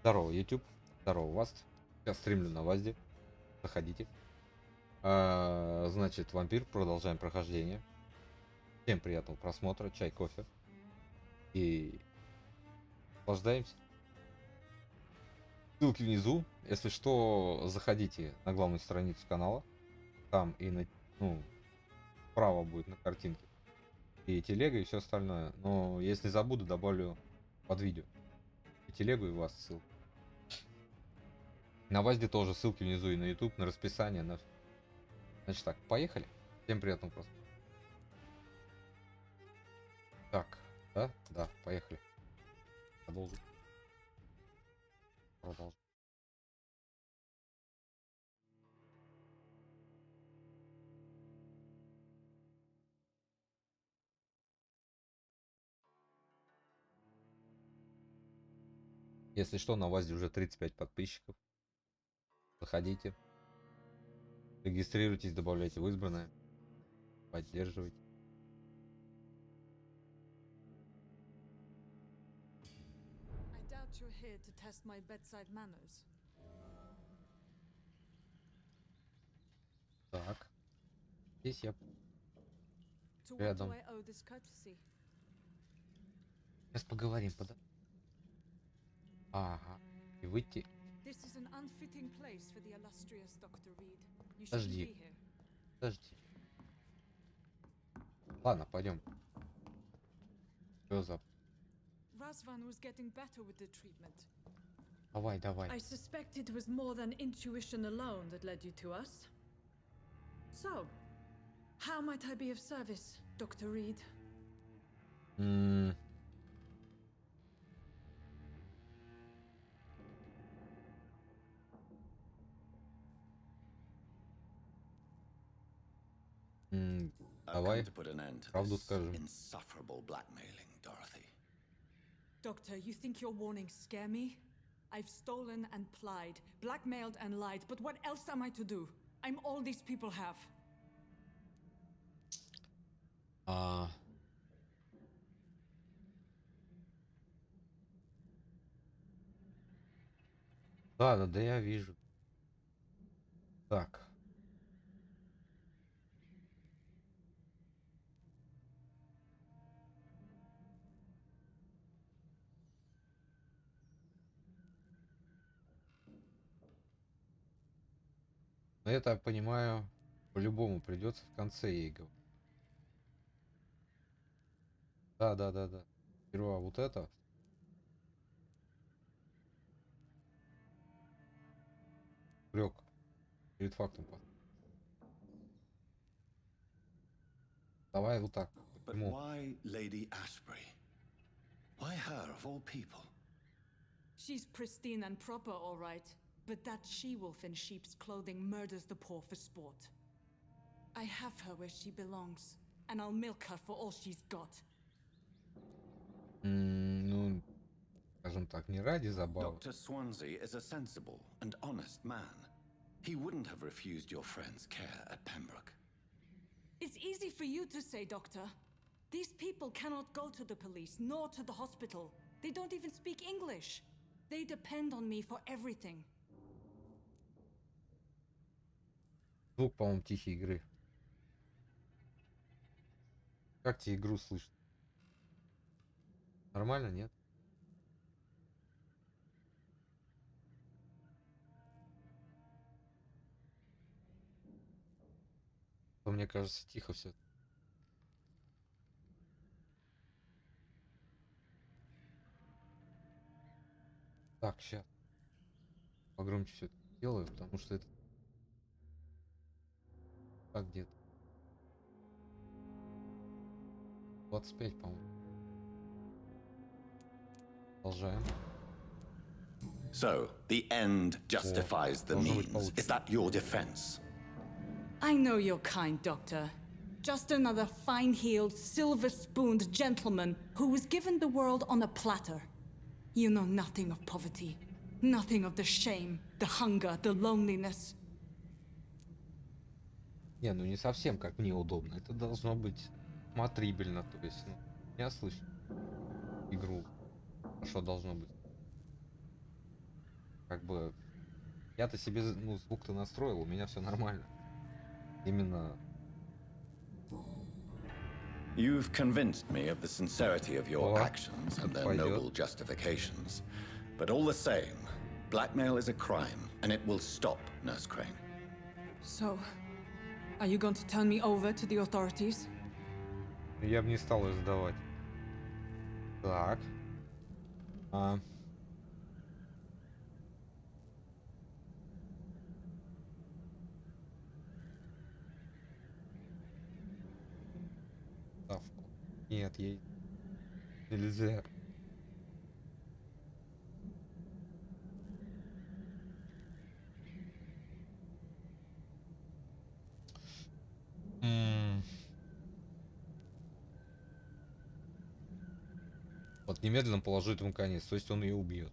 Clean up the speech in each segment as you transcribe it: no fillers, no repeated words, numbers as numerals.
Здорово, YouTube. Здорово, вас. Сейчас стримлю на ВАЗде. Заходите. Значит, вампир. Продолжаем прохождение. Всем приятного просмотра. Чай, кофе. И наслаждаемся. Ссылки внизу. Если что, заходите на главную страницу канала. Там и на, справа будет на картинке. И телега, и все остальное. Но если забуду, добавлю под видео. И телегу, и вас ссылку. На ВАЗде тоже ссылки внизу и на YouTube, на расписание, на... Значит так, поехали. Всем приятного просмотра. Так, да, поехали. Продолжим. Продолжим. Если что, на ВАЗде уже 35 подписчиков. Заходите. Регистрируйтесь, добавляйте в избранное. Поддерживайте. Так. Здесь я рядом. Сейчас поговорим, Ага. И выйти. Подожди. Подожди. Ладно, пойдем. Что за... Давай, давай. I suspect it was more than intuition alone that led you to us. So, how might I be of service, Dr. Reed? Давай правду скажем. Doctor, you think your warnings scare me? I've stolen and plied, blackmailed and lied, but what else am I to do? I'm all these people have. Да, я вижу. Так. Но это, я понимаю, по-любому придется в конце ей говорить. Да. Сперва вот это. Лёг. Перед фактом. Давай вот так. But why Lady Ashbury? Why her of all people? She's pristine and proper, all right. But that she-wolf in sheep's clothing murders the poor for sport. I have her where she belongs, and I'll milk her for all she's got. Ну, скажем так, не ради забавы. Dr. Swansea is a sensible and honest man. He wouldn't have refused your friend's care at Pembroke. It's easy for you to say, Doctor. These people cannot go to the police, nor to the hospital. They don't even speak English. They depend on me for everything. Звук, по-моему, тихой игры. Как тебе игру слышно? Нормально, нет? Мне кажется, тихо все. Так, сейчас. Погромче все делаю, потому что это... Так, где-то. 25, по-моему. Продолжаем. So, the end justifies the means. Is that your defense? I know you're kind, Doctor. Just another fine-heeled, silver-spooned gentleman who was given the world on a platter. You know nothing of poverty, nothing of the shame, the hunger, the loneliness. Не, ну не совсем как мне удобно. Это должно быть смотрибельно, то есть, я слышу игру. Хорошо должно быть. как бы я-то себе ну, звук-то настроил, у меня все нормально. Именно. You've convinced me of the sincerity of your О, actions and their пойдет. noble justifications. But all the same, blackmail is a crime, and it will stop, Nurse Crane. So, are you going to turn me over to the authorities? Я бы не стал ее сдавать. Так. А. Ставку. Нет, ей нельзя. Вот немедленно положить ему конец, то есть он ее убьет.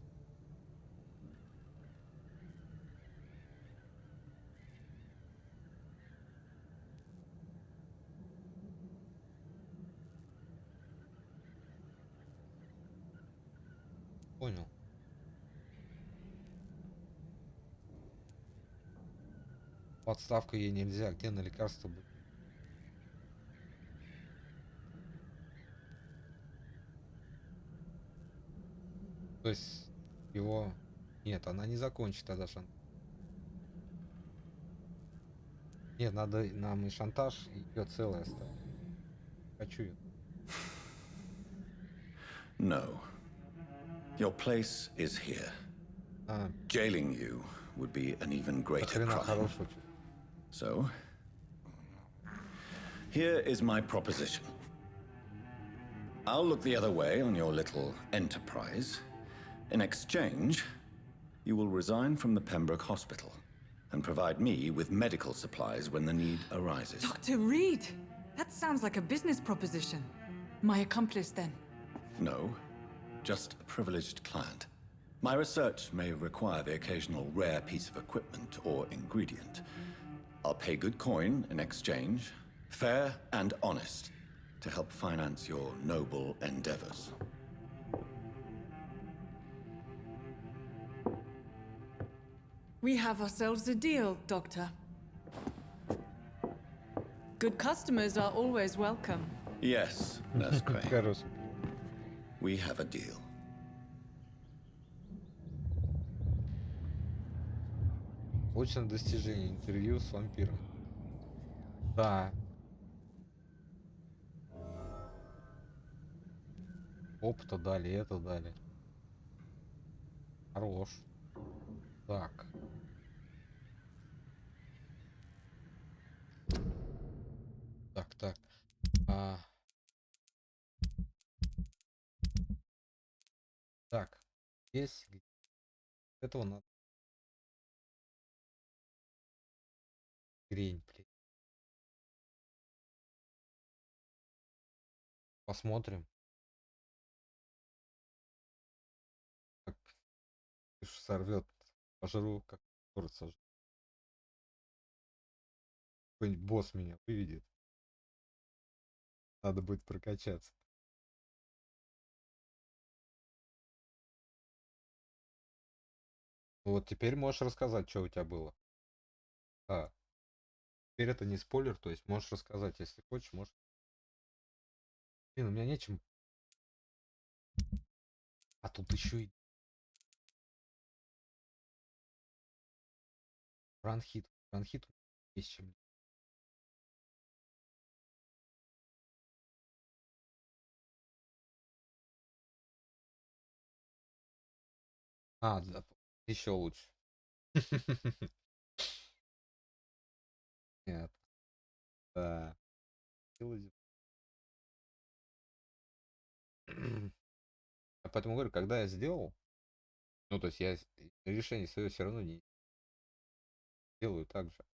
Понял. Подставка ей нельзя, где на лекарство будет? То есть его... Нет, она не закончит тогда шантаж. Нет, надо нам и шантаж, и ее целое оставить. Хочу ее. No. Your place is here. А, Jailing you would be an even greater хрена crime. хорошего. So, here is my proposition. I'll look the other way on your little enterprise. In exchange, you will resign from the Pembroke Hospital and provide me with medical supplies when the need arises. Dr. Reed! That sounds like a business proposition. My accomplice, then. No, just a privileged client. My research may require the occasional rare piece of equipment or ingredient. I'll pay good coin in exchange, fair and honest, to help finance your noble endeavors. We have ourselves a deal, Doctor. Good customers are always welcome. Yes, Nurse Crane, Хороший. we have a deal. Очное достижение. Интервью с вампиром. Да. Опыта дали, это дали. Хорош. Так. Так. А, так. Здесь этого надо. Грень, блин. Посмотрим. Как сорвет. Пожру, как торт сожру. Какой-нибудь босс меня выведет. Надо будет прокачаться. Вот теперь можешь рассказать, что у тебя было. А, теперь это не спойлер, то есть можешь рассказать, если хочешь, можешь. Блин, у меня нечем. А тут еще и бронхит. Бронхит есть чем. А, да, еще лучше. Нет. Да. Я поэтому говорю, когда я сделал, ну, то есть я решение свое все равно не делаю так же.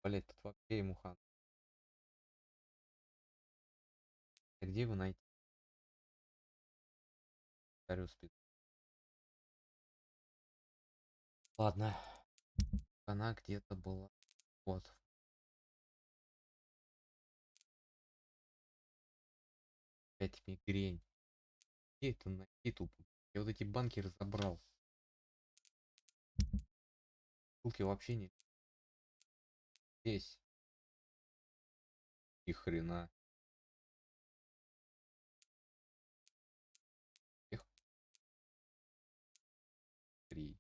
Блять, тут вообще ему хан. Где его найти? Царю спит. Ладно. Она где-то была. Вот. Опять мигрень. Где это найти тупо? Я вот эти банки разобрал. Ссылки вообще не здесь. Ни хрена. Эх. 3.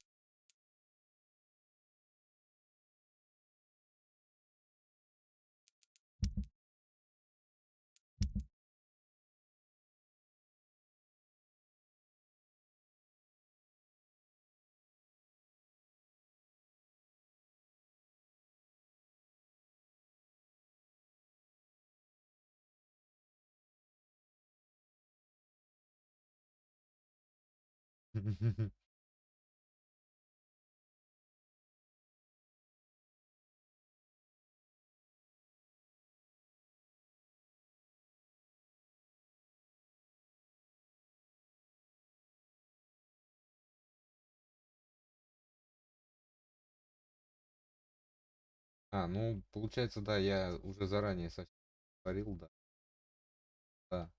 Ну, получается, да, я уже заранее совсем говорил, да. Да.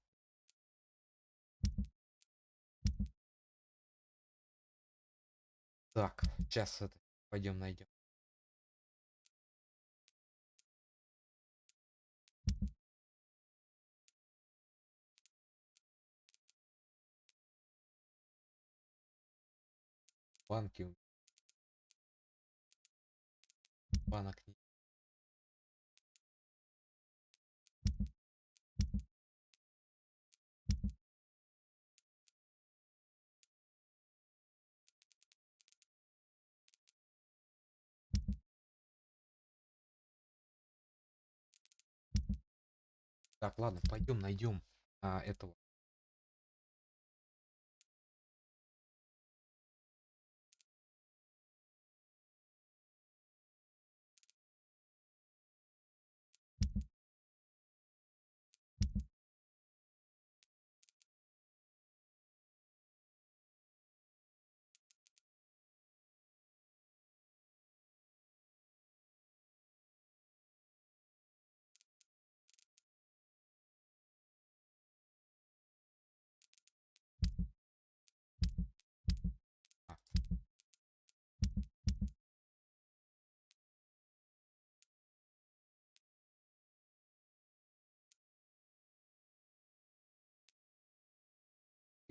Так, сейчас это пойдем найдем. Банки. Банок нет. Так, ладно, пойдем найдем этого. А,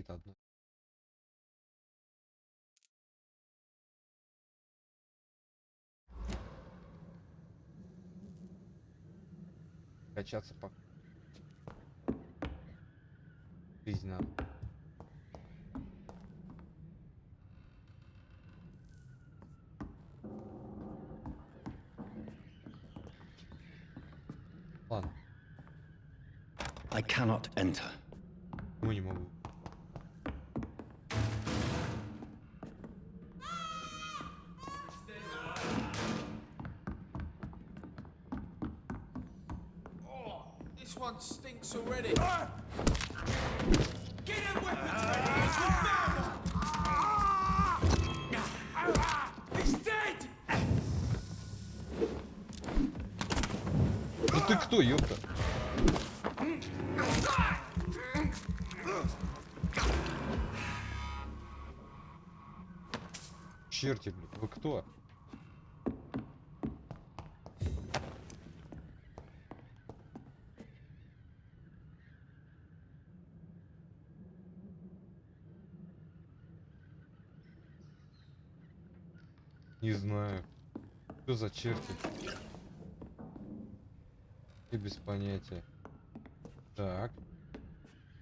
это одно. Качаться по жизнь надо. Ладно, I cannot enter. ну не могу. This one stinks already. Get him weapons! He's dead! Ну ты кто, ёпта? Черти, блин, вы кто? Не знаю. Что за черти? И без понятия. Так.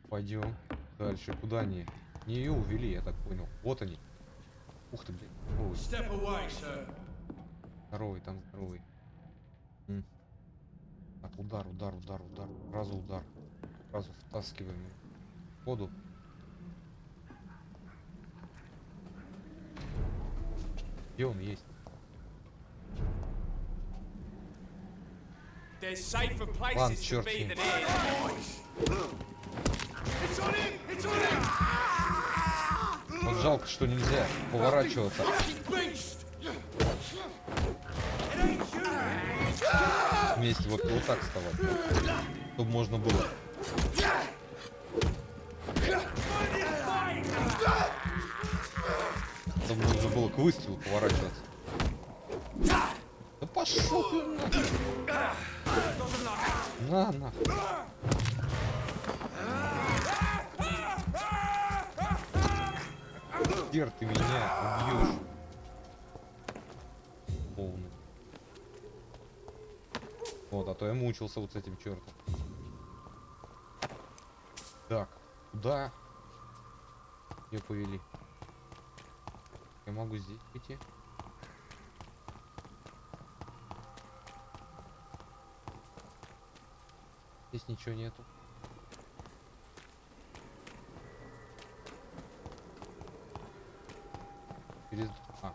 Пойдем дальше. Куда они? Не ее увели, я так понял. Вот они. Ух ты, блин. Ой, Step away, sir. здоровый, там здоровый. Так, удар, удар, удар, удар. Сразу удар. Сразу втаскиваем в воду. Где он есть? There's safer Ладно, places to черт be с ним. than here. It's on him! It's on him! Вот жалко, что нельзя поворачиваться. Fucking beast! Вместе вот так вставать. Чтобы можно было. Надо было к выстрелу поворачиваться. Да пошел ты на нахуй. Теперь ты меня убьешь. Полный. Вот, а то я мучился вот с этим чертом. Так, куда? Ее повели. Я могу здесь идти. Здесь ничего нету. Через... А.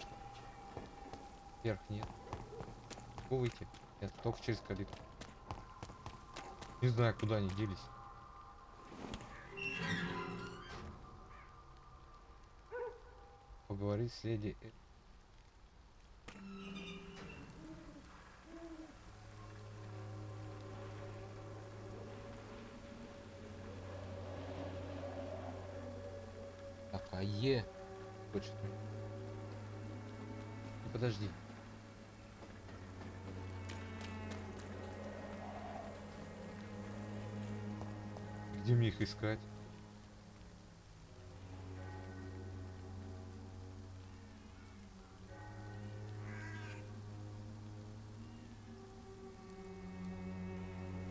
Вверх нет. Могу выйти? Нет, только через калитку. Не знаю, куда они делись. Поговорить с леди. Так, а Е хочет. Ну, подожди. Где мне их искать?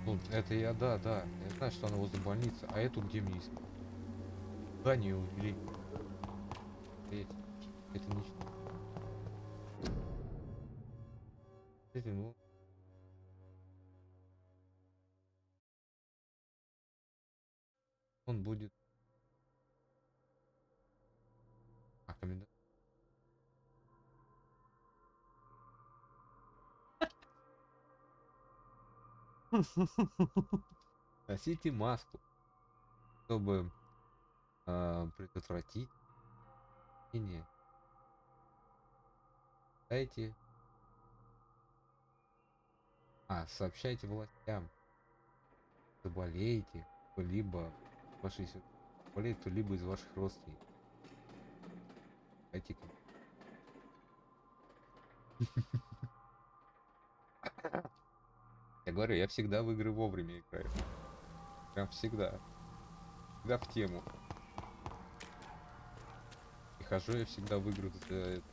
Ну, это я, да. Я знаю, что она возле больницы. А эту где мне искать? Да, не увели. Это ничего. Ну. Он будет. А, комендант. Носите маску, чтобы предотвратить и не дайте. Сообщайте властям. Заболеете, либо ваши болеет кто-либо из ваших родственников. Дайте. Я говорю, я всегда в игры вовремя играю. Прям всегда. Всегда в тему. И хожу я всегда в игры за,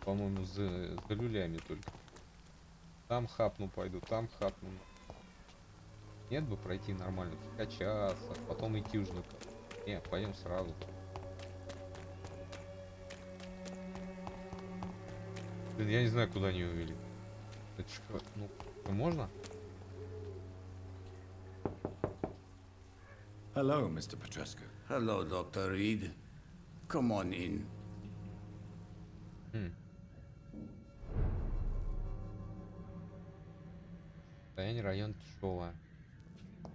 по-моему, за люлями только. Там хапну пойду, там хапну. Нет бы пройти нормально, качаться, потом идти уже на кого. Не, пойдем сразу. Блин, я не знаю, куда они увели. Это ж, ну, можно? Hello, Mr. Petrescu. Hello, Dr. Reed. Come on in. Состояние район тяжелое.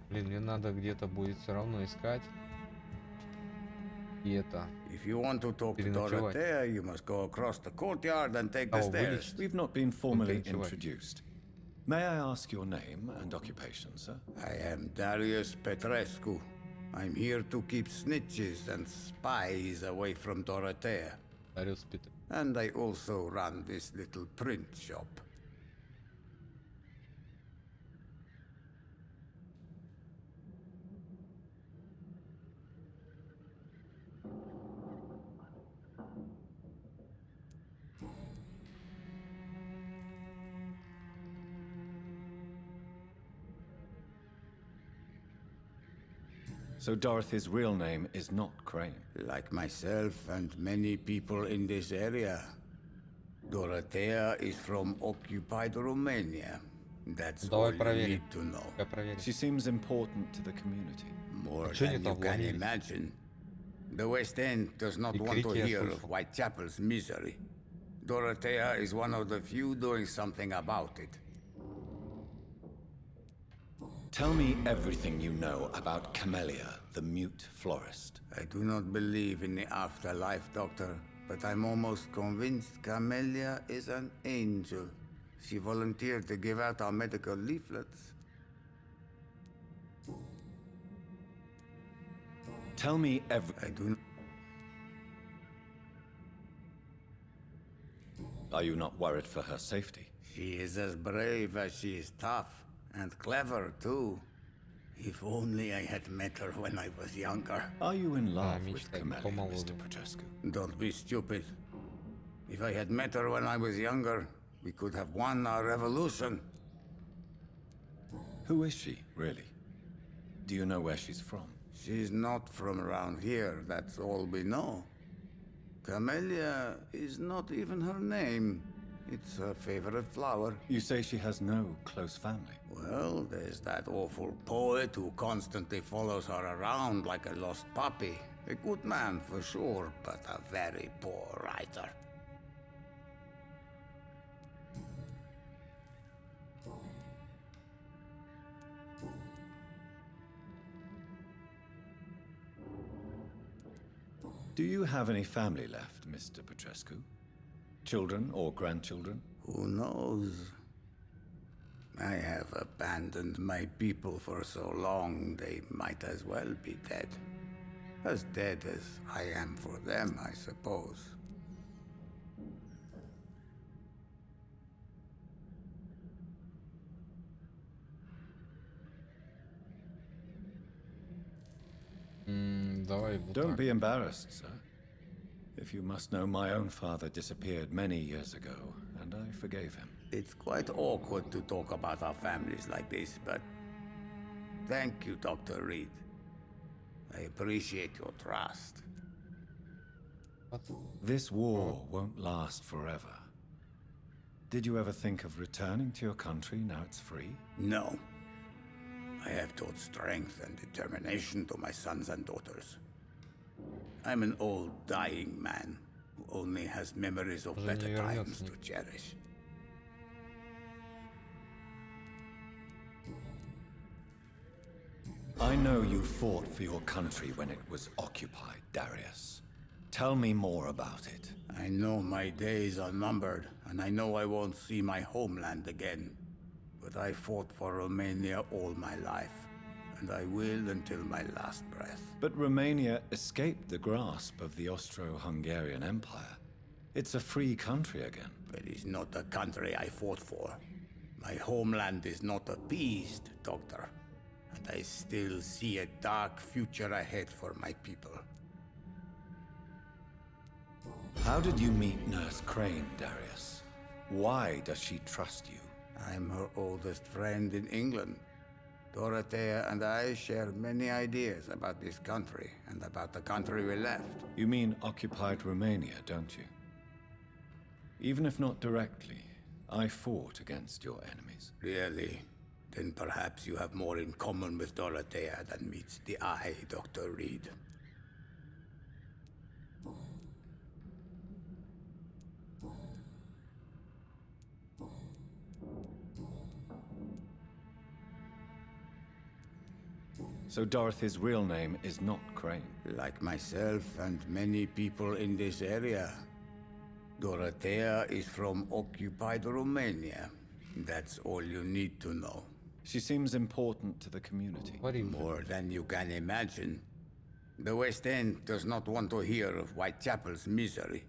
Блин, мне надо где-то будет все равно искать. И это. If you want to talk to Dorothea, you must go across the courtyard and take the stairs. We've not been formally introduced. May I ask your name and occupation, sir? I am Darius Petrescu. I'm here to keep snitches and spies away from Dorothea. And I also run this little print shop. So Dorothy's real name is not Crane. Like myself and many people in this area, Dorothea is from occupied Romania. That's all you need to know. She seems important to the community. More than you can imagine. The West End does not want to hear of Whitechapel's misery. Dorothea is one of the few doing something about it. Tell me everything you know about Camellia, the mute florist. I do not believe in the afterlife, Doctor, but I'm almost convinced Camellia is an angel. She volunteered to give out our medical leaflets. Tell me I do not... Are you not worried for her safety? She is as brave as she is tough, and clever too. If only I had met her when I was younger. Are you in love with мечтать Camellia, по-молодому. Mr. Petrescu? Don't be stupid. If I had met her when I was younger, we could have won our revolution. Who is she, really? Do you know where she's from? She's not from around here, that's all we know. Camellia is not even her name. It's her favorite flower. You say she has no close family. Well, there's that awful poet who constantly follows her around like a lost puppy. A good man for sure, but a very poor writer. Do you have any family left, Mr. Petrescu? Children or grandchildren? Who knows? I have abandoned my people for so long, they might as well be dead. As dead as I am for them, I suppose. Давай вот Don't так. be embarrassed, sir. If you must know, my own father disappeared many years ago, and I forgave him. It's quite awkward to talk about our families like this, but thank you, Dr. Reed. I appreciate your trust. Вот. This war won't last forever. Did you ever think of returning to your country now it's free? No. I have taught strength and determination to my sons and daughters. I'm an old, dying man who only has memories of Уже не better times вернется to cherish. I know you fought for your country when it was occupied, Darius. Tell me more about it. I know my days are numbered, and I know I won't see my homeland again. But I fought for Romania all my life, and I will until my last breath. But Romania escaped the grasp of the Austro-Hungarian Empire. It's a free country again. But it's not the country I fought for. My homeland is not appeased, Doctor. And I still see a dark future ahead for my people. How did you meet Nurse Crane, Darius? Why does she trust you? I'm her oldest friend in England. Dorothea and I share many ideas about this country and about the country we left. You mean occupied Romania, don't you? Even if not directly, I fought against your enemies. Really? Then perhaps you have more in common with Dorothea than meets the eye, Dr. Reed. So Dorothy's real name is not Crane. Like myself and many people in this area, Dorothea is from occupied Romania. That's all you need to know. She seems important to the community. Говори уже. More than you can imagine. The West End does not want to hear of Whitechapel's misery.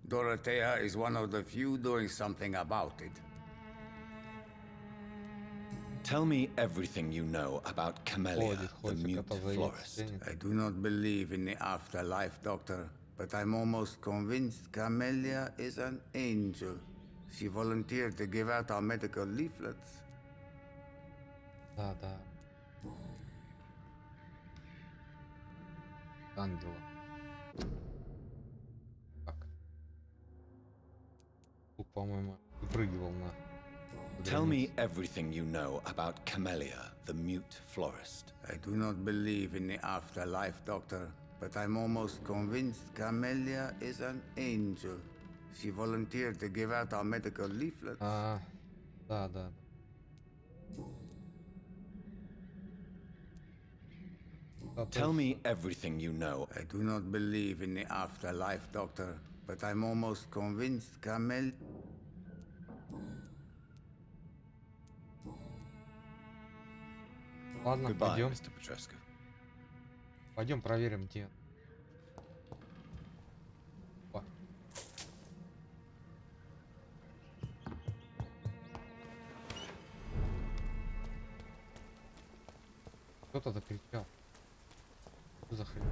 Dorothea is one of the few doing something about it. Tell me everything you know about Camellia, the Ходит, mute пока заедет, florist. стянет. I do not believe in the afterlife, Doctor, but I'm almost convinced Camellia is an angel. She volunteered to give out our medical leaflets. Да, да. Ангела. Так. Тут, по-моему, выпрыгивал на... Tell me everything you know about Camellia, the mute florist. I do not believe in the afterlife, Doctor, but I'm almost convinced Camellia is an angel. She volunteered to give out our medical leaflets. А, да, да. Да, Tell точно. me everything you know. I do not believe in the afterlife, Doctor, but I'm almost convinced Camellia... Ладно, Goodbye, пойдем. Mr. Petrescu. Пойдем проверим, где. Опа. Кто-то закричал. Что за хрень?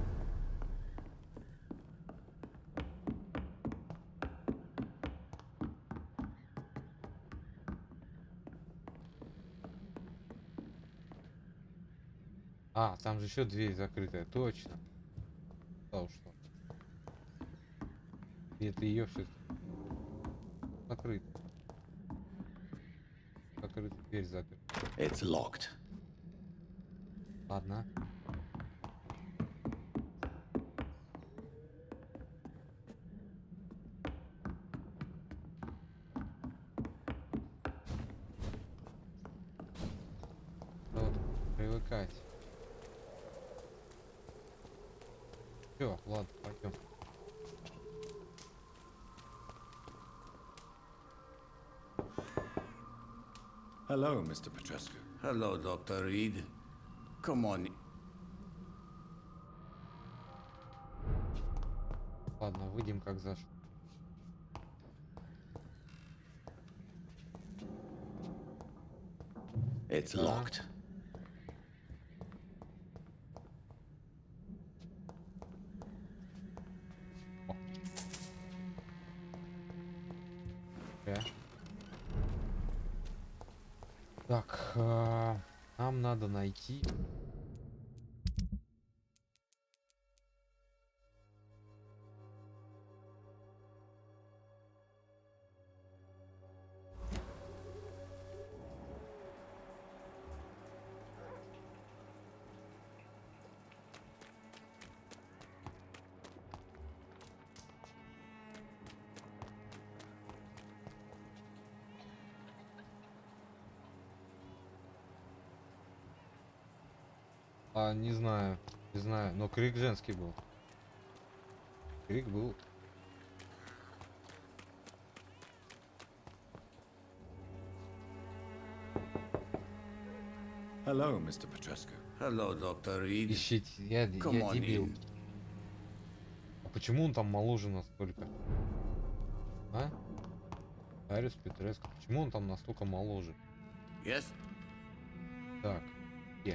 А, там же еще дверь закрытая, точно. Да уж что. И это ее все закрыто. Закрыта, дверь закрыта. It's locked. Ладно. Вот, привыкать. Все, ладно, пойдем. Hello, Mr. Petrescu. Hello, Dr. Reed. Come on. Ладно, выйдем как зашли. It's locked. Так, нам надо найти. Не знаю, не знаю, но крик женский был. Крик был. Hello, Mr. Petrescu. Hello, Dr. Reed. Ищите, я Come on дебил. in. А почему он там моложе настолько? А? Арис Петреско. Почему он там настолько моложе? Yes? Так.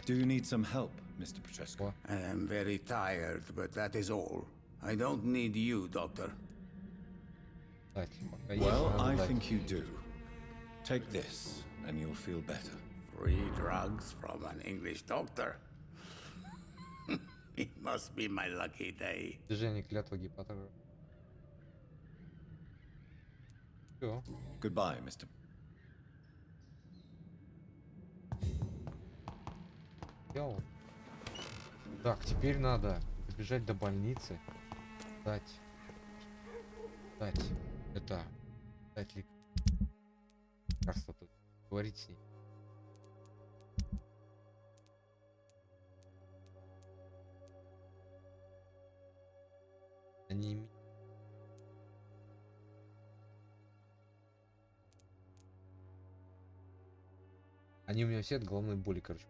Do you need some help, Mr. Petrescu? О, I am very tired, but that is all. I don't need you, Doctor. дать. Пока есть, Well, надо I дать. think you do. Take this, and you'll feel better. Free drugs from an English doctor. It must be my lucky day. Движение клятва Гиппократа. Все. Goodbye, Mr. Сделал. Так, теперь надо добежать до больницы. Дать. Это. Дать лекарство тут. Говорить с ней. Они... Они у меня все от головной боли, короче.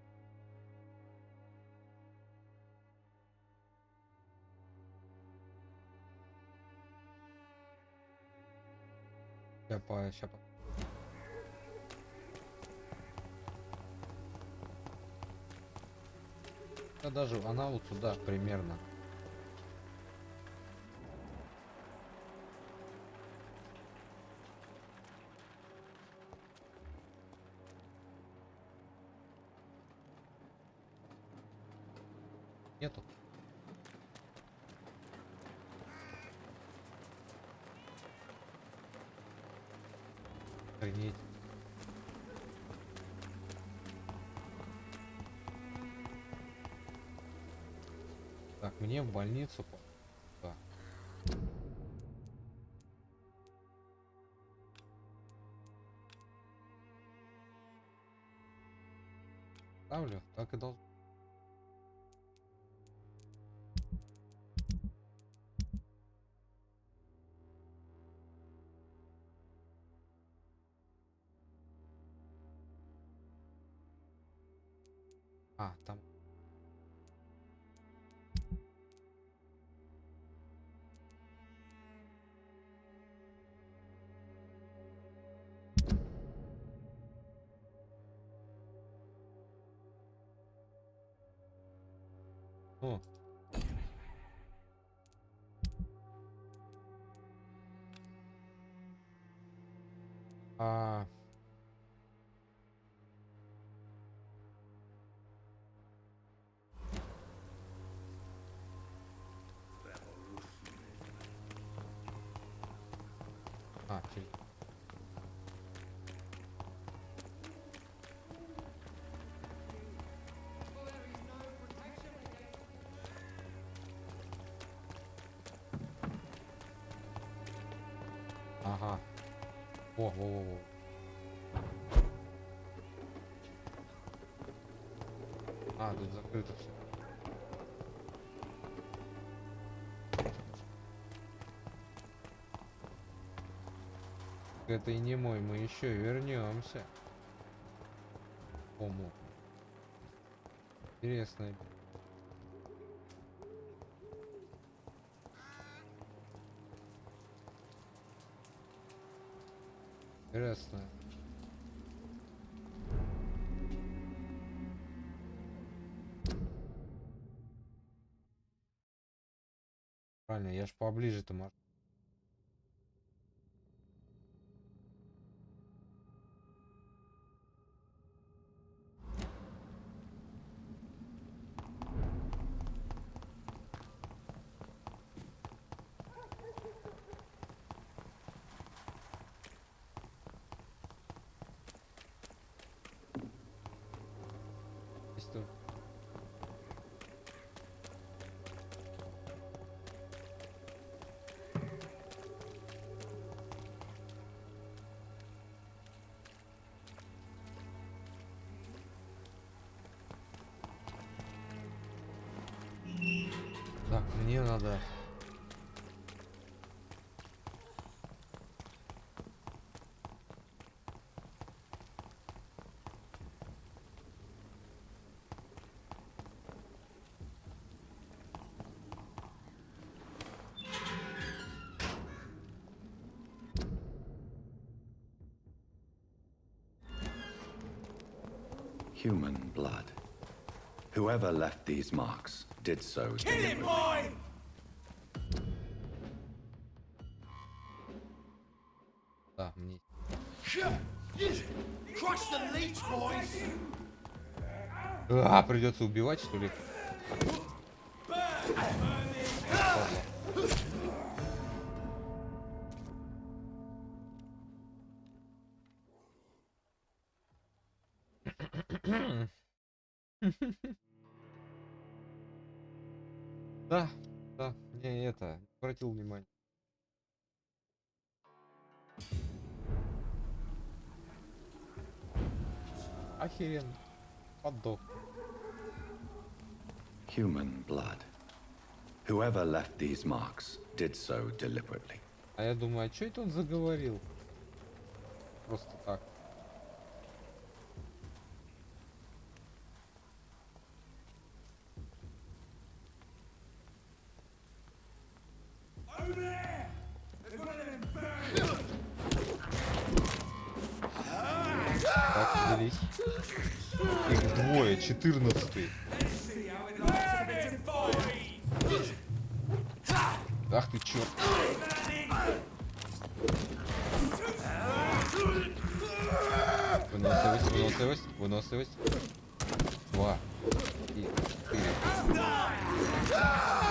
Ща. Да даже она вот сюда примерно. Нету. Охренеть. Так, мне в больницу. Да. Ставлю, так и должен. Там. Ну. А... через... Ага. Во. А, тут закрыто все. Это и не мой, мы еще вернемся. Кому? Интересно. Интересно. Правильно, я ж поближе-то могу. Так, мне надо. Human blood. Whoever left these marks did so Kill him, deliberately. boy! Да, мне. Crush the leech, boys! А, придется убивать, что ли? Да, не это, не обратил внимания. Охеренно. Поддох. Human blood. Whoever left these marks did so deliberately. А я думаю, а что это он заговорил? Просто так. Over there! There's one of them birds! Так, взялись. Их двое, 14-й. Ах ты черт. Выносливость. 2 и 4.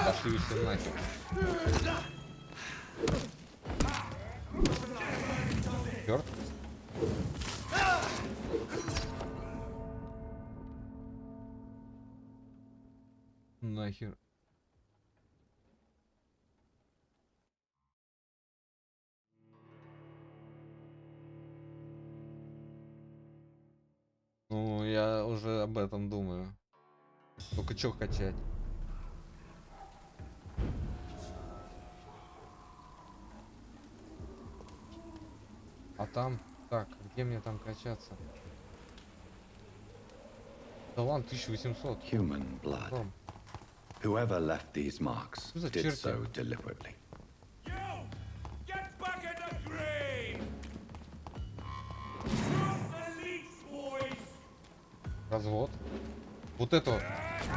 Пошли все нахер. Черт. Нахер. Ну, я уже об этом думаю. Только чё качать? А там... Так, где мне там качаться? Да ладно, 1800. Human blood. Whoever left these marks Who's a did so черти? deliberately. You! Get back in the grave! Crush the leech, boys! Развод. Вот это вот.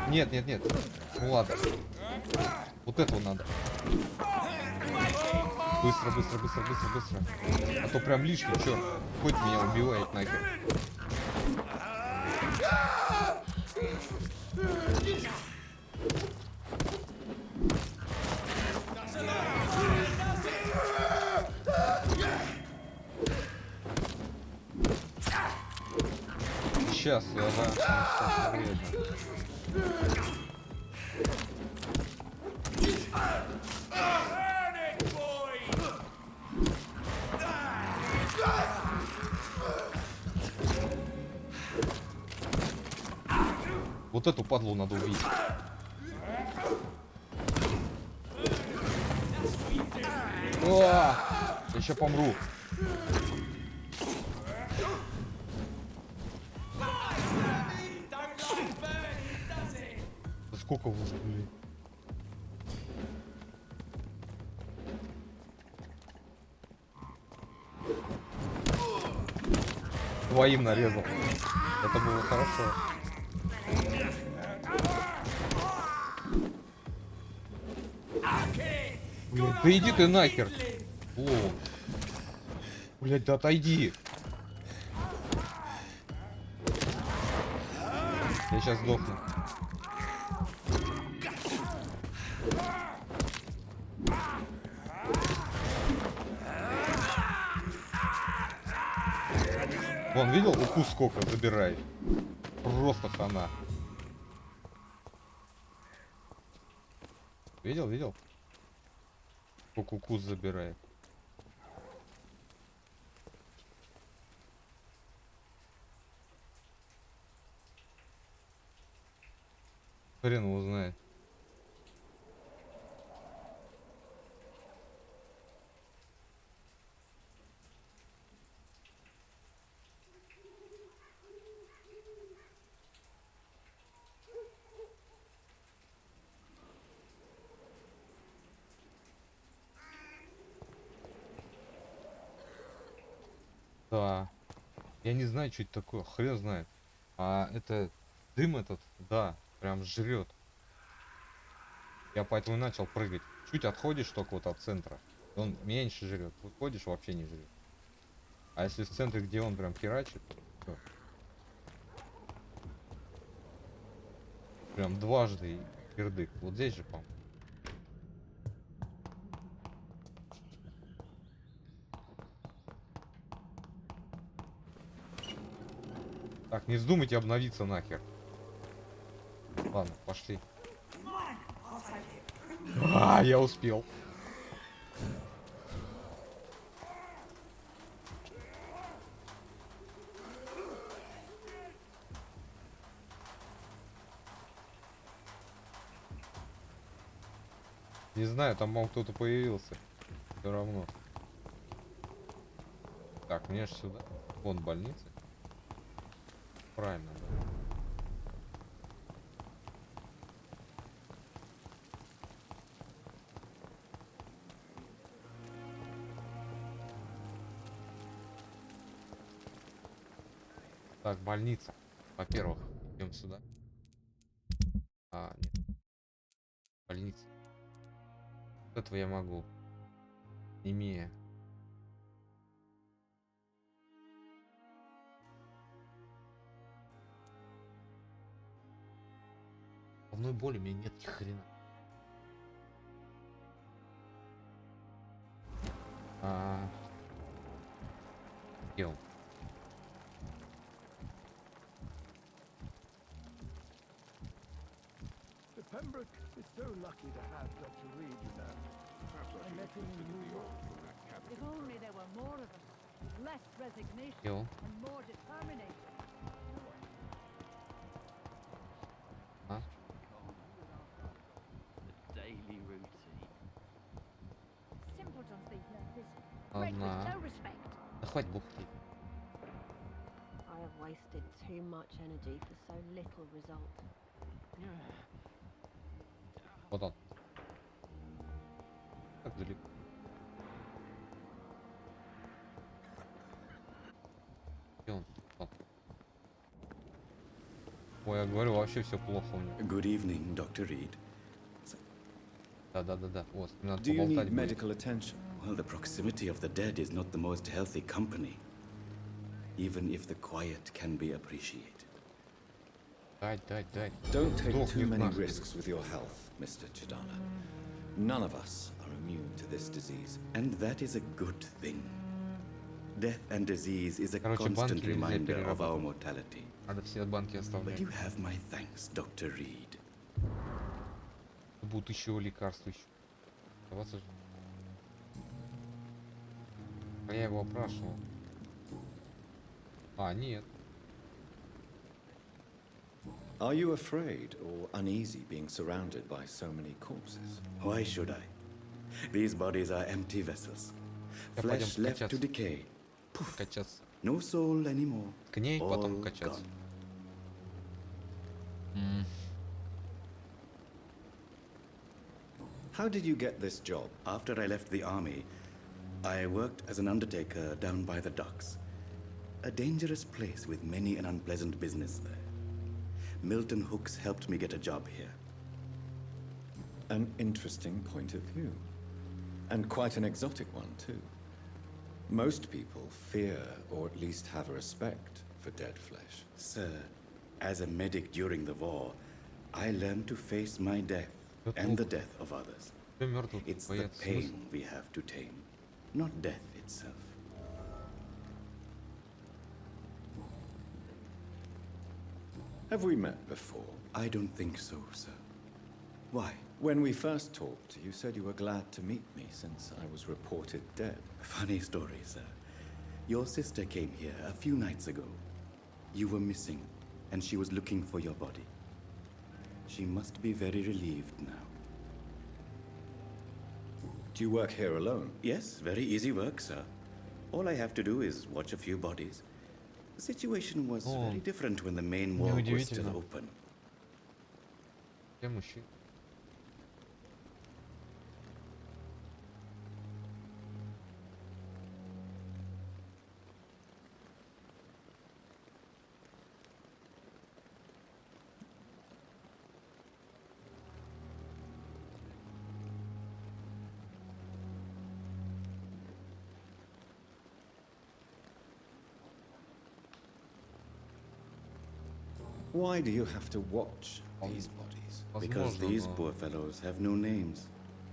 Нет, нет, нет. Ну ладно. Вот этого надо. Быстро, быстро, быстро, быстро, быстро. А то прям лишний, чё? Хоть меня убивает нахер. Сейчас я вредно. Вот эту падлу надо убить. О, я еще помру. Да сколько вы были? Двоим нарезал. Это было хорошо. Блин, да иди ты нахер. О. Блять, да отойди. Я сейчас сдохну. Вон, видел, укус сколько забирает? Просто хана. Видел, видел? Сколько укус забирает. Хрен его знает. Да. Я не знаю, что это такое. Хрен знает. А это дым этот, да, прям жрет. Я поэтому и начал прыгать. Чуть отходишь только вот от центра, он меньше жрет. Выходишь, вообще не жрет. А если в центре, где он прям херачит, то прям дважды кирдык. Вот здесь же, по-моему. Так, не вздумайте обновиться нахер. Ладно, пошли. А, я успел. Не знаю, там, мол, кто-то появился. Все равно. Так, мне же сюда. Вон больница. Правильно, да. Так, больница. Во-первых, идем сюда. А, нет. Больница. Вот этого я могу. Имея. Головной боли у меня нет ни хрена. Где он? Pembroke is so lucky to have Dr. Reid, you know. I met him in New York. If only there were more of us, less resignation Где он? and more determination. А? The daily routine. Simpletons these nurses. Bred with Ладно. no respect. Да хватит бухтеть. I have wasted too much energy for so little result. Вот он. Как далеко? Где он? Вот. Ой, я говорю, вообще все плохо у него. Good evening, Dr. Reed. Да. Вот, надо Do you поболтать need будет. medical attention? Well, the proximity of the dead is not the most healthy company, even if the quiet can be appreciated. Дай. Don't take Сдохнет too many нахрен. risks with your health, Mr. Chidana. None of us are immune to this disease, and that is a good thing. Death and disease is a Короче, банки constant нельзя reminder of our перерабатывать. mortality. Надо все банки But оставлять. you have my thanks, Dr. Reed. Будут еще лекарства еще. Оставаться же. А я его опрашивал. А, нет. Are you afraid or uneasy being surrounded by so many corpses? Why should I? These bodies are empty vessels. Да Flesh пойдем left to качаться. decay. Poof. Качаться. No soul anymore. К ней, потом All качаться. gone. How did you get this job? After I left the army, I worked as an undertaker down by the docks. A dangerous place with many an unpleasant business there. Milton Hooks helped me get a job here. An interesting point of view. And quite an exotic one, too. Most people fear, or at least have a respect, for dead flesh. Sir, as a medic during the war, I learned to face my death and the death of others. Все мертвых It's the боятся. pain we have to tame, not death itself. Have we met before? I don't think so, sir. Why? When we first talked, you said you were glad to meet me since I was reported dead. Funny story, sir. Your sister came here a few nights ago. You were missing, and she was looking for your body. She must be very relieved now. Do you work here alone? Yes, very easy work, sir. All I have to do is watch a few bodies. The situation was very different when the main morgue was still Неудивительно. open. Все мужчины. Why do you have to watch these bodies? Because Возможно, these но poor fellows have no names.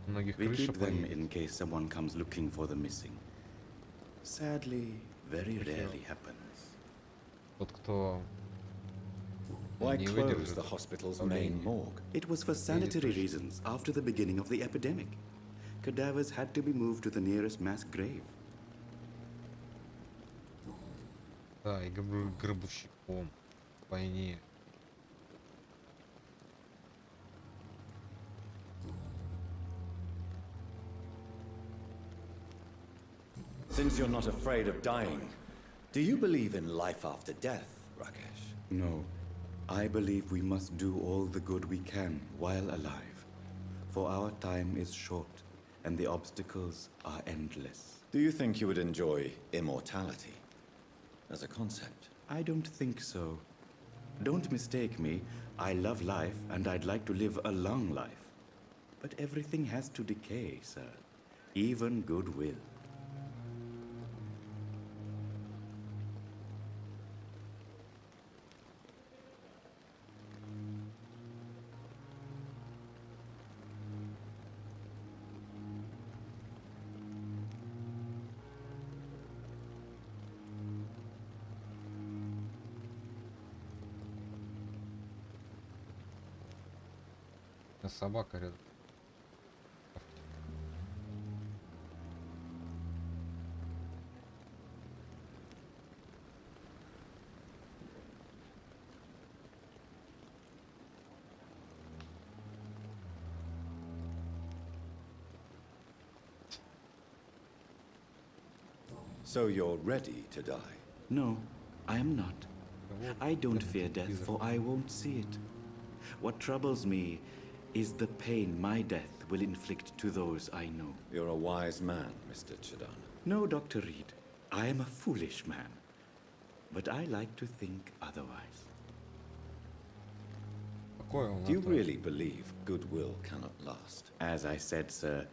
у многих We крыша keep them поедет. in case someone comes looking for the missing. Sadly, very rarely happens. Тот, кто Why не close выдержит the hospital's давления. main morgue? It was for sanitary reasons after the beginning of the epidemic. Cadavers had to be moved to the nearest mass grave. Да, и гробовщиком в войне. Since you're not afraid of dying, do you believe in life after death, Rakesh? No. I believe we must do all the good we can while alive. For our time is short, and the obstacles are endless. Do you think you would enjoy immortality as a concept? I don't think so. Don't mistake me. I love life, and I'd like to live a long life. But everything has to decay, sir. Even goodwill. Собака рядом. So you're ready to die? No, I am not. I don't fear death, for I won't see it. What troubles me is the pain my death will inflict to those I know. You're a wise man, Mr. Chidana. No, Dr. Reed. I am a foolish man. But I like to think otherwise. такое у нас. Do you really believe goodwill cannot last? As I said, sir,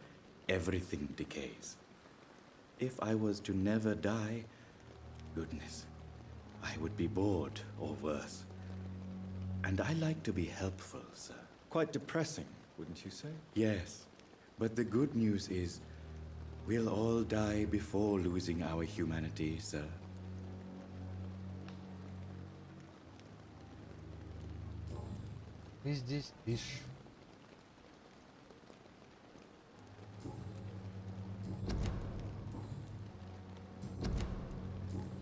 everything decays. If I was to never die, goodness, I would be bored or worse. And I like to be helpful, sir. Quite depressing, wouldn't you say? Yes, but the good news is we'll all die before losing our humanity, sir. Ты здесь спишь.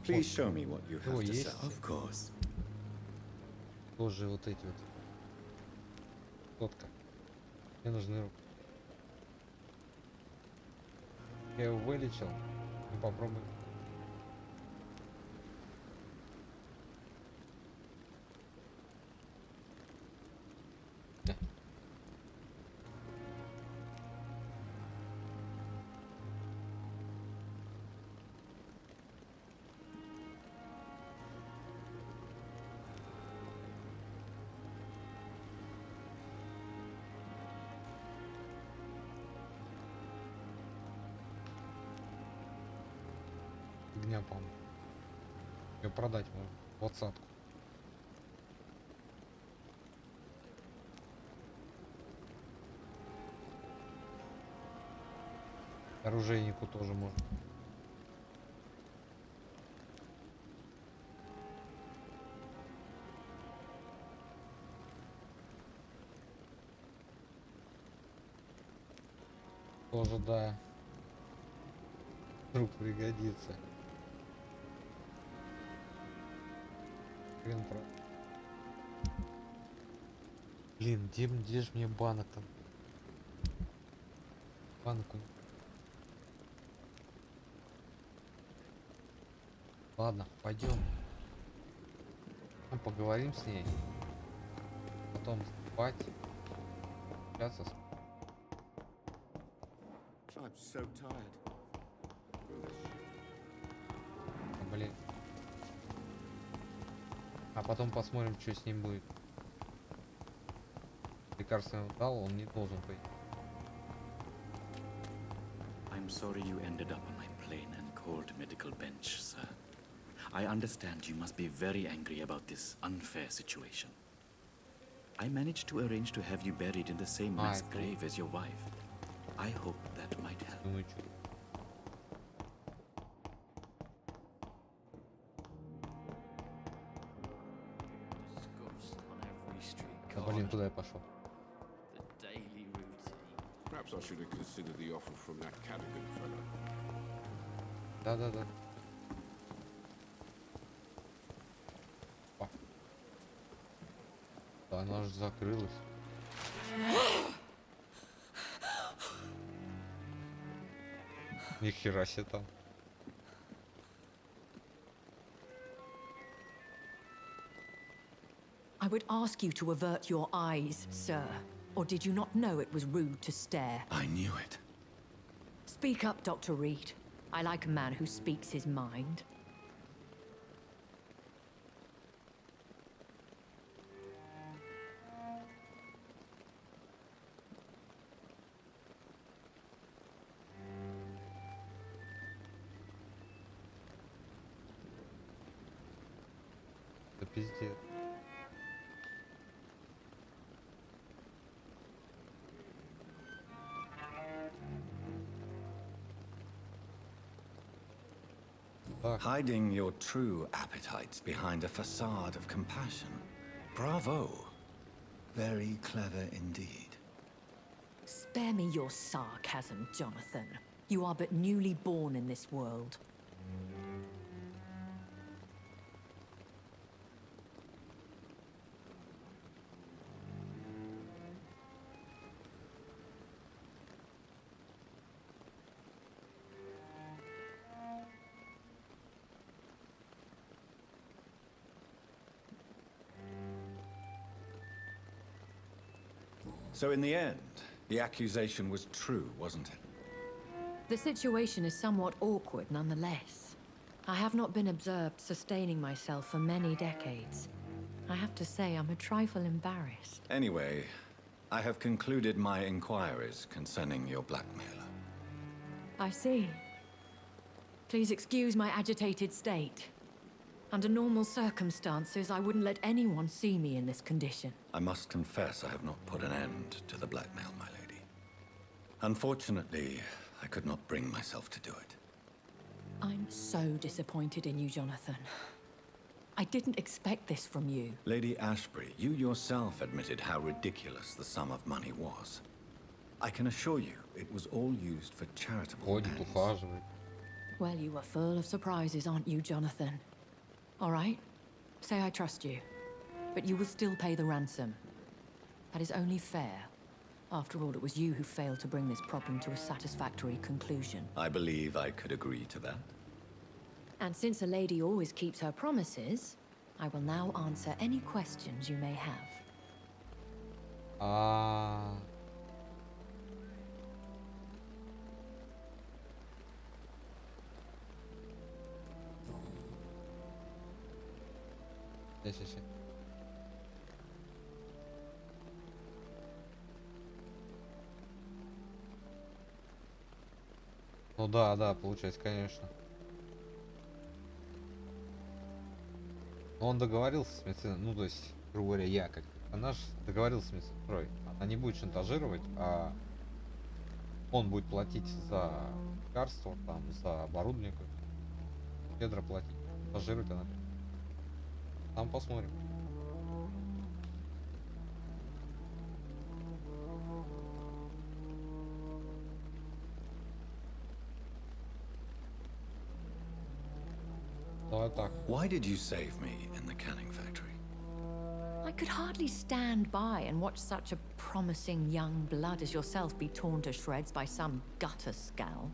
Please show me what you have to есть. sell. Of course. Тоже вот эти вот. Сотка. Мне нужны руки. Я его вылечил. Ну, попробуем. Фигня, по-моему. Ее продать можно. 20-ку. Оружейнику тоже можно. Тоже, да. Вдруг пригодится. Хрен про... Блин, где ж мне банок там? Банку. Ладно, пойдем. Ну, поговорим с ней. Потом спать. Общаться. I'm so tired. Блин. А потом посмотрим, что с ним будет. Лекарство ему дал, он не должен быть. I'm sorry you ended up on my plain and cold medical bench, sir. I understand you must be very angry about this unfair situation. I managed to arrange to have you buried in the same mass grave as your wife. I hope that might help. Думаю, что... Да, блин, куда я пошел? The daily routine. Perhaps I should have considered the offer from that Cadigan fellow. Да. О. Да, она же закрылась. Ни хера себе там. I would ask you to avert your eyes, sir. Or did you not know it was rude to stare? I knew it. Speak up, Dr. Reed. I like a man who speaks his mind. Да пиздец. Hiding your true appetites behind a facade of compassion. Bravo. Very clever indeed. Spare me your sarcasm, Jonathan. You are but newly born in this world. So in the end, the accusation was true, wasn't it? The situation is somewhat awkward nonetheless. I have not been observed sustaining myself for many decades. I have to say I'm a trifle embarrassed. Anyway, I have concluded my inquiries concerning your blackmailer. I see. Please excuse my agitated state. Under normal circumstances, I wouldn't let anyone see me in this condition. I must confess I have not put an end to the blackmail, my lady. Unfortunately, I could not bring myself to do it. I'm so disappointed in you, Jonathan. I didn't expect this from you. Lady Ashbury, you yourself admitted how ridiculous the sum of money was. I can assure you, it was all used for charitable Ходит, ends. ухаживает. Well, you were full of surprises, aren't you, Jonathan? All right, say I trust you, but you will still pay the ransom. That is only fair. After all, it was you who failed to bring this problem to a satisfactory conclusion. I believe I could agree to that. And since a lady always keeps her promises, I will now answer any questions you may have. Сейчас. Ну да, получается, конечно. Но он договорился с медициной, ну то есть, грубо говоря, я как персонаж договорился с медсестрой. Она не будет шантажировать, а он будет платить за лекарство, там, за оборудование, щедро платить. Шантажировать она. Там посмотрим. Давай так. Why did you save me in the canning factory? I could hardly stand by and watch such a promising young blood as yourself be torn to shreds by some gutter scowl.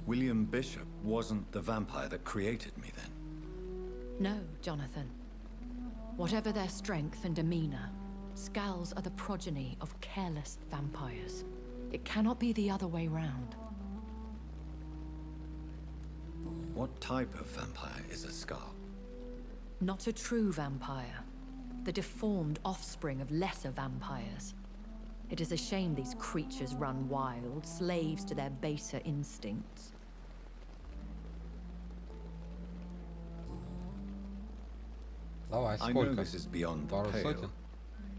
William Bishop wasn't the vampire that created me then. No, Jonathan. Whatever their strength and demeanor, Scowls are the progeny of careless vampires. It cannot be the other way round. What type of vampire is a Scowl? Not a true vampire. The deformed offspring of lesser vampires. It is a shame these creatures run wild, slaves to their baser instincts. Давай, I know сколько? this is beyond the Пару pale, сотен?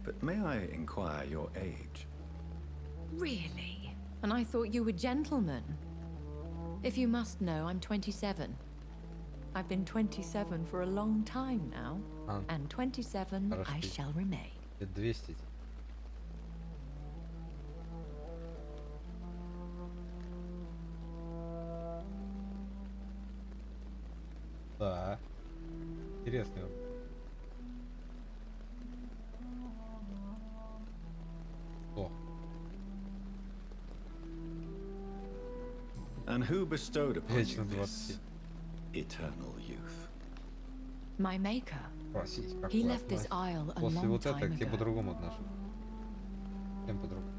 but may I inquire your age? Really? And I thought you were gentlemen. If you must know, I'm 27. I've been 27 for a long time now. And 27 I shall remain. 200. Да. Интересный он. О. And who bestowed upon you Вечно this 20. eternal youth? My maker. Просить, как He left this isle a После long вот это time к тебе ago. по-другому отношусь. Всем по-другому.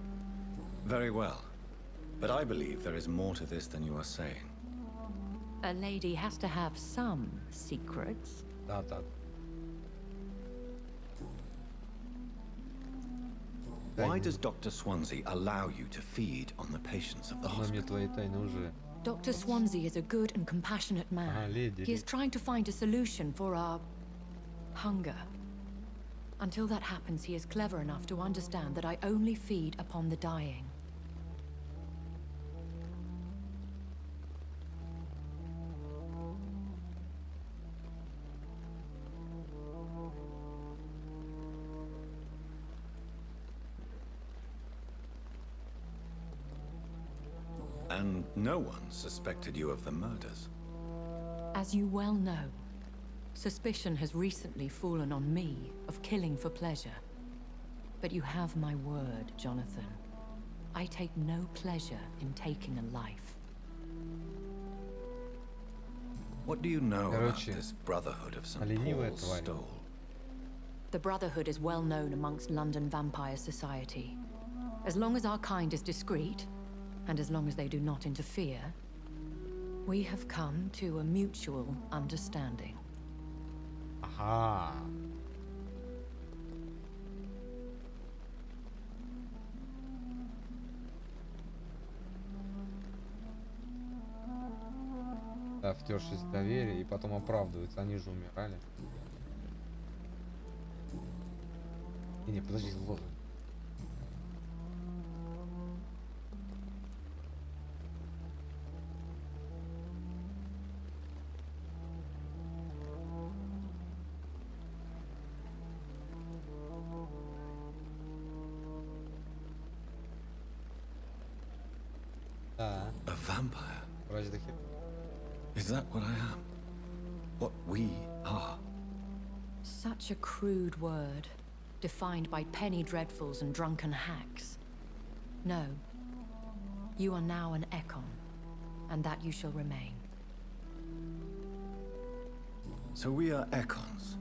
Very well. But I believe there is more to this than you are saying. A lady has to have some secrets. Да, да. Why does Dr. Swansea allow you to feed on the patients of the Но мне hospital? твои тайны уже. Dr. Swansea is a good and compassionate man. lady. He is trying to find a solution for our hunger. Until that happens, he is clever enough to understand that I only feed upon the dying. And no one suspected you of the murders. As you well know, suspicion has recently fallen on me of killing for pleasure. But you have my word, Jonathan. I take no pleasure in taking a life. What do you know about Короче, this Brotherhood of St. ленивая Paul's тварь. Stole? The Brotherhood is well known amongst London vampire society. As long as our kind is discreet, And as long as they do not interfere, we have come to a mutual understanding. Ага. Да, втершись в доверие и потом оправдываются, они же умирали. Не, подожди, A vampire? Врач до хера. Is that what I am? What we are? Such a crude word, defined by penny dreadfuls and drunken hacks. No. You are now an Ekon, and that you shall remain. So we are Ekons.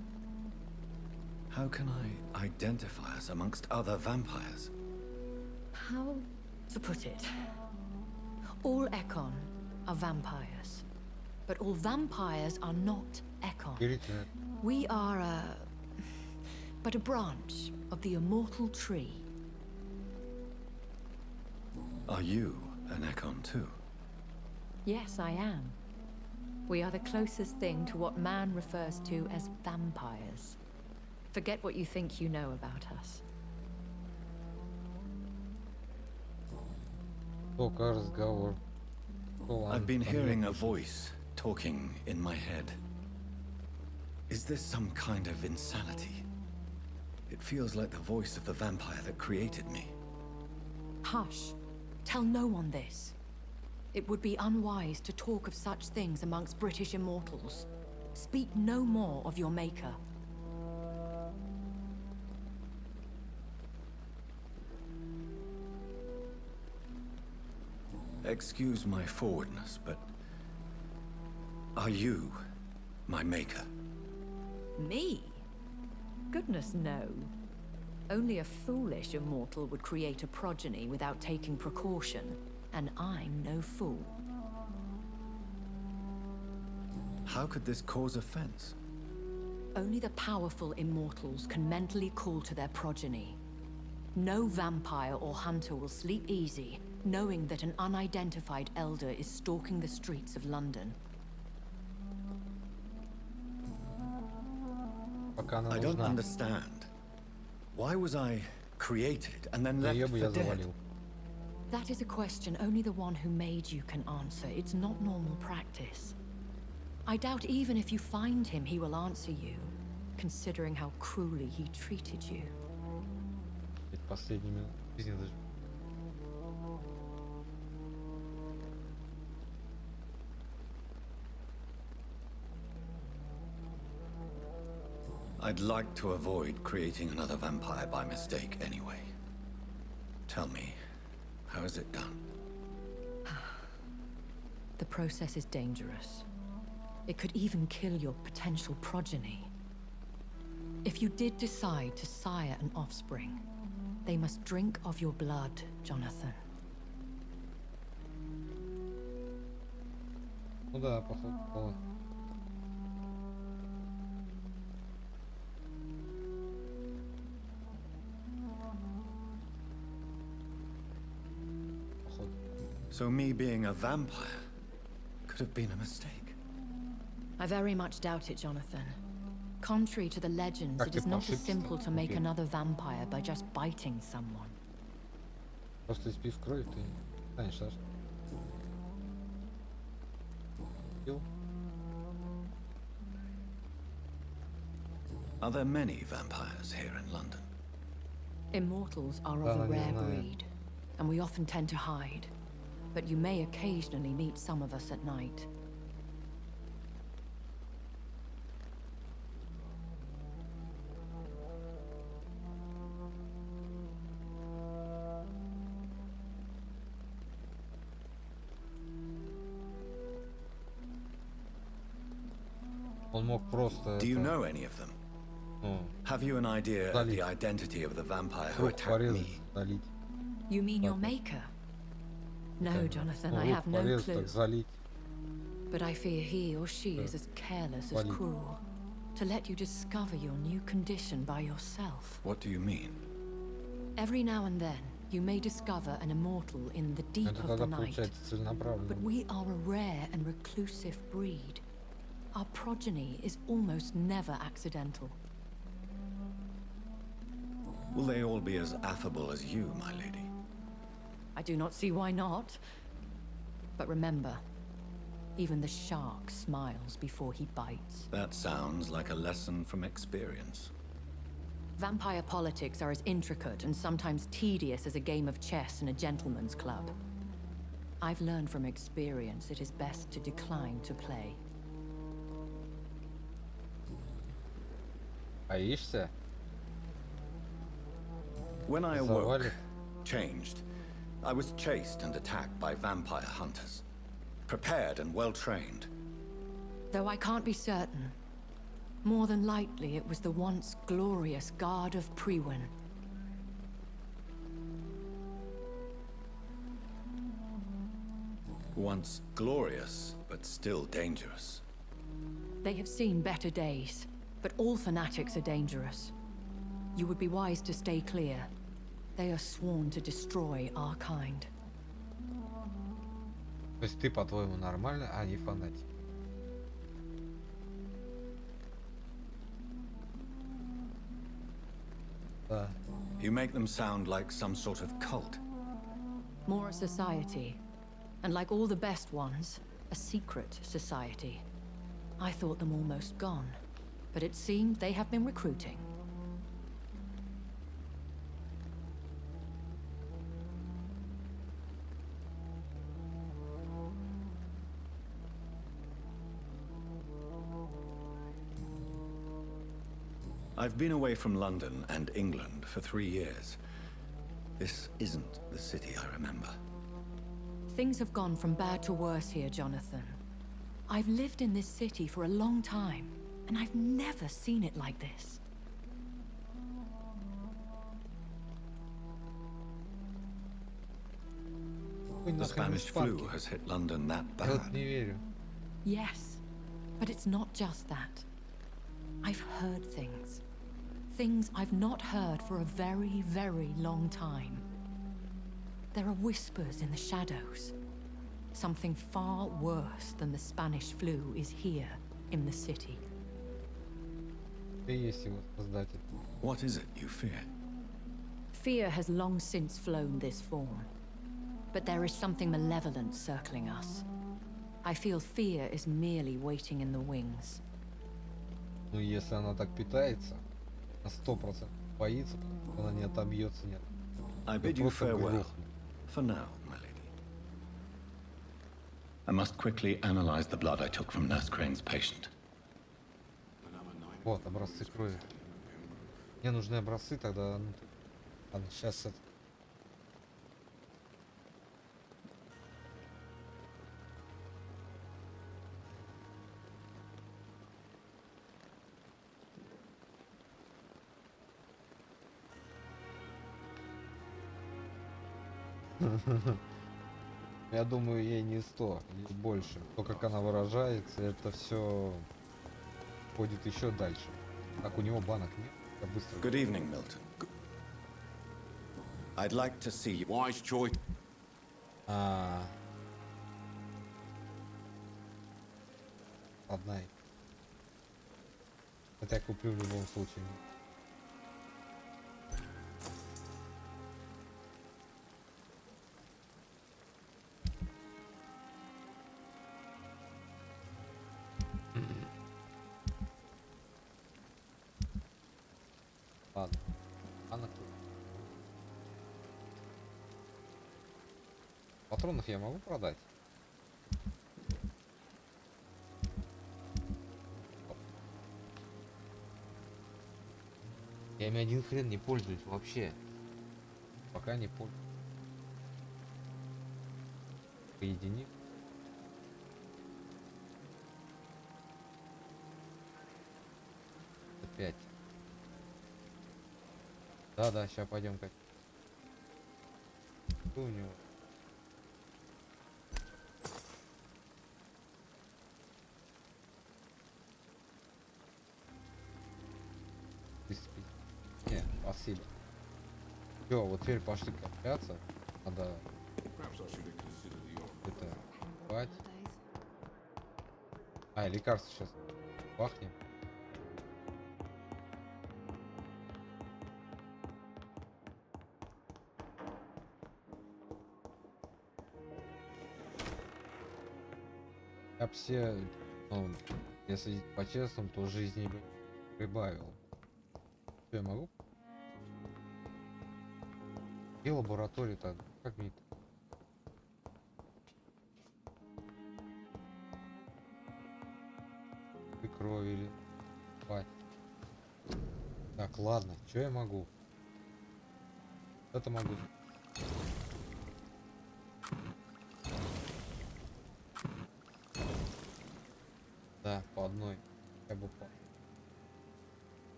How can I identify us amongst other vampires? How to put it? All Ekon are vampires, but all vampires are not Ekon. We are but a branch of the immortal tree. Are you an Ekon too? Yes, I am. We are the closest thing to what man refers to as vampires. Forget what you think you know about us. I've been hearing a voice talking in my head. Is this some kind of insanity? It feels like the voice of the vampire that created me. Hush. Tell no one this. It would be unwise to talk of such things amongst British immortals. Speak no more of your maker. Excuse my forwardness, but are you my maker? Me? Goodness, no. Only a foolish immortal would create a progeny without taking precaution, and I'm no fool. How could this cause offense? Only the powerful immortals can mentally call to their progeny. No vampire or hunter will sleep easy, knowing that an unidentified elder is stalking the streets of London. I don't understand. Why was I created and then left for dead? That is a question only the one who made you can answer. It's not normal practice. I doubt even if you find him, he will answer you, considering how cruelly he treated you. I'd like to avoid creating another vampire by mistake anyway. Tell me, how is it done? The process is dangerous. It could even kill your potential progeny. If you did decide to sire an offspring, they must drink of your blood, Jonathan. Ну да, походу. So me being a vampire could have been a mistake. I very much doubt it, Jonathan. Contrary to the legends, it is not as simple to make another vampire by just biting someone. Просто испив кровь, ты станешь аж. Are there many vampires here in London? Immortals are of a rare breed, and we often tend to hide. But you may occasionally meet some of us at night. Он мог просто... Do you know any of them? Have you an idea of the identity of the vampire who attacked me? You mean your maker? No, Jonathan, I Ну, have no полез, clue. так залить. But I fear he or she is as careless as Вали. cruel. To let you discover your new condition by yourself. What do you mean? Every now and then, you may discover an immortal in the deep Это of the тогда night. получается целенаправленно. But we are a rare and reclusive breed. Our progeny is almost never accidental. Will they all be as affable as you, my lady? I do not see why not. But remember, even the shark smiles before he bites. That sounds like a lesson from experience. Vampire politics are as intricate and sometimes tedious as a game of chess in a gentleman's club. I've learned from experience it is best to decline to play. Боишься? When I Завалит. awoke, changed, I was chased and attacked by vampire hunters. Prepared and well-trained. Though I can't be certain, more than likely it was the once glorious Guard of Priwen. Once glorious, but still dangerous. They have seen better days, but all fanatics are dangerous. You would be wise to stay clear. They are sworn to destroy our kind. То есть ты, по-твоему, нормально, а не фанатик? Да. You make them sound like some sort of cult. More a society, and like all the best ones, a secret society. I thought them almost gone, but it seemed they have been recruiting. I've been away from London and England for 3 years. This isn't the city I remember. Things have gone from bad to worse here, Jonathan. I've lived in this city for a long time, and I've never seen it like this. The Spanish flu has hit London that Я вот bad. не верю. Yes, but it's not just that. I've heard things. Things I've not heard for a very, very long time. There are whispers in the shadows. Something far worse than the Spanish flu is here in the city. Ты есть его создатель. What is it you fear? Fear has long since flown this form. But there is something malevolent circling us. I feel fear is merely waiting in the wings. Ну, если она так питается, на 100% боится, она не отобьется, нет. I bid you farewell. For now, my lady. I must quickly analyze the blood I took from Nurse Crane's patient. Вот, образцы крови. Мне нужны образцы, тогда... Ну, ладно, сейчас это... Я думаю, ей не 100, ей больше. То, как она выражается, это все ходит еще дальше. Так, у него банок нет? Я быстро. Good evening, Milton. I'd like to see you. Wise choice. Одна. Это я куплю в любом случае. Ладно. Патронов я могу продать? Я ими один хрен не пользуюсь вообще. Пока не пользуюсь. Поединик. Опять. Да, сейчас пойдем как. Что у него? Спасибо. Все, вот теперь пошли копляться. Надо это бать. А, лекарство сейчас пахнет. Я б все, ну, если по-честному, то жизни бы прибавил. Что я могу? И лаборатория-то, как мне это? И крови или спать. Так, ладно, что я могу? Это могу. Да, по одной. Я бы по.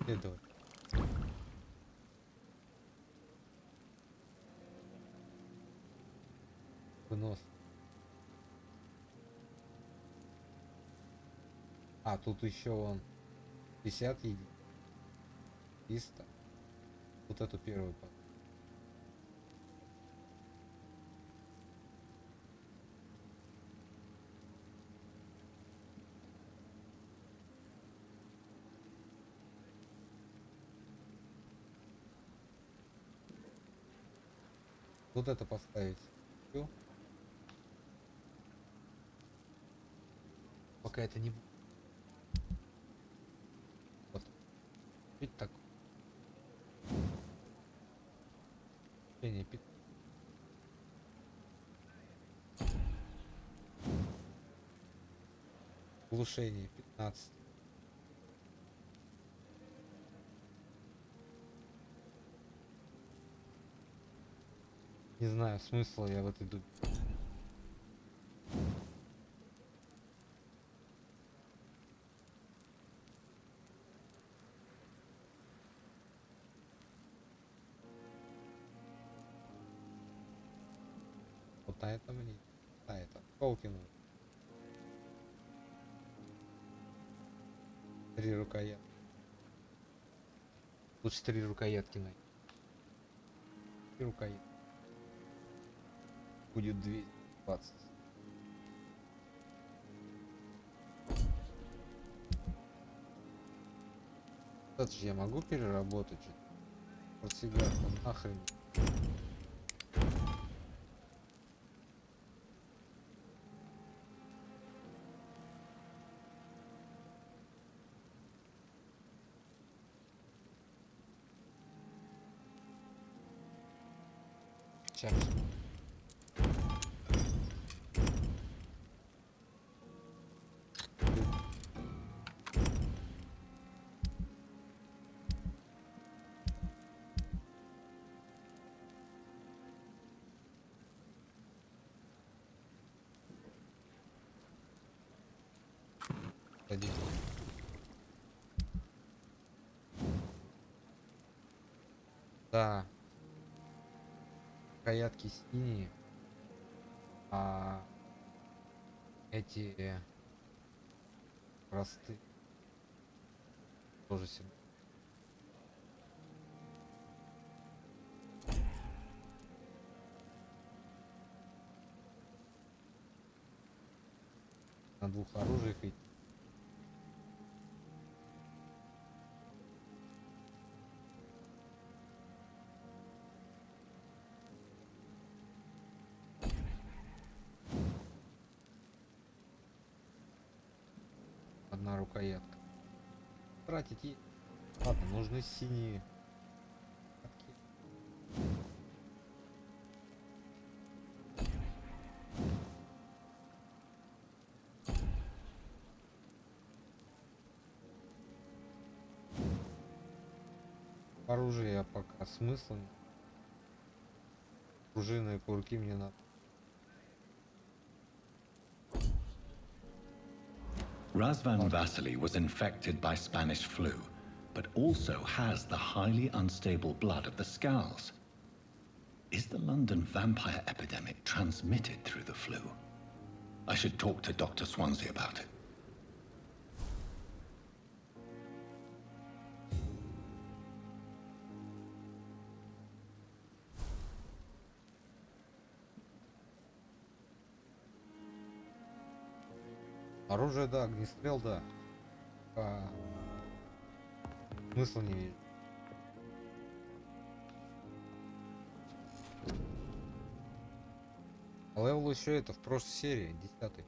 Следовать. Вынос. А, тут еще он 50 единиц. 300. Вот эту первую. Вот это поставить. Всё. Пока это не будет. Вот. Ведь так. Глушение 15. Не знаю смысла я в этой думе. Вот на этом не. На это. Колкину. 3 рукоятки. Лучше 3 рукоятки найти. 3 рукоятки. Будет 220. Это же я могу переработать что-то. Портсигар, нахрен. Сейчас. Один. Да. Рукоятки синие. А эти простые. Тоже сильно. На 2 оружиях и одна рукоятка. Тратить и... Ладно, нужны синие. Оружие я пока смысла нет. Пружины и курки мне надо. Razvan Vasily was infected by Spanish flu, but also has the highly unstable blood of the Scowls. Is the London vampire epidemic transmitted through the flu? I should talk to Dr. Swansea about it. Оружие, да, огнестрел, да. Смысла не вижу. Левел еще это в прошлой серии, 10-й.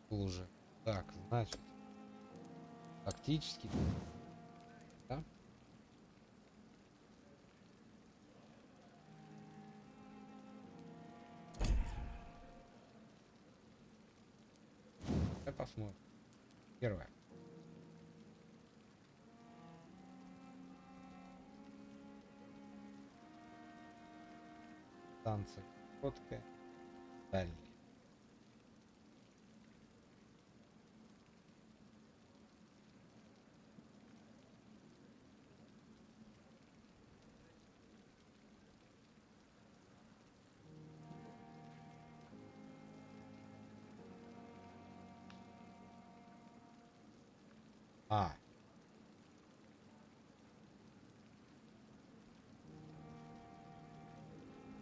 Был уже. Так, значит. Тактический. Да? Давай посмотрим. Первое. Танцы. Фотка. Стали. А.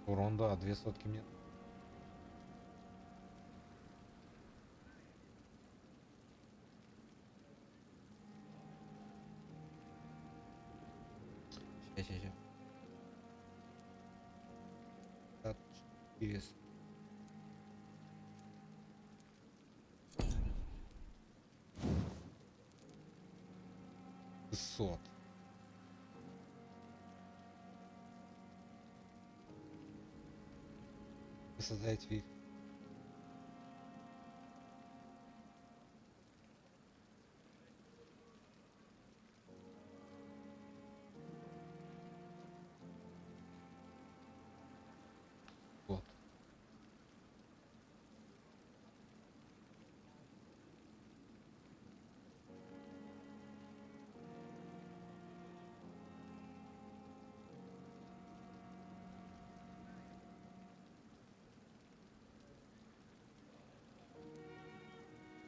Урон, да, 2 сотки мне. Сейчас. Так, интересно. Сот. Создать вид. Вот.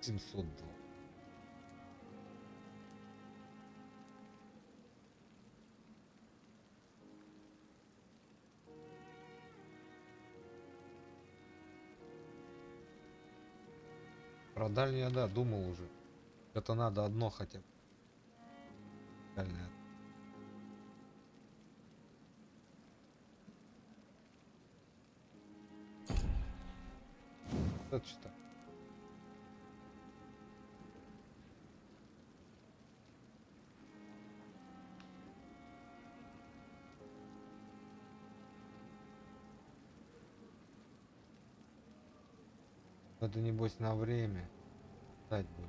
$700. Про дальнее, да, думал уже. Это надо одно хотя бы. Дальнее. Это что? Это небось на время дать будет.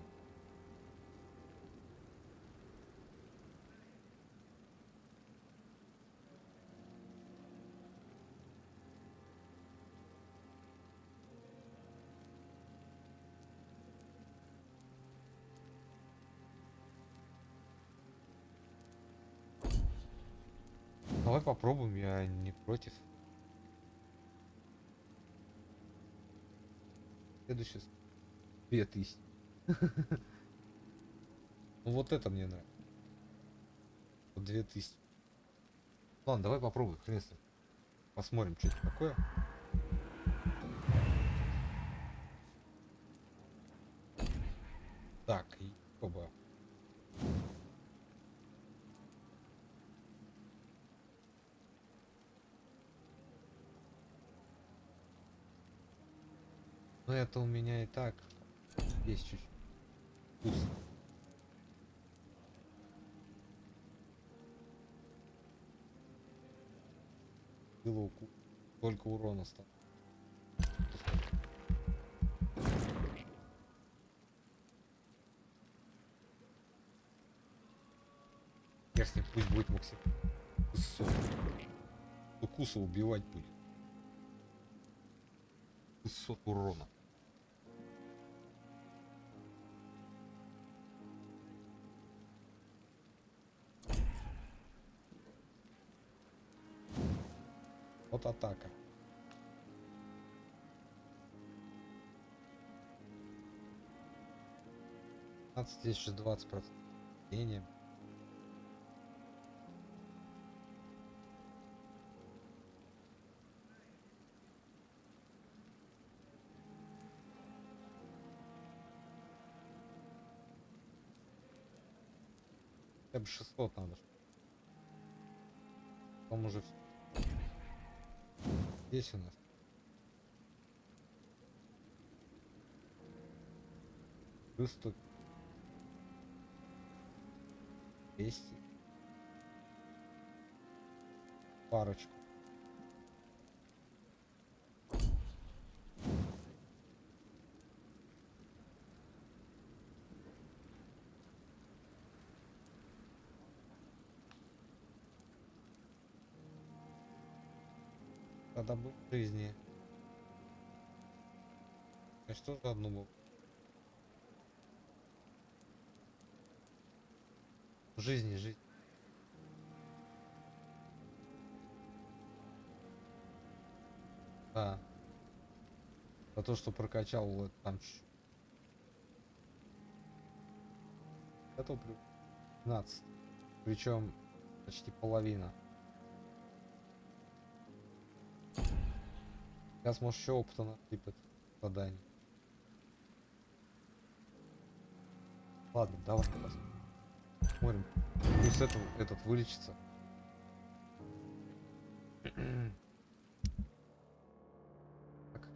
Давай попробуем, я не против. Следующий 2000. Ну вот это мне нравится. 2000. Ладно, давай попробуем. Хрен с ним. Посмотрим, что это такое. Так, и оба. Но это у меня и так есть чуть-чуть вкус. Только урона стал. Если пусть будет максимум. Укуса убивать будет. 600 урона. Вот атака. Здесь же 20%. Гением. Хотя бы 600 надо. Потом уже все. Здесь у нас. Плюс 100. 200. Парочку. Тогда был в жизни. А что за одну был? В жизни жить. Да. За то, что прокачал вот там чуть-чуть. Это 15. Причем почти половина. Сейчас может еще опыта насыпать заданий. Ладно, давай посмотрим. Пусть этот вылечится. Так.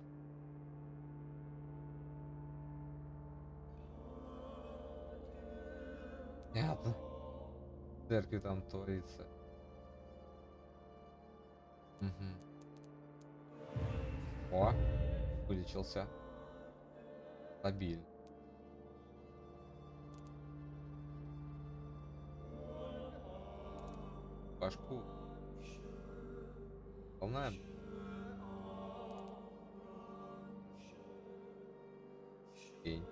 Понятно. В церкви там творится. Угу. О, вылечился. Стабильно. Башку. Полная. День.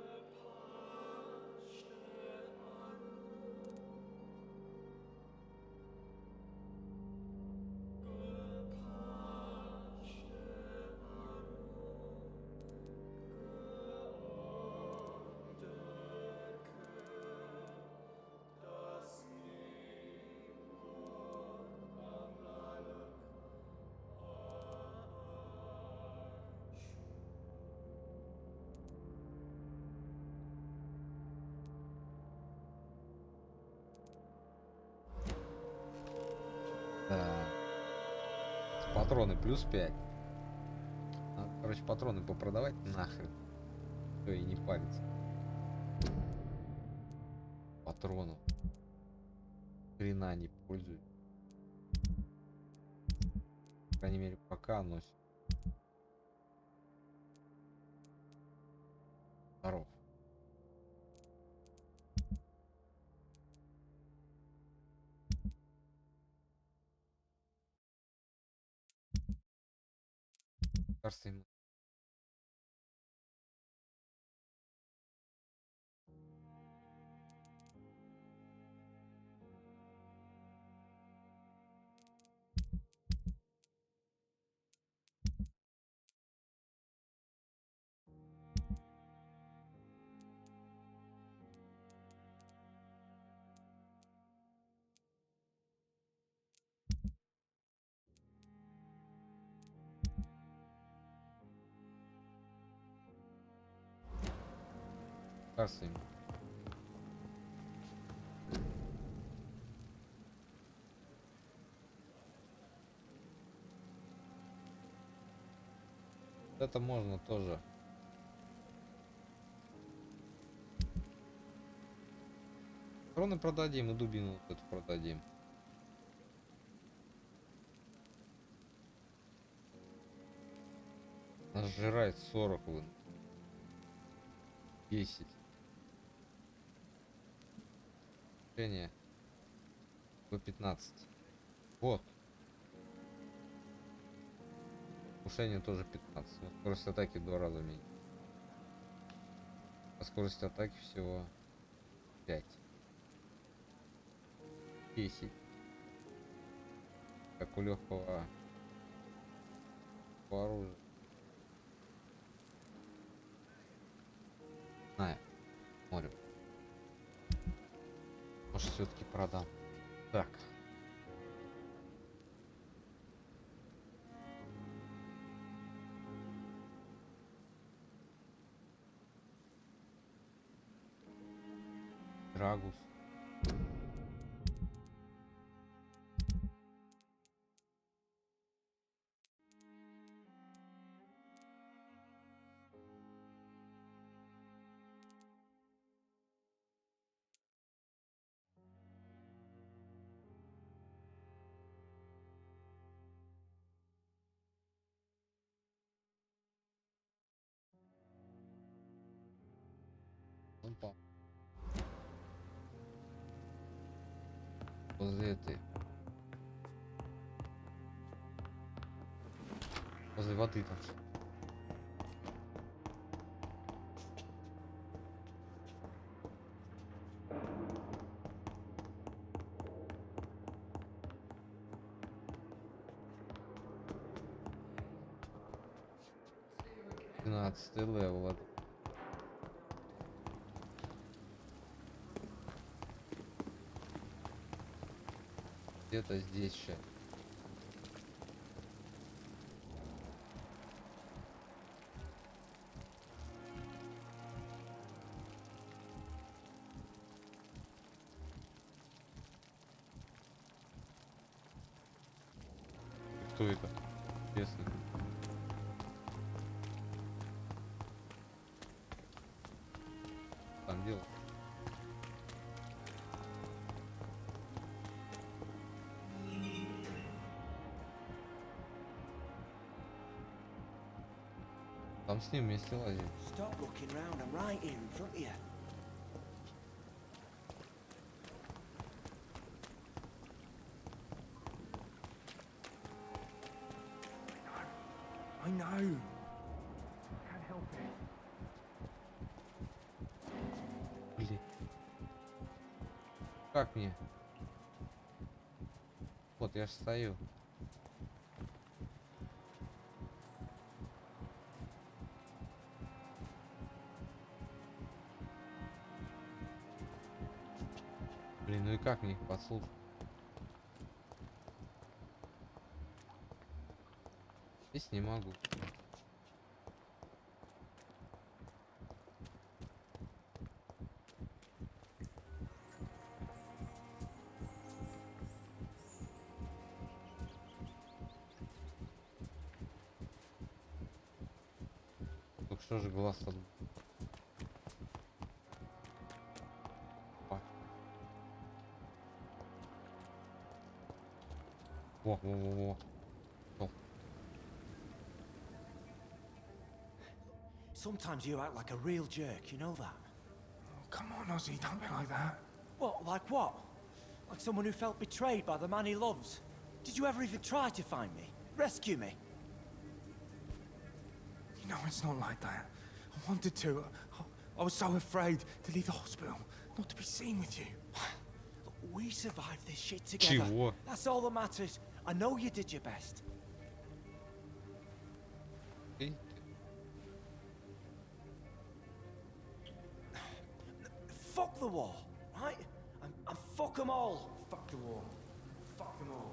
Да. Патроны плюс 5. Надо, короче, патроны попродавать нахрен. Все, и не париться. Патронов. Хрена не пользуюсь. По крайней мере, пока носит. Здоров. Кажется, ему. Кажется, ему. Это можно тоже. Патроны продадим и дубину вот эту продадим. Нас сжирает 40 вон. 10. По 15. Вот. Ушение тоже 15. Но скорость атаки в 2 раза меньше. А скорость атаки всего 5. 10. Как у легкого оружия. Смотрим. Может, все-таки продам. Так. Драгус. Опа. Возле этой. Возле воды там. Двенадцатый левел. Это. Где-то здесь сейчас. Кто это? Интересно. Там дело. Там с ним вместе лазим. Stop looking round. I'm right here in front of you. I know. Can't help it. Блин. Как мне? Вот я ж стою. Блин, ну и как мне их подслушать? Здесь не могу. Так что же глаз тут? Во. Sometimes you act like a real jerk, you know that? Oh, come on, Ozzy, don't be like that. What, like what? Like someone who felt betrayed by the man he loves? Did you ever even try to find me? Rescue me? You know, it's not like that. I wanted to. I was so afraid to leave the hospital, not to be seen with you. We survived this shit together. Чего? That's all that matters. I know you did your best. Ты? Fuck the war, right? And fuck them all. Fuck the war. Fuck them all.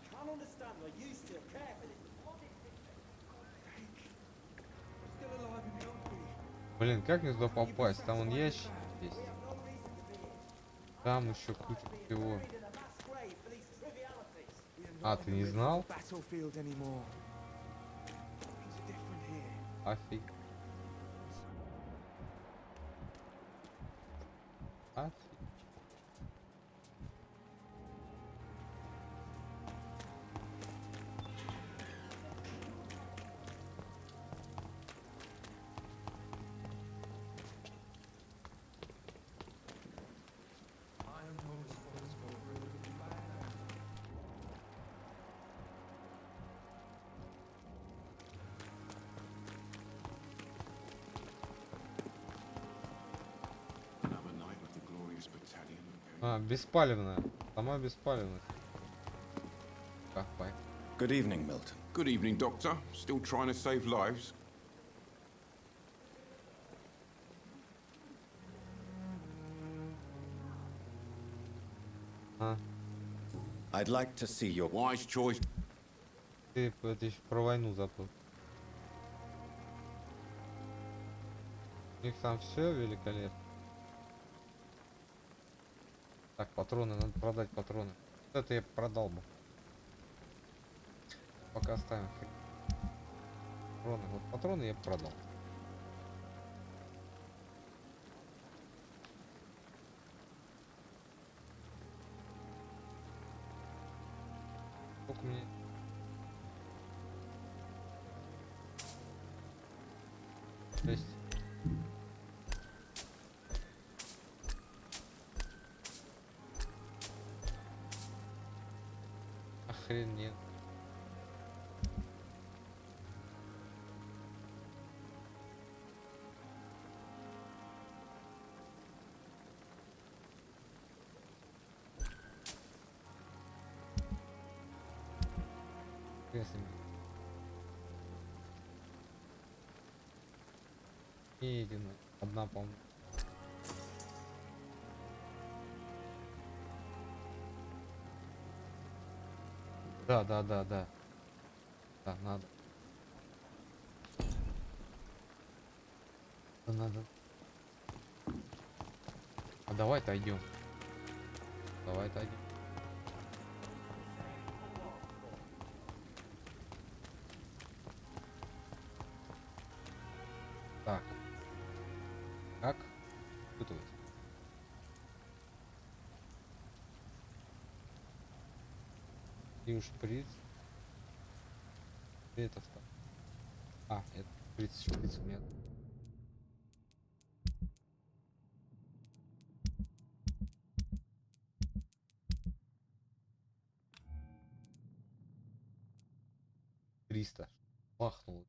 I can't understand why you still care for this bloody thing. Still alive in the army. Блин, как мне туда попасть? Там вон ящик есть. Там еще куча всего. А, ты не знал? Battlefield anymore. Things are different here. Офиг. Офиг. I am not responsible for it. Another night with the glorious battalion of А, беспалевная. Сама беспалевность. Копай. Good evening, Milton. Good evening, Doctor. Still trying to save lives? А, I'd like to see your... Wise choice. ты это еще про войну забыл. У них там все великолепно. Так, патроны, надо продать патроны. Вот это я продал бы. Пока оставим. Патроны. Вот патроны я продал. Сколько мне? Шесть. Охренеть. Интересно. Едино. Одна, по-моему. Да. Да, надо. Да, надо. А давай отойдем. Давай отойдем. Так. Как испытывать? И шприц. Это что? А, это шприц у меня. Триста. Махнул.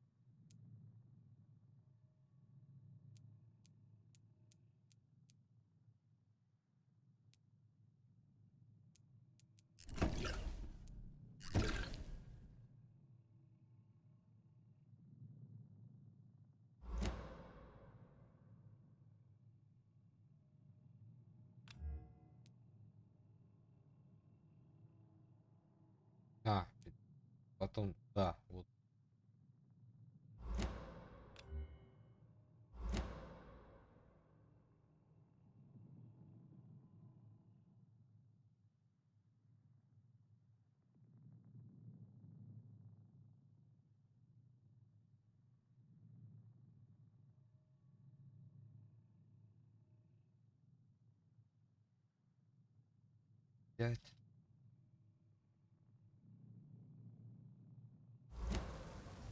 А, потом, да, вот. Пять.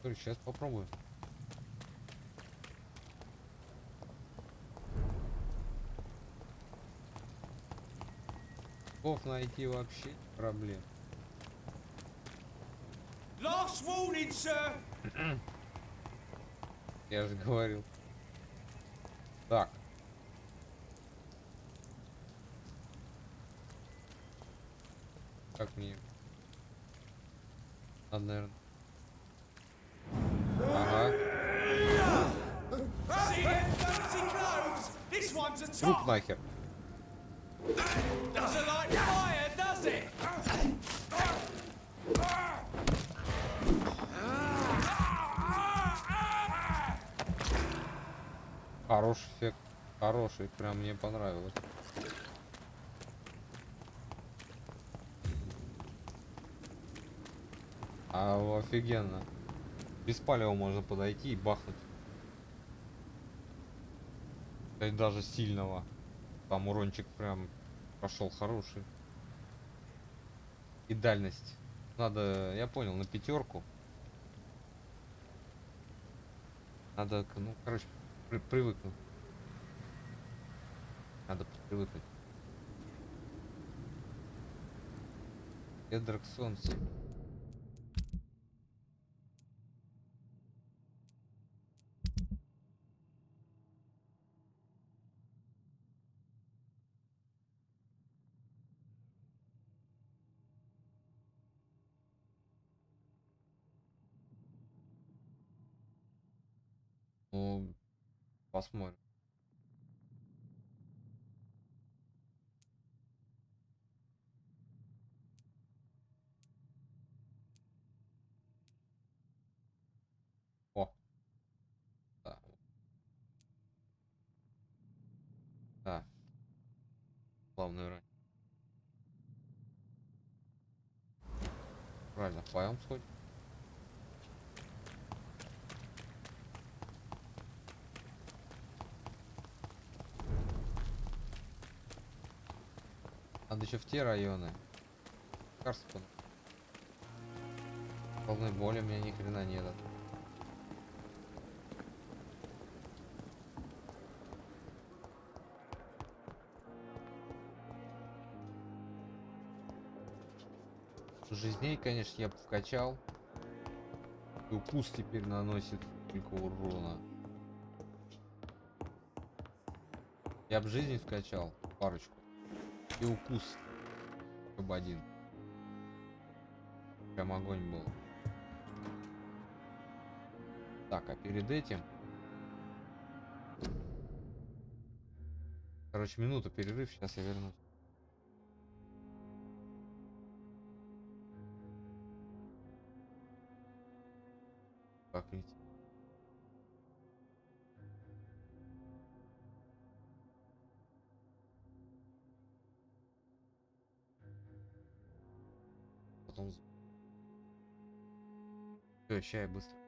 Сейчас попробую. Кого найти вообще проблем. Last warning, sir. Я же говорил. Так. Как мне? Надо, наверное. Ага. See them fancy clothes? This one's a Труп top. нахер. Doesn't like fire, does it? Хороший эффект. Хороший. Прям мне понравилось. Офигенно. Без палева можно подойти и бахнуть. И даже сильного. Там урончик прям пошел хороший. И дальность. Надо, я понял, на пятерку. Надо, ну, короче, привыкнуть. Надо привыкнуть. Эдрак солнце. Ну, посмотрим. О, да. Да. Главную роль. Правильно, вдвоем сходим. Надо еще в те районы. Лекарство. Полной боли у меня ни хрена нет. Жизней, конечно, я бы вкачал. И укус теперь наносит только урона. Я бы жизнь вкачал парочку. И укус чтобы один. Прям огонь был. Так, а перед этим... Короче, минуту перерыв, сейчас я вернусь. Покрыть. Потом... Все, ща я быстро.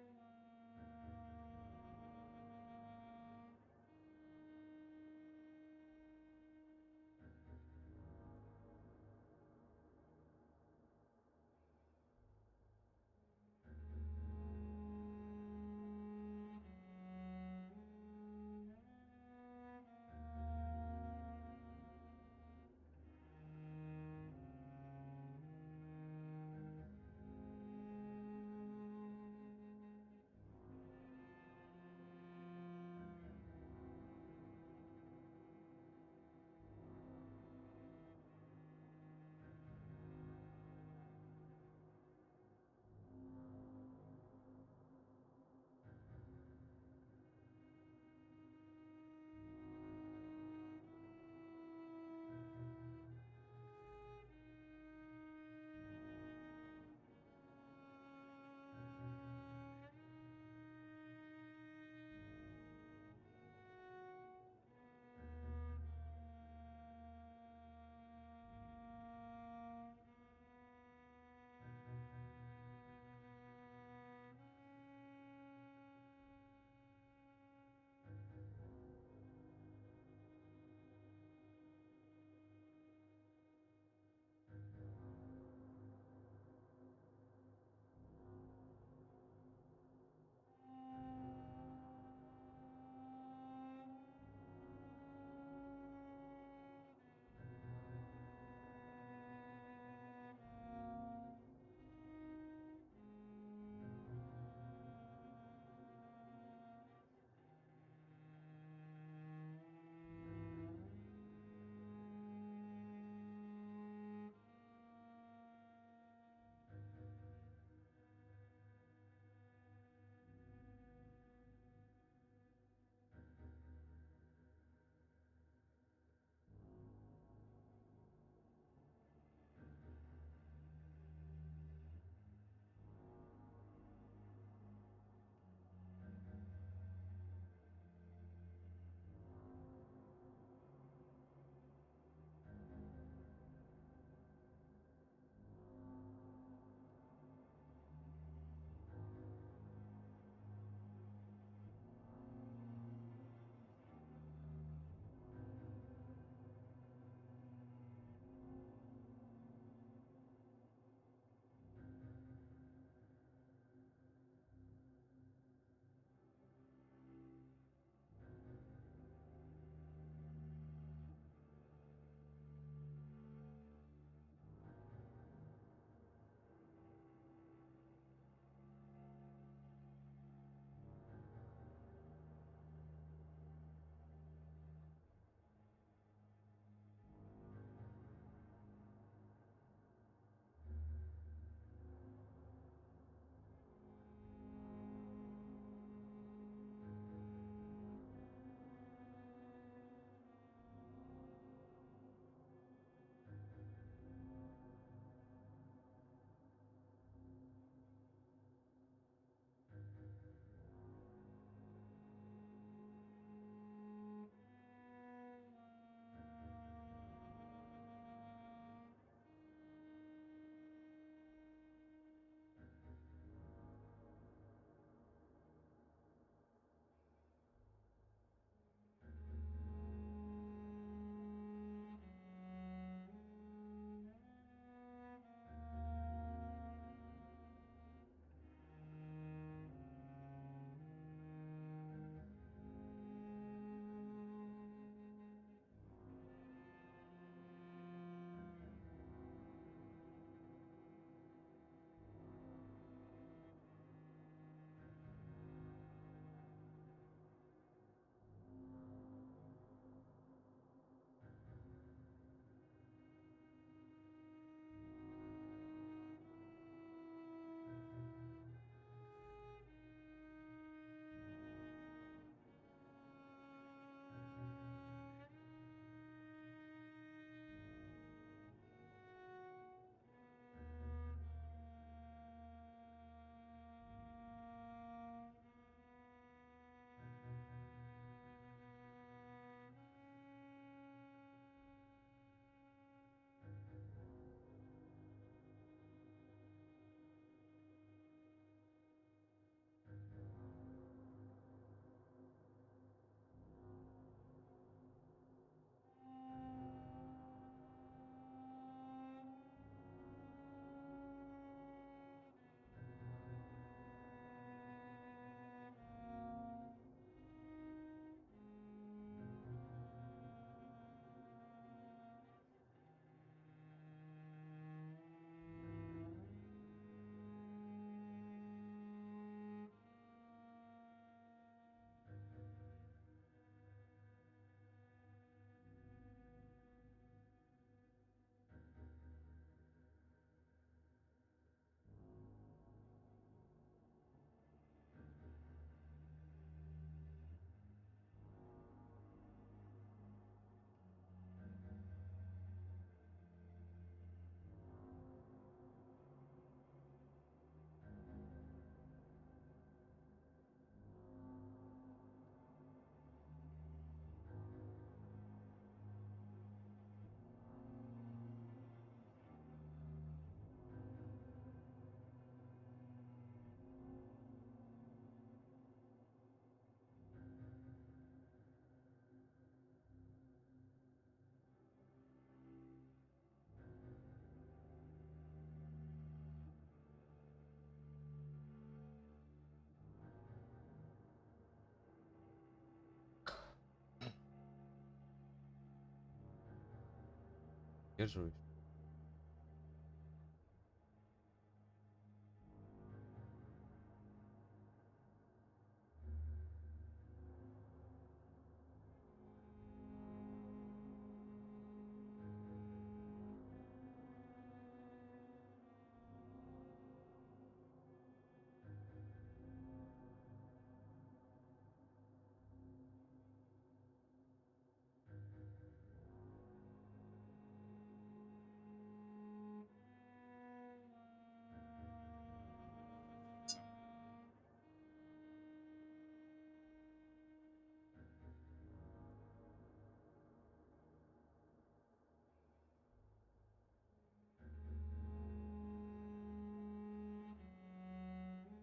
Держусь.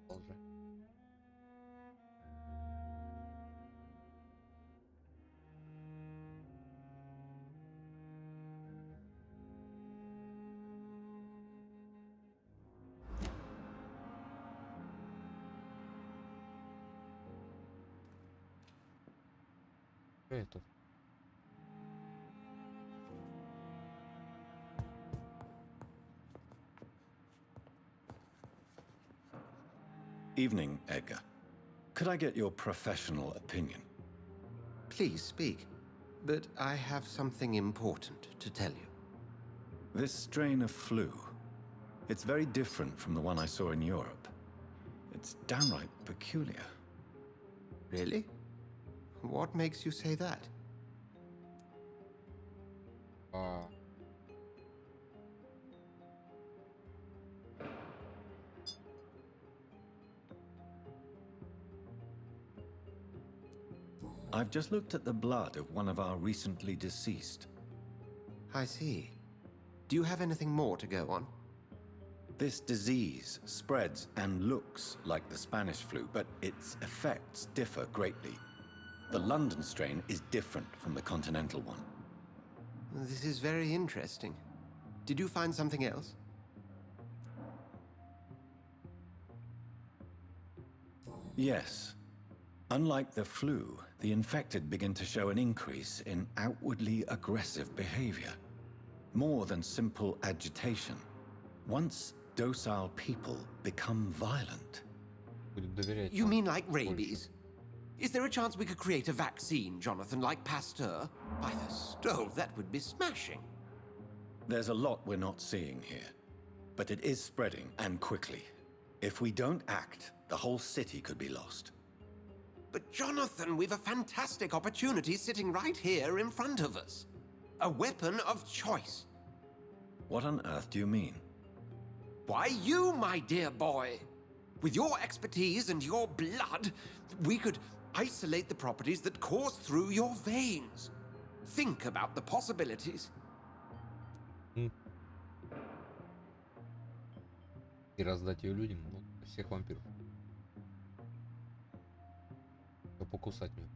Продолжай. Что это? Evening, Edgar. Could I get your professional opinion? Please speak, but I have something important to tell you. This strain of flu, it's very different from the one I saw in Europe. It's downright peculiar. Really? What makes you say that? I've just looked at the blood of one of our recently deceased. I see. Do you have anything more to go on? This disease spreads and looks like the Spanish flu, but its effects differ greatly. The London strain is different from the continental one. This is very interesting. Did you find something else? Yes. Unlike the flu, the infected begin to show an increase in outwardly aggressive behavior. More than simple agitation. Once docile people become violent. You mean like rabies? Is there a chance we could create a vaccine, Jonathan, like Pasteur? By the stove, that would be smashing. There's a lot we're not seeing here. But it is spreading, and quickly. If we don't act, the whole city could be lost. But Jonathan, we've a fantastic opportunity sitting right here in front of us. A weapon of choice. What on earth do you mean? Why, you, my dear boy. With your expertise and your blood, we could isolate the properties that course through your veins. Think about the possibilities. И раздать ее людям, ну, всех вампиров. И покусать меня.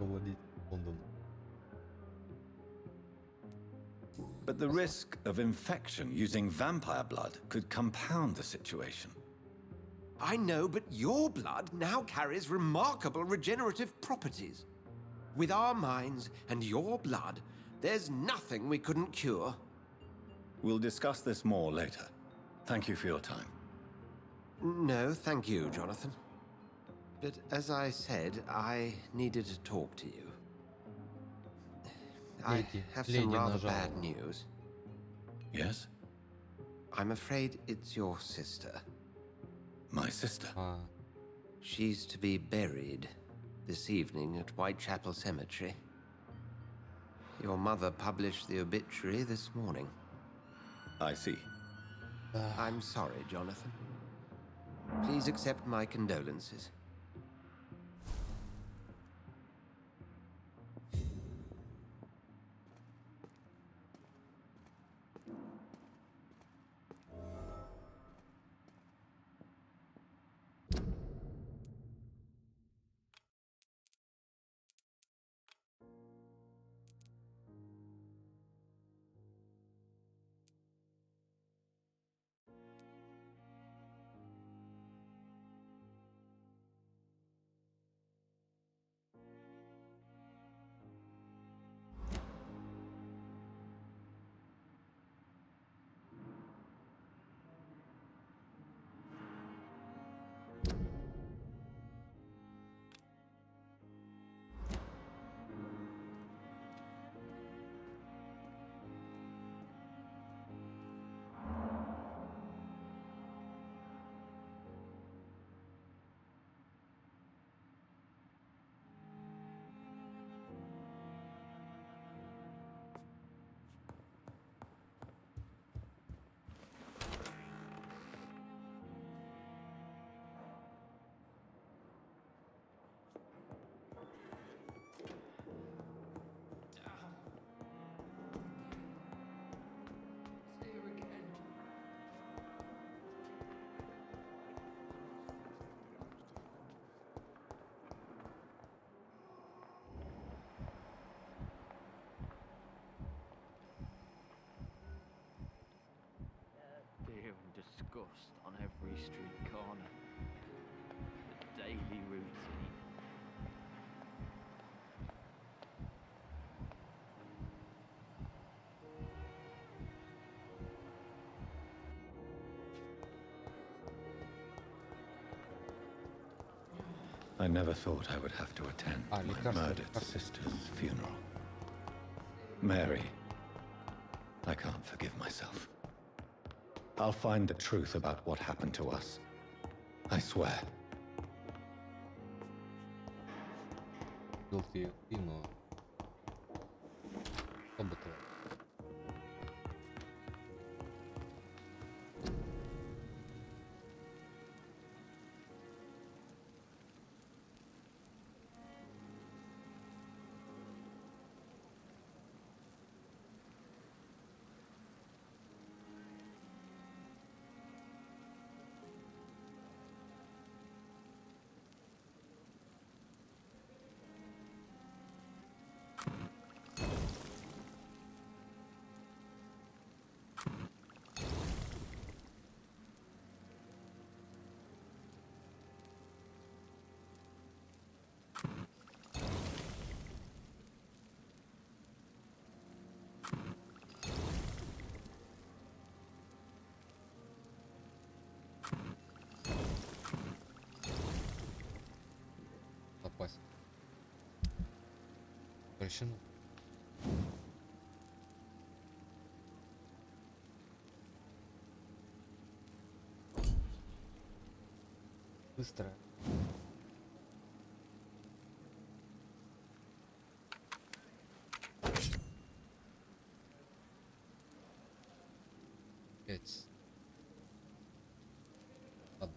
Овладеть Лондоном. But the risk of infection using vampire blood could compound the situation. I know, but your blood now carries remarkable regenerative properties. With our minds and your blood, there's nothing we couldn't cure. We'll discuss this more later. Thank you for your time. No, thank you, Jonathan. But as I said, I needed to talk to you. I have some rather bad news. Yes? I'm afraid it's your sister. My sister? She's to be buried this evening at Whitechapel Cemetery. Your mother published the obituary this morning. I see. I'm sorry, Jonathan. Please accept my condolences. dust on every street corner. The daily routine. I never thought I would have to attend my murdered sister's funeral. Mary, I can't forgive myself. I'll find the truth about what happened to us. I swear. Guilty, но что бы то. Попасть. Решено. Быстро. Пять. Ладно.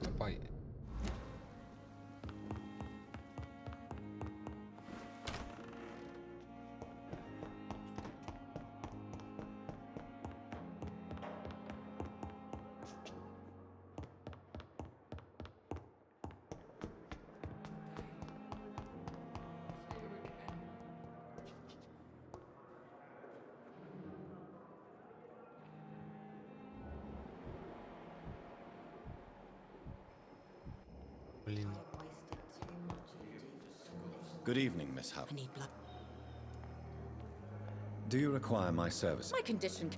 Копай. Блин. Good evening, Miss Howard. Do you require my service? My condition.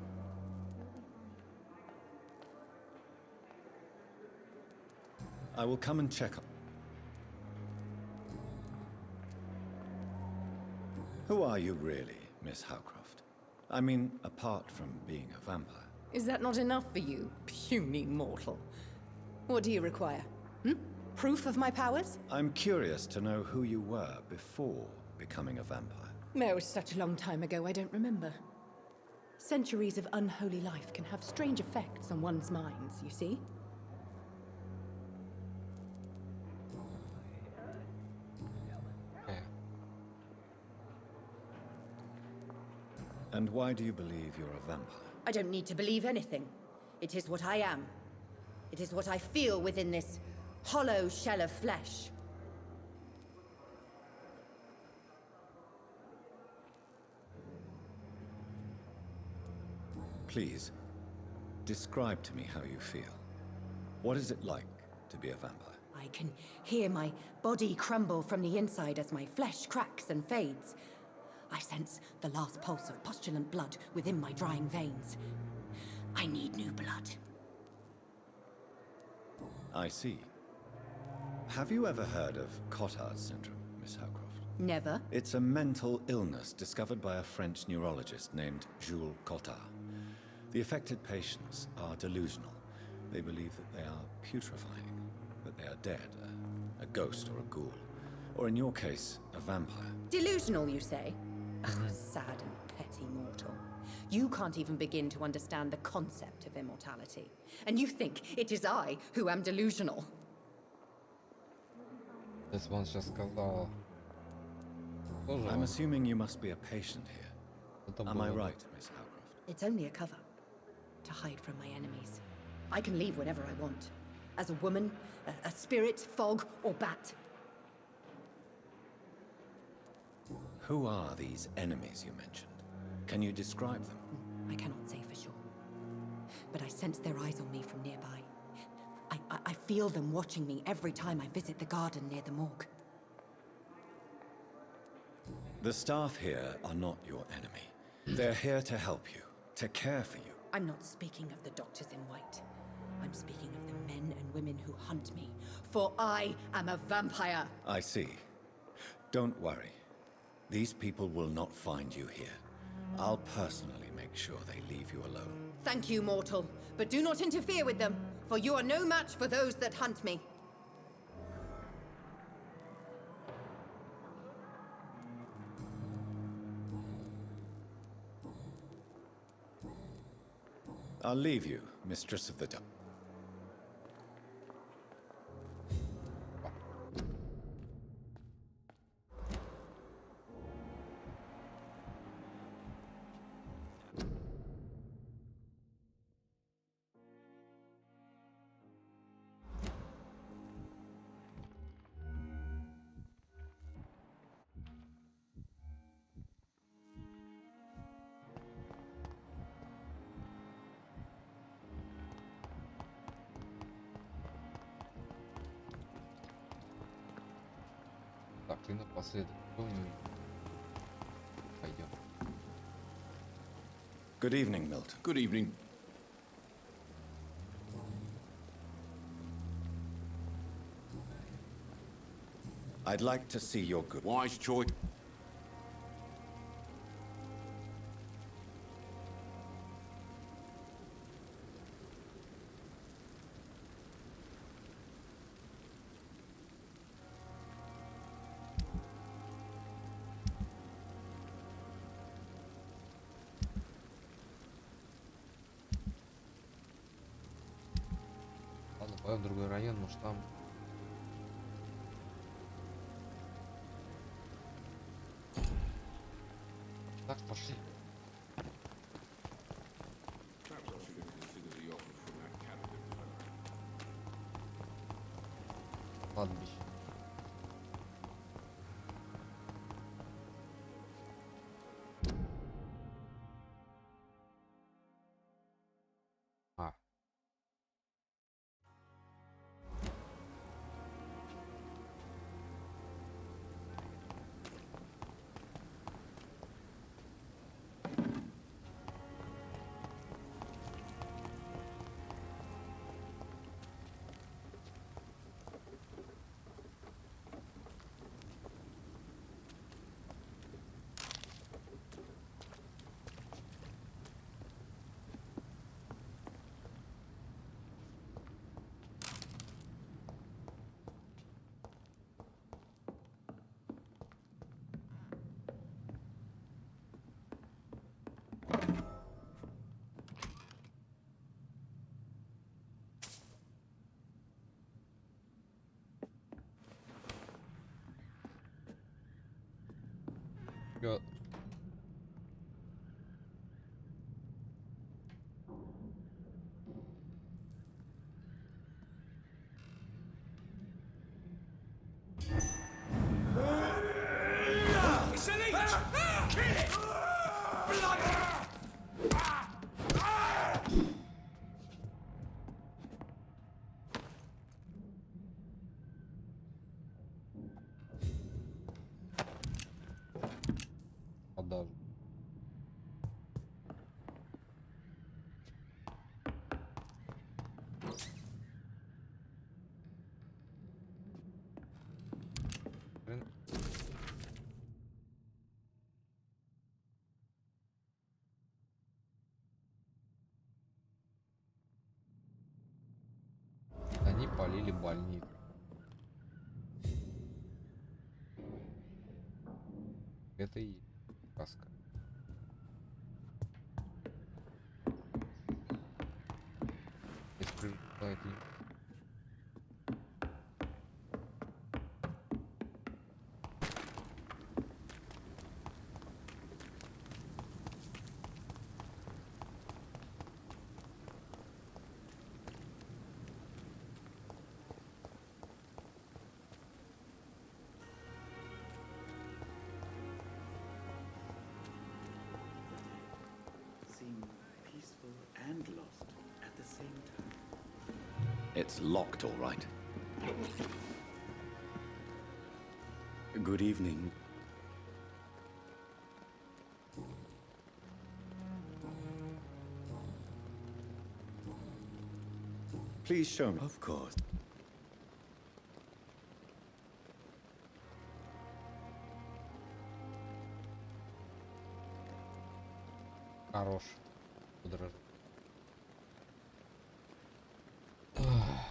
I will come and check on. Who are you really, Miss Howcroft? I mean, apart from being a vampire. Is that not enough for you, puny mortal? What do you require? Proof of my powers? I'm curious to know who you were before becoming a vampire. No, it was such a long time ago, I don't remember. Centuries of unholy life can have strange effects on one's minds, you see? And why do you believe you're a vampire? I don't need to believe anything. It is what I am. It is what I feel within this hollow shell of flesh. Please, describe to me how you feel. What is it like to be a vampire? I can hear my body crumble from the inside as my flesh cracks and fades. I sense the last pulse of postulant blood within my drying veins. I need new blood. I see. Have you ever heard of Cotard's syndrome, Miss Howcroft? Never. It's a mental illness discovered by a French neurologist named Jules Cotard. The affected patients are delusional. They believe that they are putrefying, that they are dead, a ghost or a ghoul. Or in your case, a vampire. Delusional, you say? Oh, sad and petty mortal. You can't even begin to understand the concept of immortality. And you think it is I who am delusional. This one just сказала. I'm assuming you must be a patient here. Am I right, Miss Howcroft? It's only a cover. To hide from my enemies. I can leave whenever I want. As a woman, a spirit, fog, or bat. Who are these enemies you mentioned? Can you describe them? I cannot say for sure. But I sense their eyes on me from nearby. I feel them watching me every time I visit the garden near the morgue. The staff here are not your enemy. They're here to help you, to care for you. I'm not speaking of the doctors in white. I'm speaking of the men and women who hunt me. For I am a vampire. I see. Don't worry. These people will not find you here. I'll personally make sure they leave you alone. Thank you, mortal. But do not interfere with them, for you are no match for those that hunt me. I'll leave you, Mistress of the Dark. Так, и напоследок. Пойдем. Good evening, Milton. Good evening. I'd like to see your good. Wise choice. Ладно, пойдем в другой район, может там. Так, пошли. Кладбище. А. Чё? It's an leech! Kill it! Blood! Продажу. Спалили больницу. Это и есть сказка. Если прилетает Seem peaceful and lost at the same time. It's locked, all right. Good evening. Please show me. Of course. Хорош. Подражай.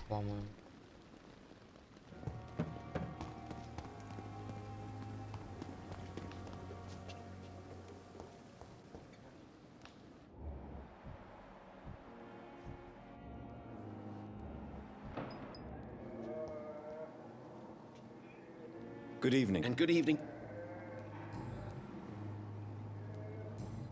По-моему. Good evening. And good evening.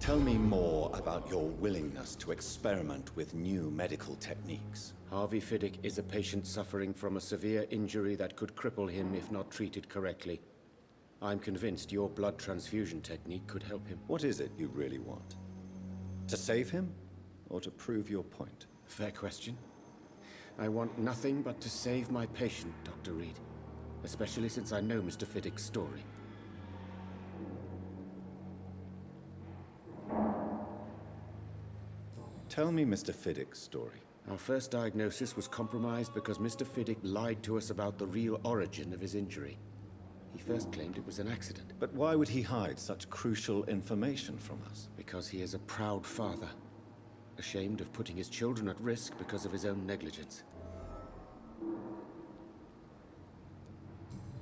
Tell me more about your willingness to experiment with new medical techniques. Harvey Fiddick is a patient suffering from a severe injury that could cripple him if not treated correctly. I'm convinced your blood transfusion technique could help him. What is it you really want? To save him, or to prove your point? Fair question. I want nothing but to save my patient, Dr. Reed. Especially since I know Mr. Fiddick's story. Tell me Mr. Fiddick's story. Our first diagnosis was compromised because Mr. Fiddick lied to us about the real origin of his injury. He first claimed it was an accident. But why would he hide such crucial information from us? Because he is a proud father, ashamed of putting his children at risk because of his own negligence.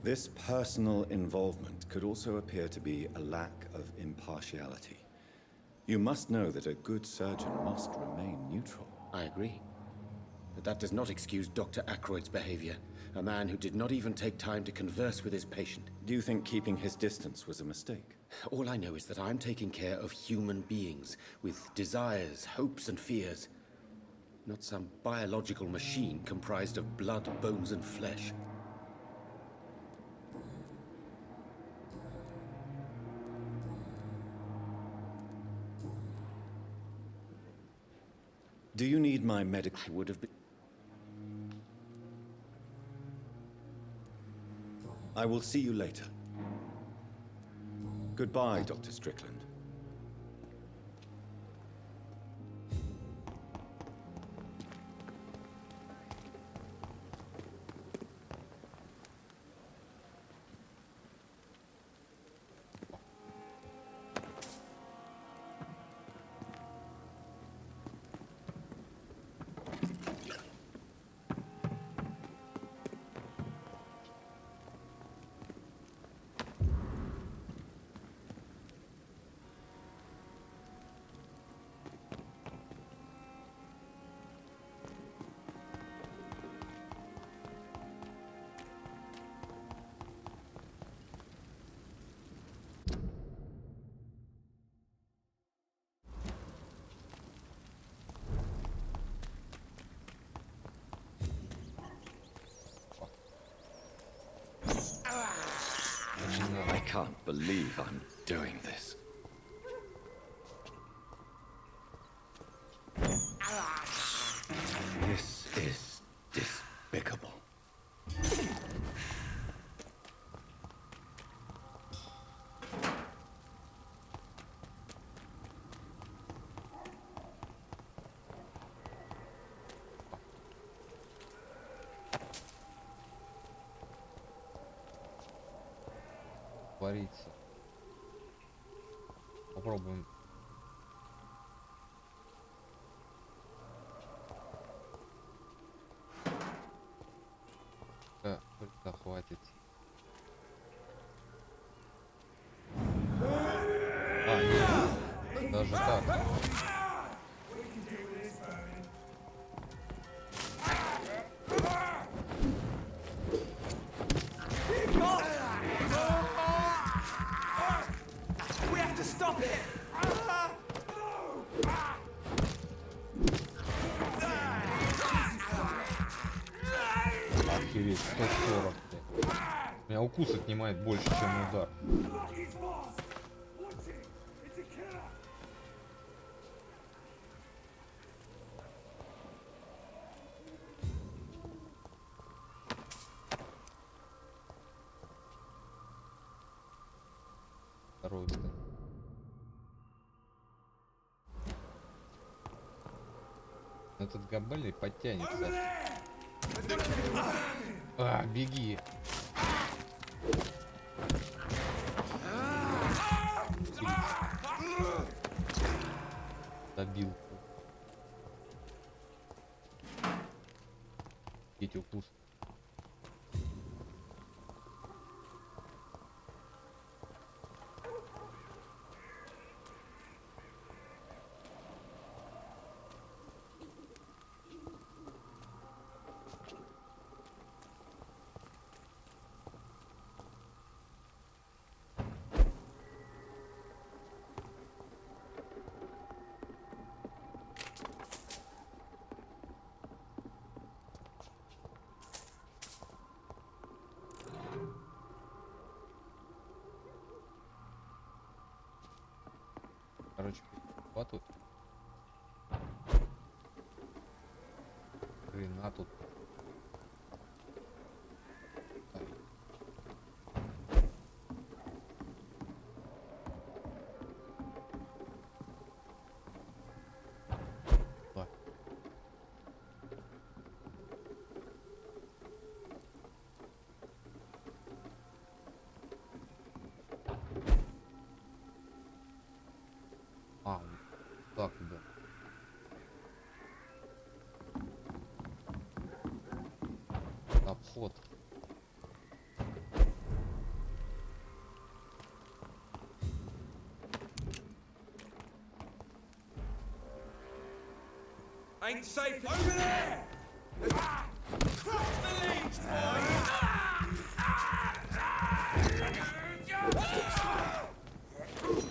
This personal involvement could also appear to be a lack of impartiality. You must know that a good surgeon must remain neutral. I agree. But that does not excuse Dr. Ackroyd's behavior, a man who did not even take time to converse with his patient. Do you think keeping his distance was a mistake? All I know is that I'm taking care of human beings with desires, hopes, and fears. Not some biological machine comprised of blood, bones, and flesh. Do you need my medical... I would have been... I will see you later. Goodbye, Dr. Strickland. I can't believe I'm doing this. This is despicable. Творится. Попробуем. хватит. А, нет. Даже так. We have to stop it! Охереть, 140. Меня укус отнимает больше, чем удар. Второй, кстати. Этот габельный подтянется. А, беги. Добил. Эти укус. Короче, вот тут. Хрена тут. А, так, да. Обход. Ain't safe over there! Cross the leads, boy!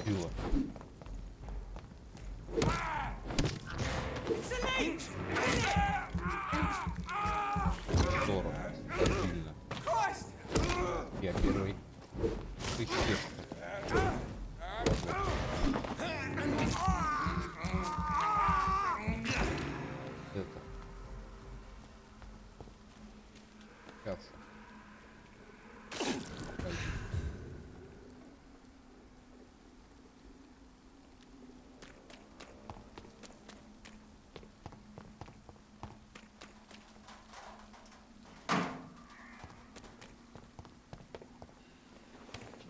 Пила. Здорово. Стабильно. Я первый. Ты честно. Это. Каться.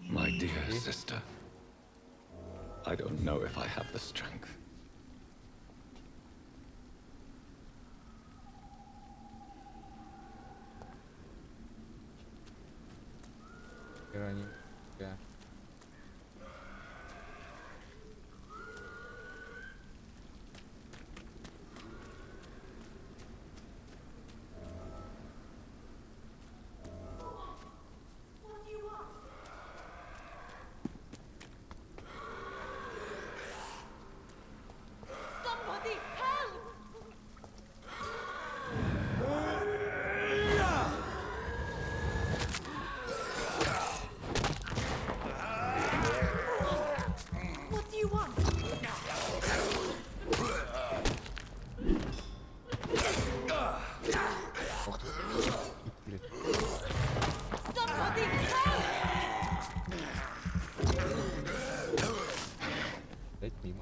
My dear sister, I don't know if I have the strength. Ироника. Somebody help! What do you want? Somebody help! Дать мимо.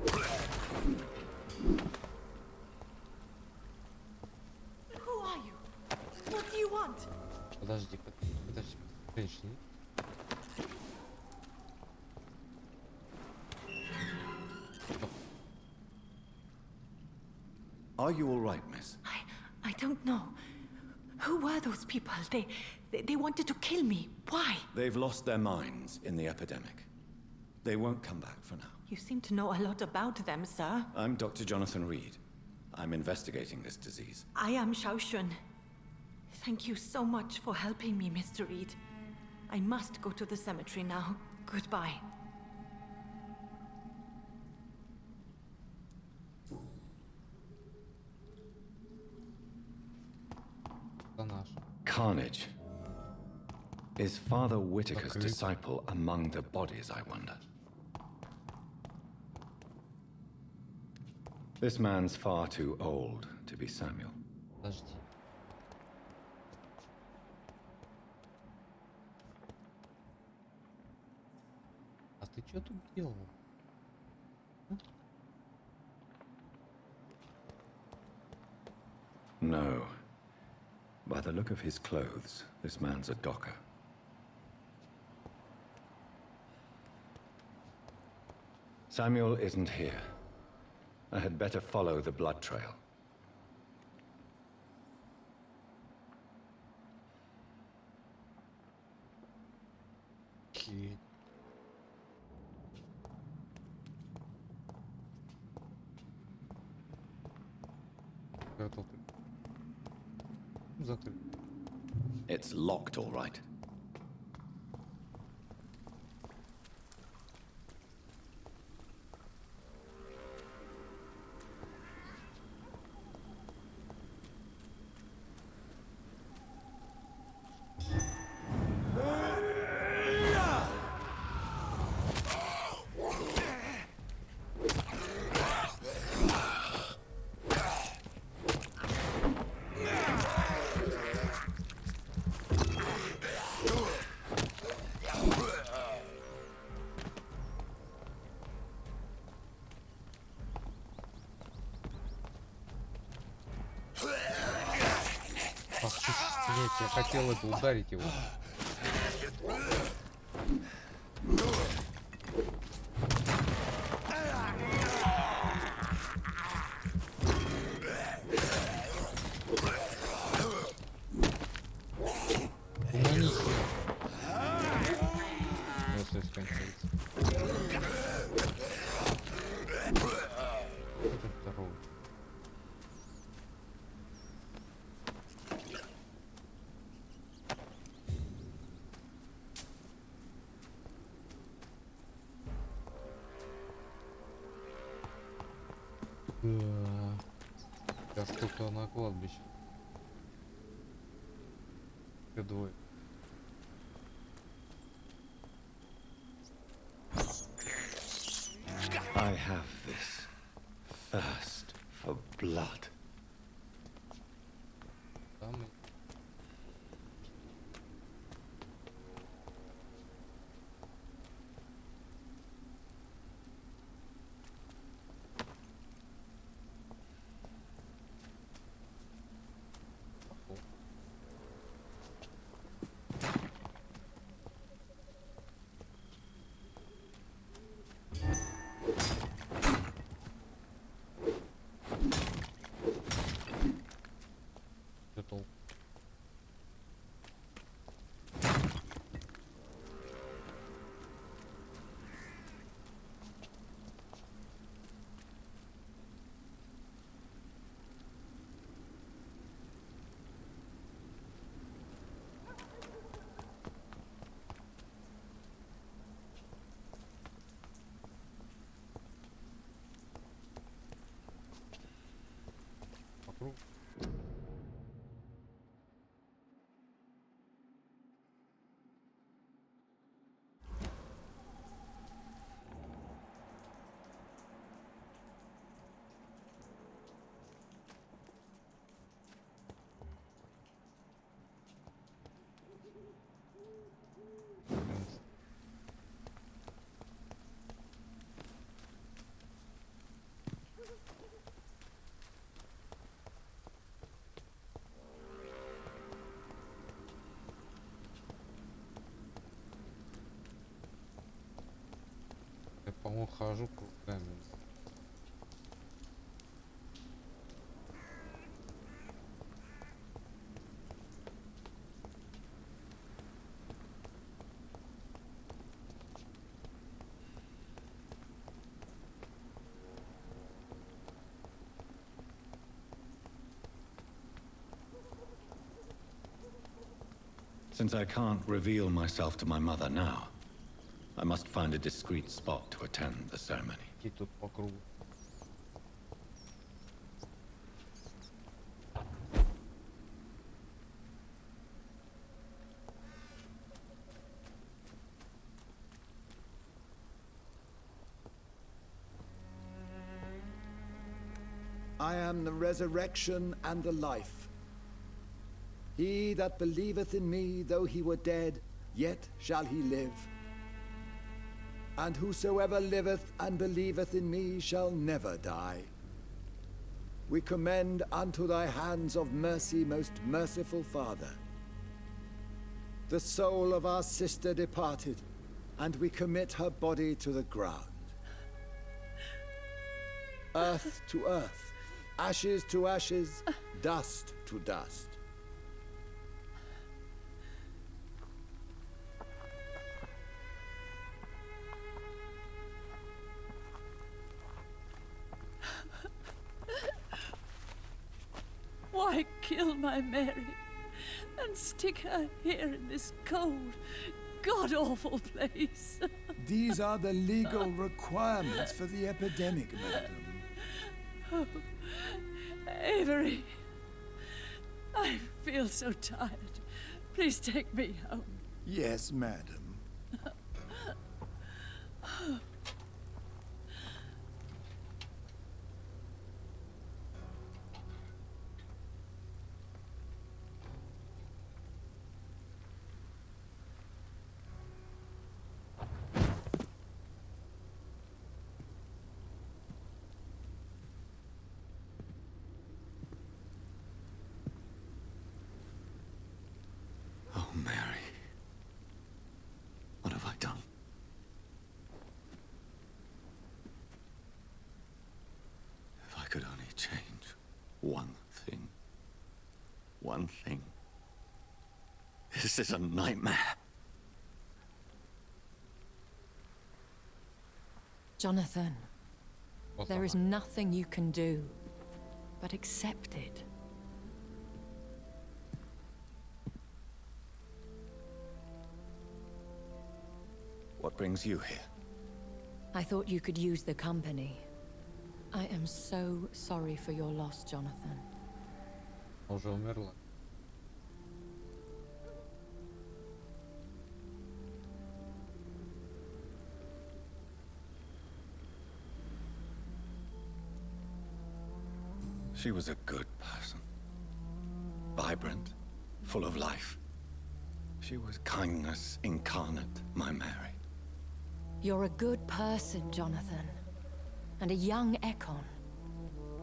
Who are you? What do you want? Подожди, подожди, женщина. Are you all right, miss? I don't know. Who were those people? They wanted to kill me. Why? They've lost their minds in the epidemic. They won't come back for now. You seem to know a lot about them, sir. I'm Dr. Jonathan Reid. I'm investigating this disease. I am Xiaoxun. Thank you so much for helping me, Mr. Reid. I must go to the cemetery now. Goodbye. Carnage. Is Father Whitaker's disciple among the bodies, I wonder? This man's far too old to be Samuel. Подожди. А ты что тут делал? No. By the look of his clothes, this man's a docker. Samuel isn't here. I had better follow the blood trail. Okay. Готов. Закрыт. It's locked, all right. Нет, я хотел это ударить его. Сейчас только на кладбище. Двое. I have this thirst for blood. Я, по-моему, хожу кругами. Since I can't reveal myself to my mother now, I must find a discreet spot to attend the ceremony. Тут по кругу. I am the resurrection and the life. He that believeth in me, though he were dead, yet shall he live. And whosoever liveth and believeth in me shall never die. We commend unto thy hands of mercy, most merciful Father, the soul of our sister departed, and we commit her body to the ground. Earth to earth, ashes to ashes, dust to dust. Why kill my Mary and stick her here in this cold, god-awful place? These are the legal requirements for the epidemic, madam. Oh, Avery, I feel so tired. Please take me home. Yes, madam. Oh, Mary. What have I done? If I could only change one thing. One thing. This is a nightmare. Jonathan, there is nothing you can do but accept it. What brings you here? I thought you could use the company. I am so sorry for your loss, Jonathan. Уже умерла. She was a good person. Vibrant, full of life. She was kindness incarnate, my Mary. You're a good person, Jonathan. And a young Ekon.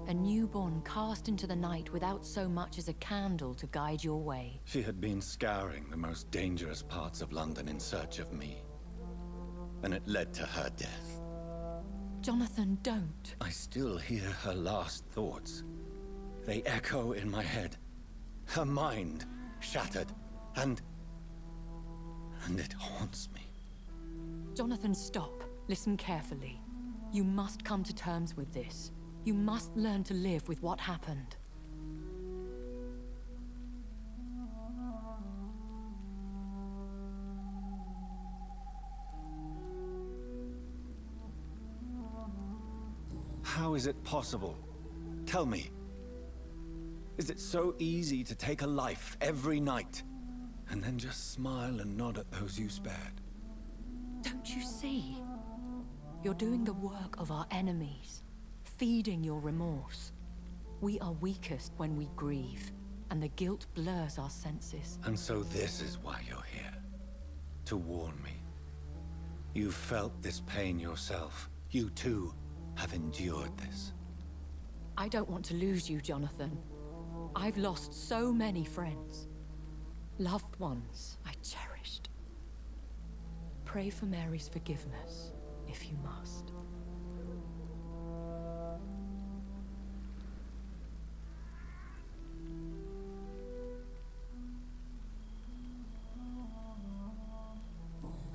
A newborn cast into the night without so much as a candle to guide your way. She had been scouring the most dangerous parts of London in search of me. And it led to her death. Jonathan, don't. I still hear her last thoughts. They echo in my head. Her mind shattered, and it haunts me. Jonathan, stop. Listen carefully. You must come to terms with this. You must learn to live with what happened. How is it possible? Tell me. Is it so easy to take a life every night, and then just smile and nod at those you spared? Don't you see? You're doing the work of our enemies, feeding your remorse. We are weakest when we grieve, and the guilt blurs our senses. And so this is why you're here. To warn me. You've felt this pain yourself. You too have endured this. I don't want to lose you, Jonathan. I've lost so many friends. Loved ones I cherished. Pray for Mary's forgiveness, if you must.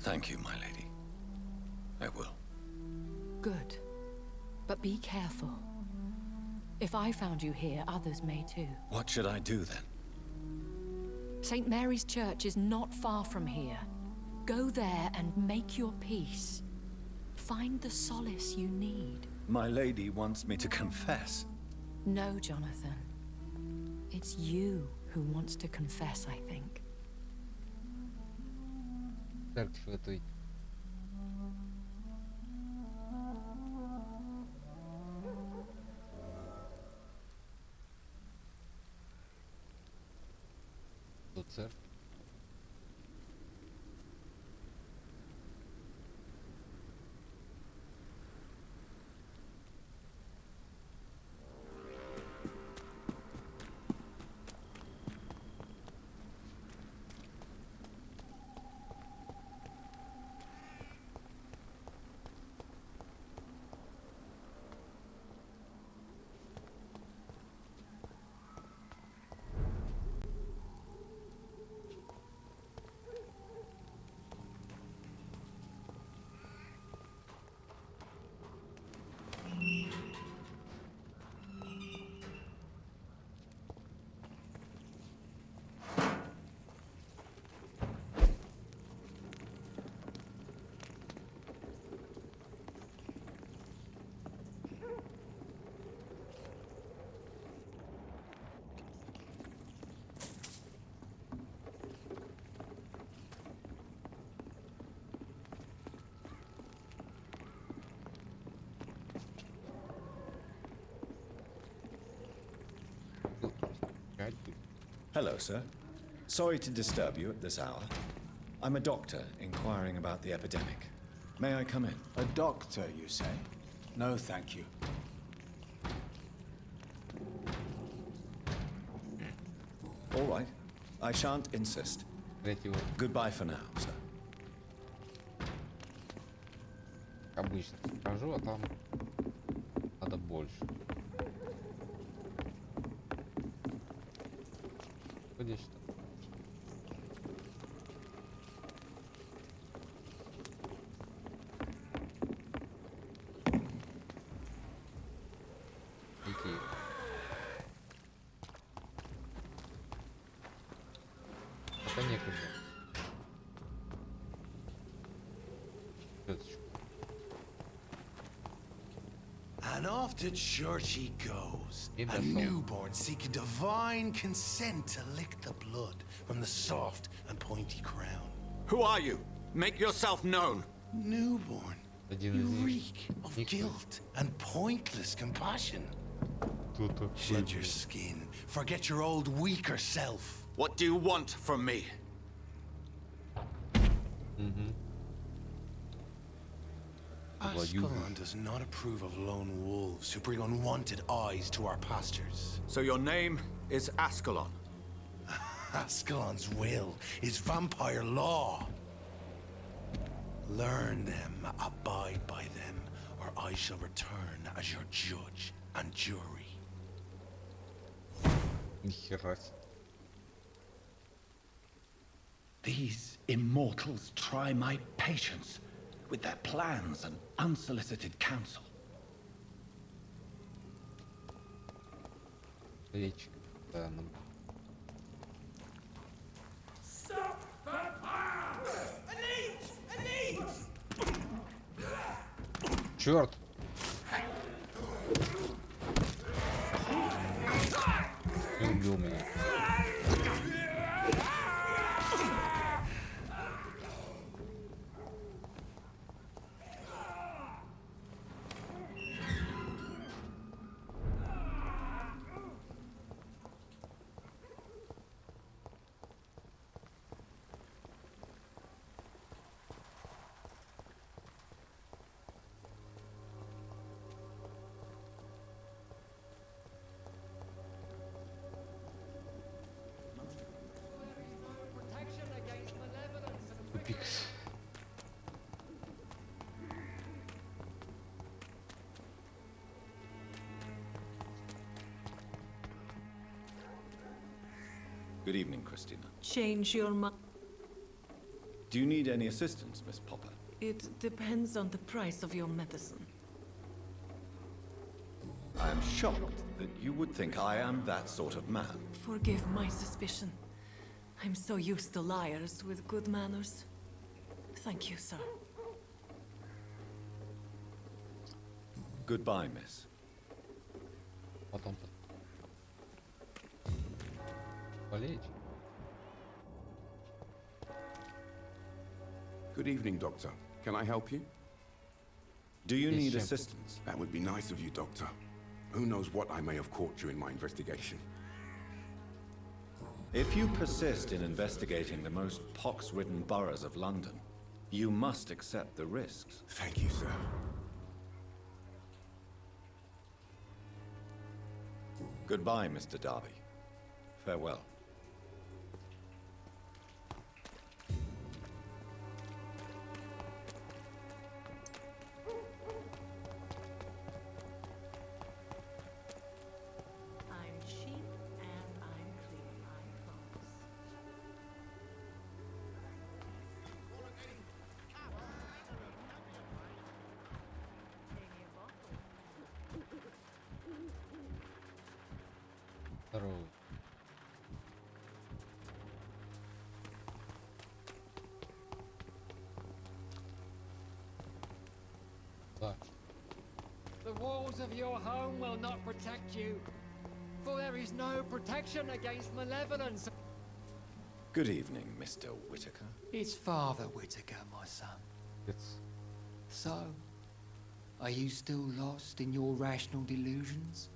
Thank you, my lady. I will. Good. But be careful. If I found you here, others may too. What should I do then? St. Mary's Church is not far from here. Go there and make your peace. Find the solace you need. My lady wants me to confess. No, Jonathan. It's you who wants to confess, I think. Церковь этой. Церковь. Hello, sir. Sorry to disturb you at this hour. I'm a doctor inquiring about the epidemic. May I come in? A doctor, you say? No, thank you. All right. I shan't insist. Goodbye for now, sir. Обычно скажу, а там надо больше. Ходишь там. Идти. Пока некуда. And off to church he goes, a newborn seeking divine consent to lick the blood from the soft and pointy crown. Who are you? Make yourself known. Newborn, you reek of guilt and pointless compassion. Shed your skin, forget your old weaker self. What do you want from me? Ascalon does not approve of lone wolves who bring unwanted eyes to our pastures. So your name is Ascalon? Ascalon's will is vampire law. Learn them, abide by them, or I shall return as your judge and jury. These immortals try my patience with their plans and unsolicited counsel. Лечить. Да, ну. Stop! Vampire! An eat! Черт! Не убил меня. Good evening, Christina. Change your mind. Do you need any assistance, Miss Popper? It depends on the price of your medicine. I am shocked that you would think I am that sort of man. Forgive my suspicion. I'm so used to liars with good manners. Thank you, sir. Goodbye, miss. Потом болеть. Good evening, Doctor. Can I help you? Do you need assistance? That would be nice of you, Doctor. Who knows what I may have caught you in my investigation. If you persist in investigating the most pox-ridden boroughs of London, you must accept the risks. Thank you, sir. Goodbye, Mr. Darby. Farewell. I'm cheap and I'm clean, I promise. Здорово. Да. The walls of your home will not protect you, for there is no protection against malevolence. Good evening, Mr. Whitaker. It's Father Whitaker, my son. It's... So, are you still lost in your rational delusions?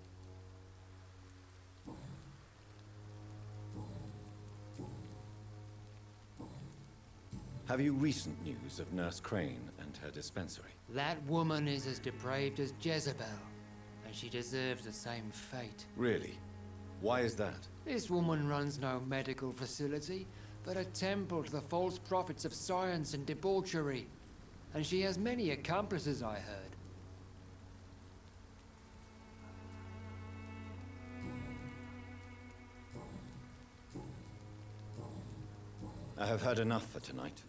Have you recent news of Nurse Crane and her dispensary? That woman is as depraved as Jezebel, and she deserves the same fate. Really? Why is that? This woman runs no medical facility, but a temple to the false prophets of science and debauchery. And she has many accomplices, I heard. I have had enough for tonight.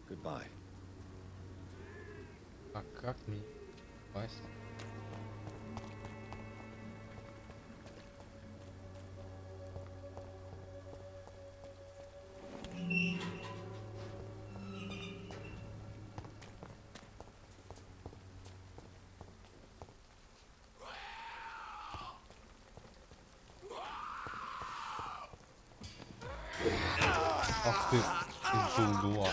Goodbye. А как мне попасть? Ах ты, из-за угла.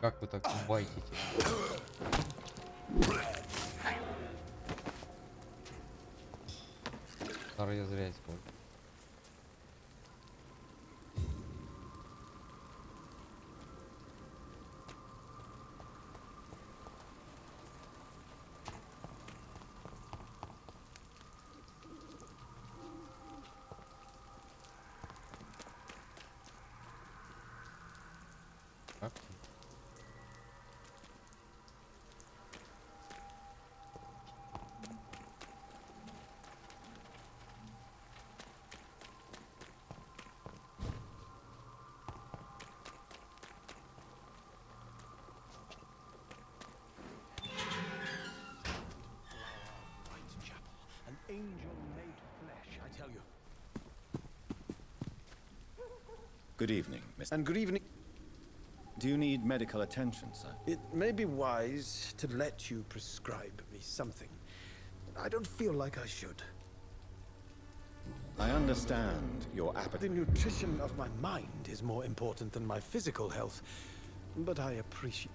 Как вы так байтите? Старый я зря использую. Angel made flesh, I tell you. Good evening, Mr. And good evening. Do you need medical attention, sir? It may be wise to let you prescribe me something. I don't feel like I should. I understand your appetite. The nutrition of my mind is more important than my physical health, but I appreciate...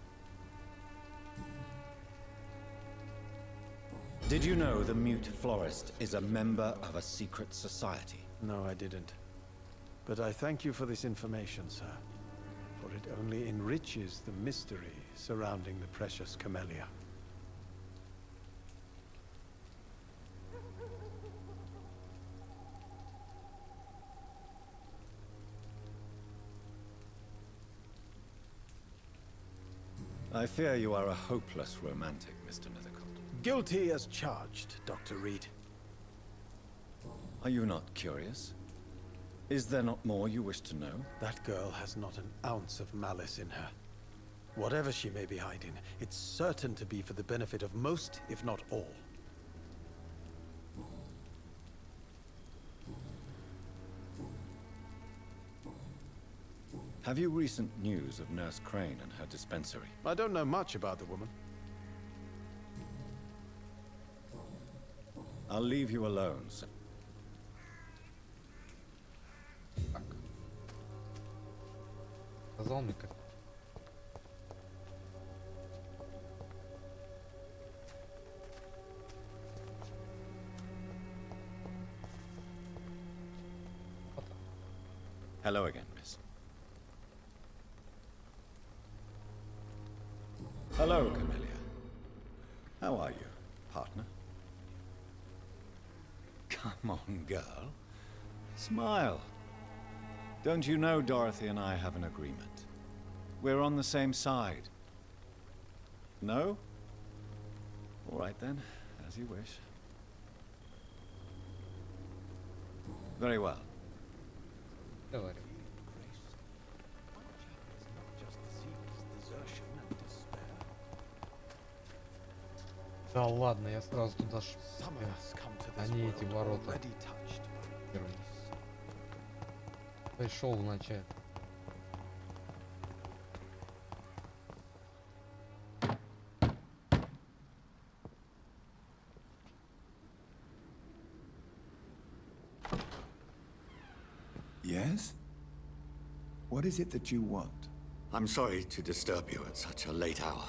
Did you know the mute florist is a member of a secret society? No, I didn't. But I thank you for this information, sir. For it only enriches the mystery surrounding the precious camellia. I fear you are a hopeless romantic, Mr. Nethercott. Guilty as charged, Dr. Reed. Are you not curious? Is there not more you wish to know? That girl has not an ounce of malice in her. Whatever she may be hiding, it's certain to be for the benefit of most, if not all. Have you recent news of Nurse Crane and her dispensary? I don't know much about the woman. I'll leave you alone, sir. Сказал мне как. Hello again, miss. Hello, Camellia. How are you, partner? Come on, girl. Smile. Don't you know Dorothy and I have an agreement? We're on the same side. No? All right then, as you wish. Very well. Давай. Да ладно, я сразу туда они эти ворота. Пришел вначале. Yes? What is it that you want? I'm sorry to disturb you at such a late hour.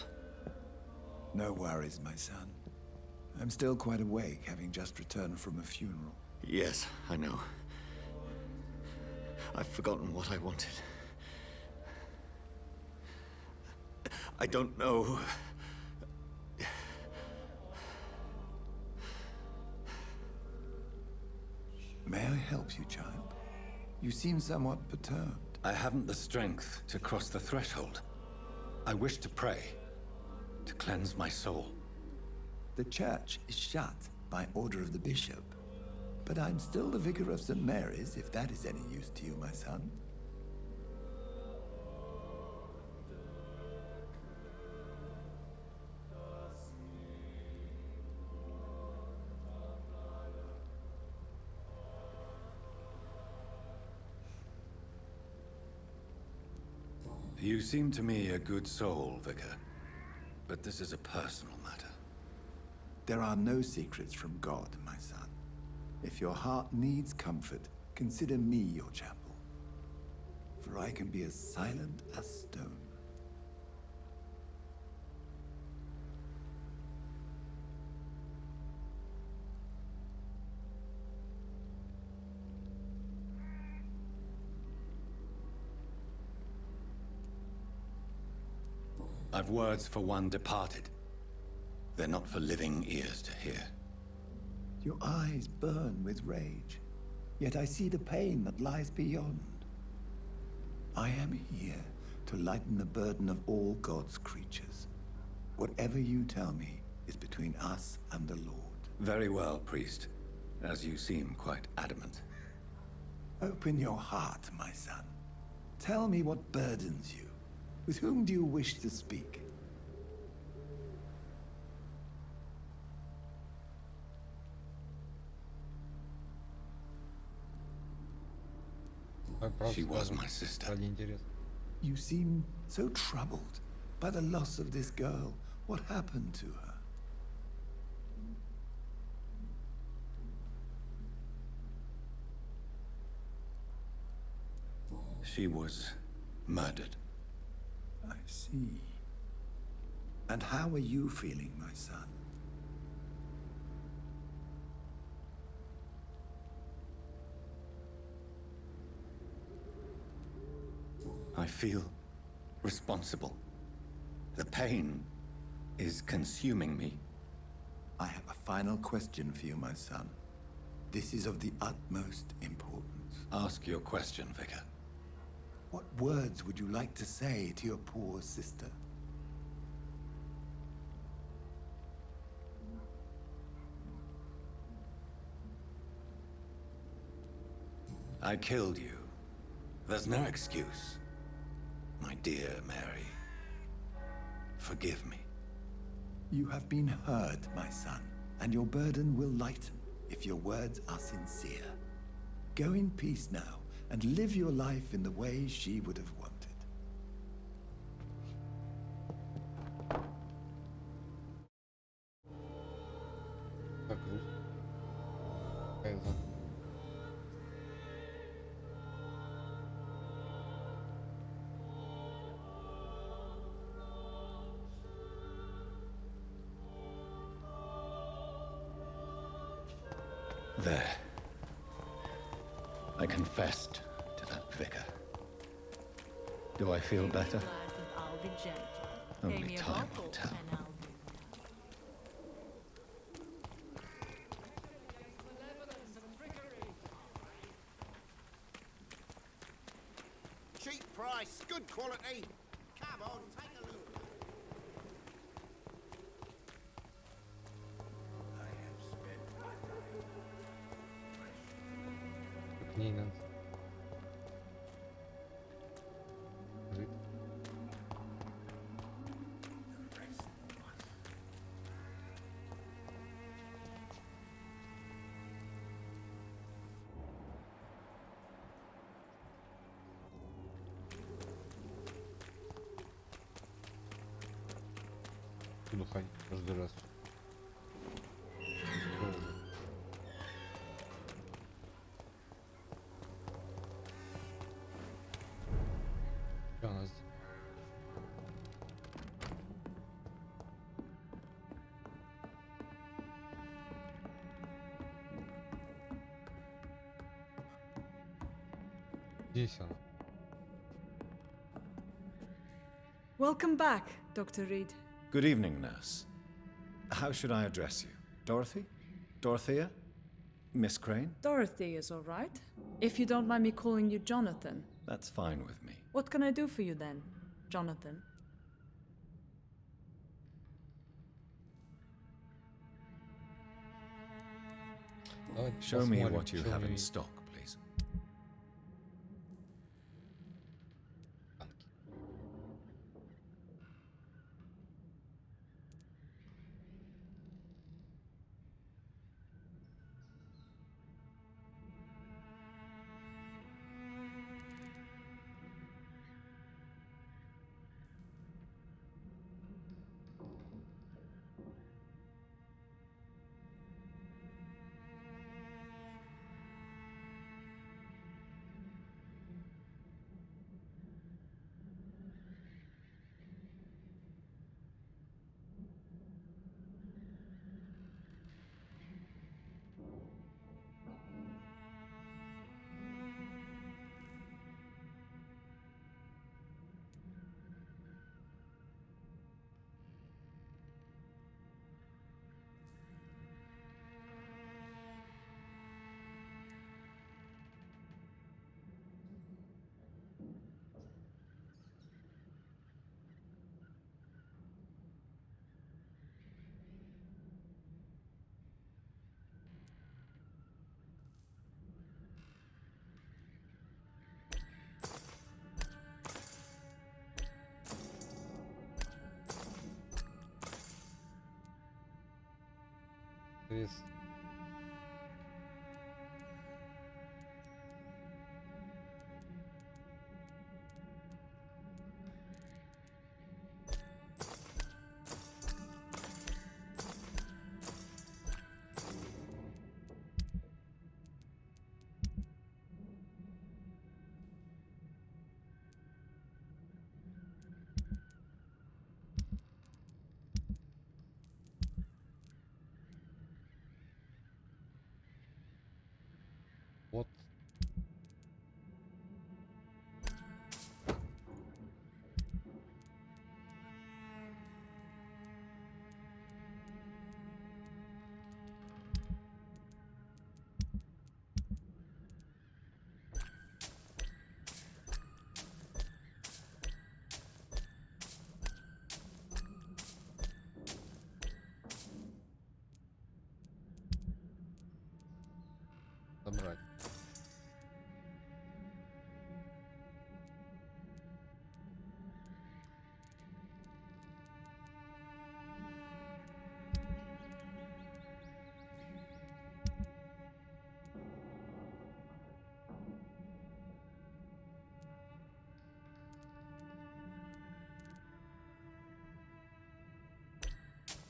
No worries, my son. I'm still quite awake, having just returned from a funeral. Yes, I know. I've forgotten what I wanted. I don't know. May I help you, child? You seem somewhat perturbed. I haven't the strength to cross the threshold. I wish to pray, to cleanse my soul. The church is shut by order of the bishop. But I'm still the vicar of St. Mary's, if that is any use to you, my son. You seem to me a good soul, Vicar. But this is a personal matter. There are no secrets from God, my son. If your heart needs comfort, consider me your chapel. For I can be as silent as stone. I've words for one departed. They're not for living ears to hear. Your eyes burn with rage, yet I see the pain that lies beyond. I am here to lighten the burden of all God's creatures. Whatever you tell me is between us and the Lord. Very well, priest, as you seem quite adamant. Open your heart, my son. Tell me what burdens you. With whom do you wish to speak? She was my sister. You seem so troubled by the loss of this girl. What happened to her? She was murdered. I see. And how are you feeling, my son? I feel responsible. The pain is consuming me. I have a final question for you, my son. This is of the utmost importance. Ask your question, Vicar. What words would you like to say to your poor sister? I killed you. There's no excuse. My dear Mary, forgive me. You have been heard, my son, and your burden will lighten if your words are sincere. Go in peace now, and live your life in the way she would have wanted. Так грустно. Какая-то. There. I confessed to that vicar. Do I feel better? Only time will tell. Cheap price, good quality. Come on, take a look. К ней надо. Рид. Дыхание каждый раз. Что у нас здесь? Здесь она. Welcome back, Dr. Reed. Good evening, nurse. How should I address you? Dorothy? Dorothea? Miss Crane? Dorothy is all right. If you don't mind me calling you Jonathan. That's fine with me. What can I do for you then, Jonathan? Show me what you have in stock, please. Интересно.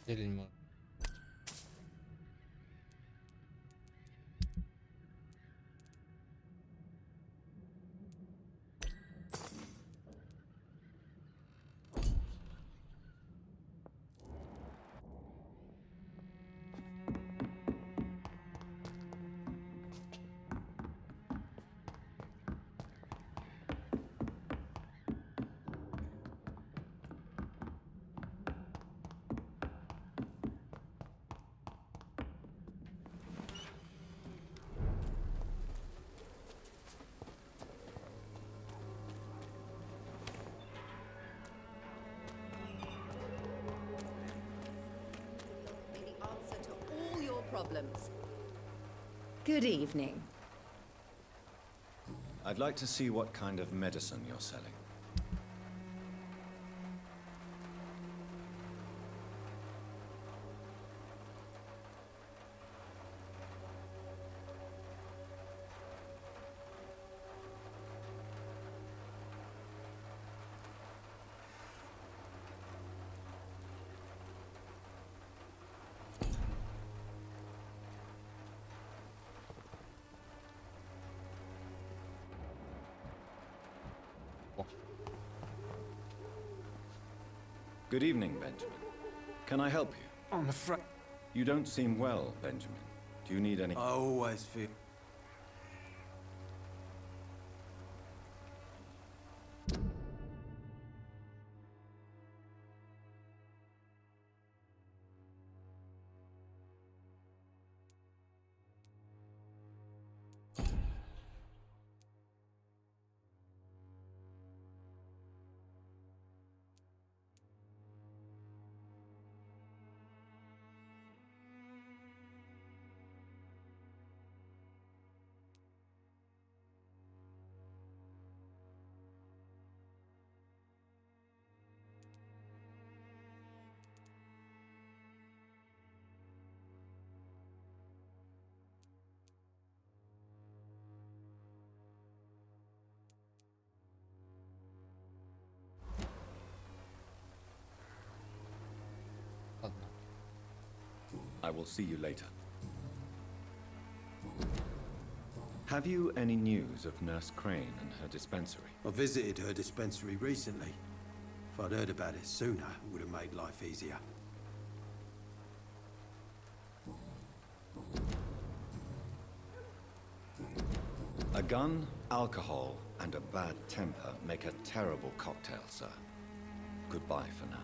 Зелень можно. The answer to all your problems. Good evening. I'd like to see what kind of medicine you're selling. Good evening, Benjamin. Can I help you? I'm afraid... You don't seem well, Benjamin. Do you need any... I always feel... I will see you later. Have you any news of Nurse Crane and her dispensary? I visited her dispensary recently. If I'd heard about it sooner, it would have made life easier. A gun, alcohol, and a bad temper make a terrible cocktail, sir. Goodbye for now.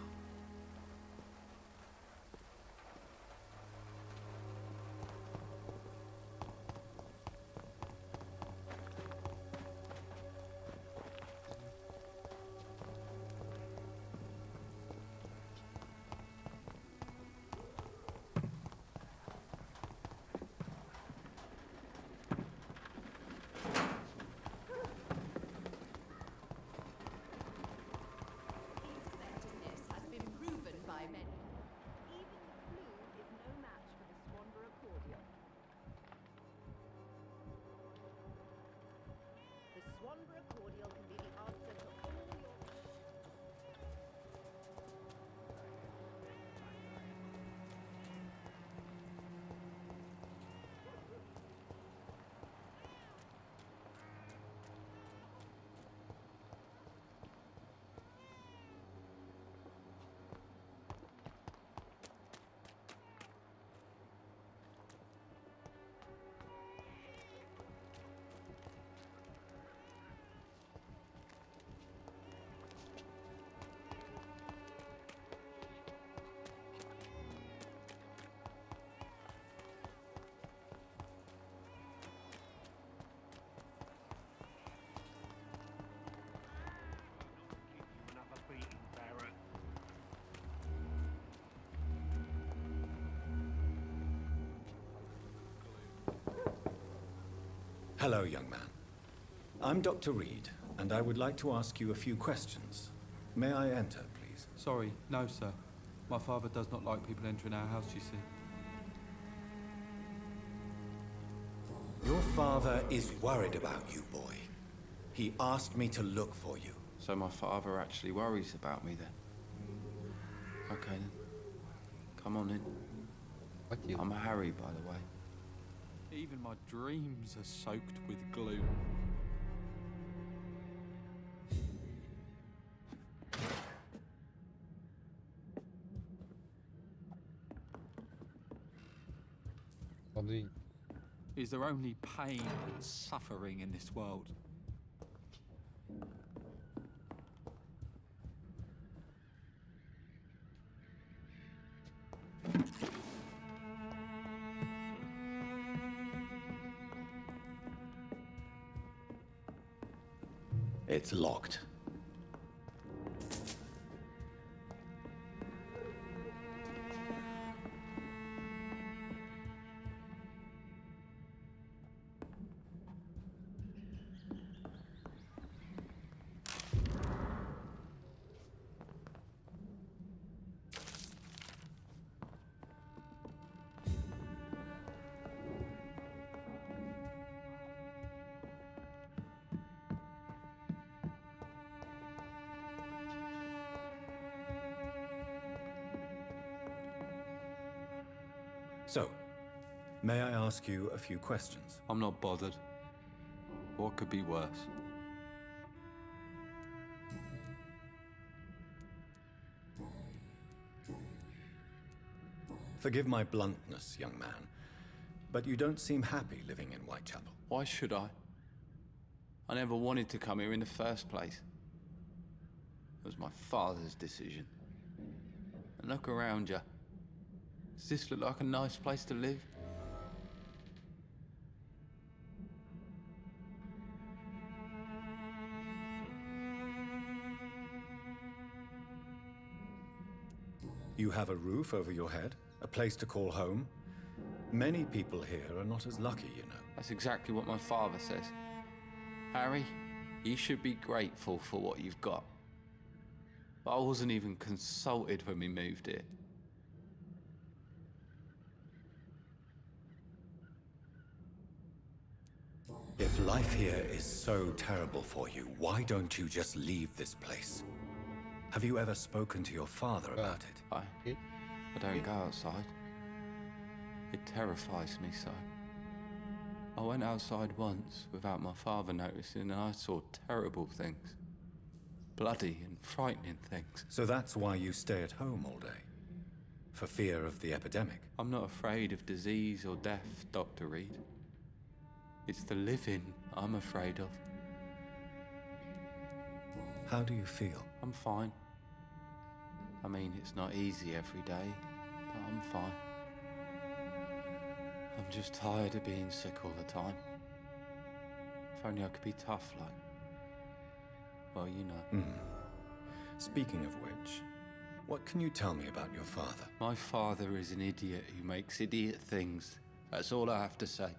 Hello, young man. I'm Dr. Reed, and I would like to ask you a few questions. May I enter, please? Sorry, no, sir. My father does not like people entering our house, you see. Your father is worried about you, boy. He asked me to look for you. So my father actually worries about me then? Okay then. Come on in. Хватило. I'm Harry, by the way. Even my dreams are soaked with glue. Подвинь. Is there only pain and suffering in this world? It's locked. So, may I ask you a few questions? I'm not bothered. What could be worse? Forgive my bluntness, young man, but you don't seem happy living in Whitechapel. Why should I? I never wanted to come here in the first place. It was my father's decision. And look around you. Does this look like a nice place to live? You have a roof over your head, a place to call home. Many people here are not as lucky, you know. That's exactly what my father says. Harry, you should be grateful for what you've got. But I wasn't even consulted when we moved here. If life here is so terrible for you, why don't you just leave this place? Have you ever spoken to your father about it? I don't go outside. It terrifies me so. I went outside once without my father noticing and I saw terrible things. Bloody and frightening things. So that's why you stay at home all day? For fear of the epidemic? I'm not afraid of disease or death, Dr. Reed. It's the living I'm afraid of. How do you feel? I'm fine. I mean, it's not easy every day, but I'm fine. I'm just tired of being sick all the time. If only I could be tough like... well, you know. Speaking of which, what can you tell me about your father? My father is an idiot who makes idiot things. That's all I have to say.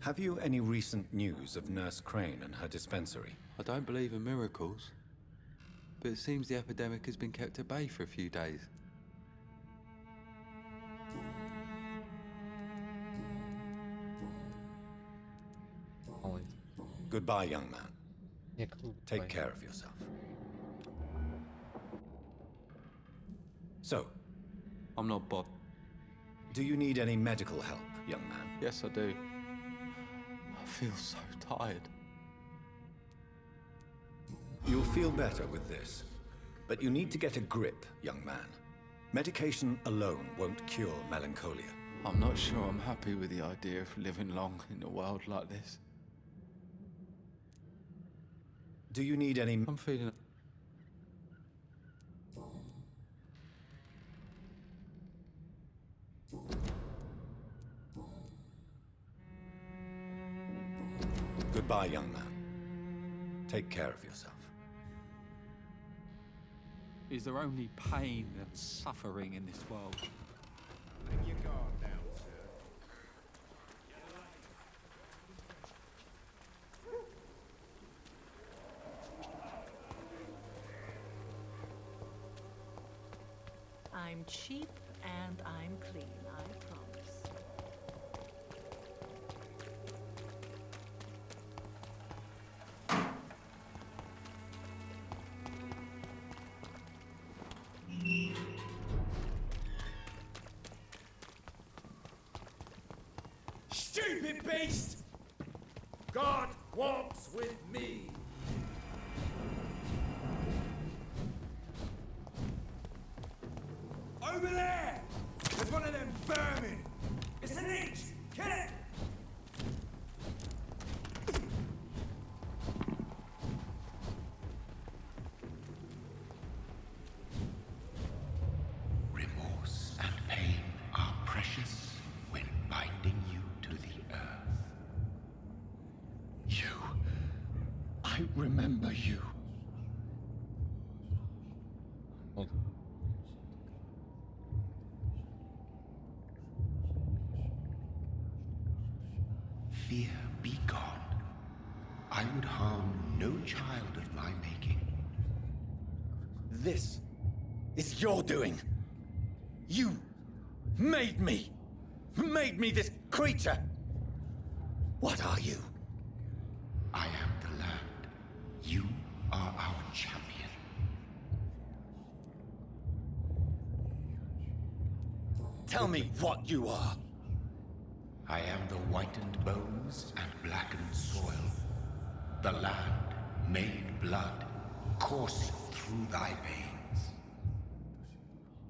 Have you any recent news of Nurse Crane and her dispensary? I don't believe in miracles, but it seems the epidemic has been kept at bay for a few days. Goodbye, young man. Take care of yourself. So, I'm not Bob. Do you need any medical help, young man? Yes, I do. I feel so tired. You'll feel better with this, but you need to get a grip, young man. Medication alone won't cure melancholia. I'm not sure I'm happy with the idea of living long in a world like this. Do you need any... I'm feeling... Goodbye, young man. Take care of yourself. Is there only pain and suffering in this world? Let your guard down, sir. I'm cheap and I'm clean, I promise. Stupid beast! God walks with me. Over there! There's one of them vermin! It's an inch! Kill it! Remorse and pain are precious when binding you to the earth. You. I remember you. Fear be gone. I would harm no child of my making. This is your doing. You made me. Made me this creature. What are you? I am the land. You are our champion. Tell me what you are. I am the whitened bones and blackened soil. The land made blood coursing through thy veins.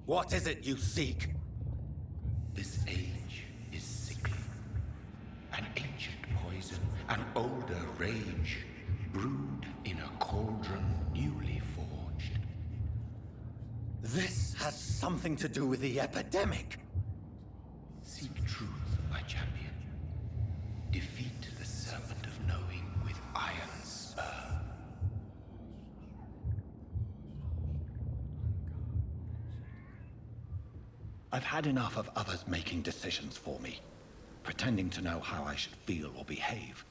What is it you seek? This age is sickly. An ancient poison, an older rage, brewed in a cauldron newly forged. This has something to do with the epidemic. Seek truth, my champion. Defeat the serpent of knowing with iron spur. I've had enough of others making decisions for me, pretending to know how I should feel or behave.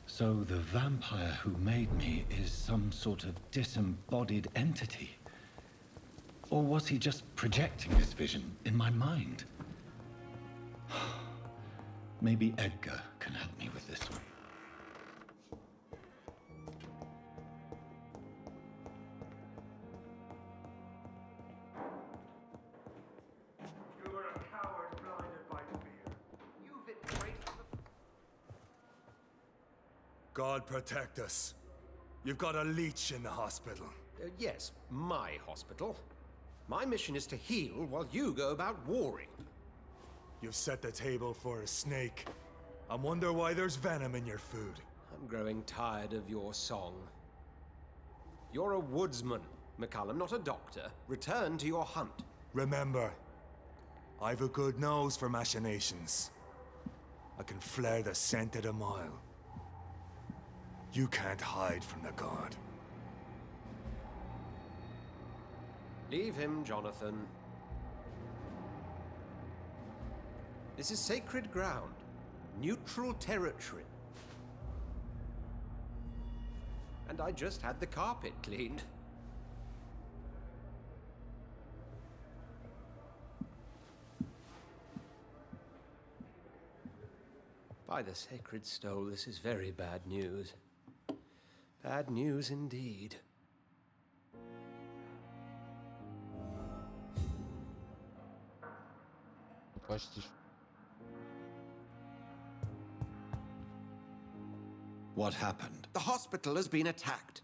So the vampire who made me is some sort of disembodied entity? Or was he just projecting this vision in my mind? Maybe Edgar can help me with this one. You were a coward blinded by fear. You've embraced the... God protect us. You've got a leech in the hospital. Yes, my hospital. My mission is to heal while you go about warring. You've set the table for a snake. I wonder why there's venom in your food. I'm growing tired of your song. You're a woodsman, McCallum, not a doctor. Return to your hunt. Remember, I've a good nose for machinations. I can flare the scent at a mile. You can't hide from the god. Leave him, Jonathan. This is sacred ground. Neutral territory. And I just had the carpet cleaned. By the sacred stole, this is very bad news. Bad news indeed. Почти. What happened? The hospital has been attacked.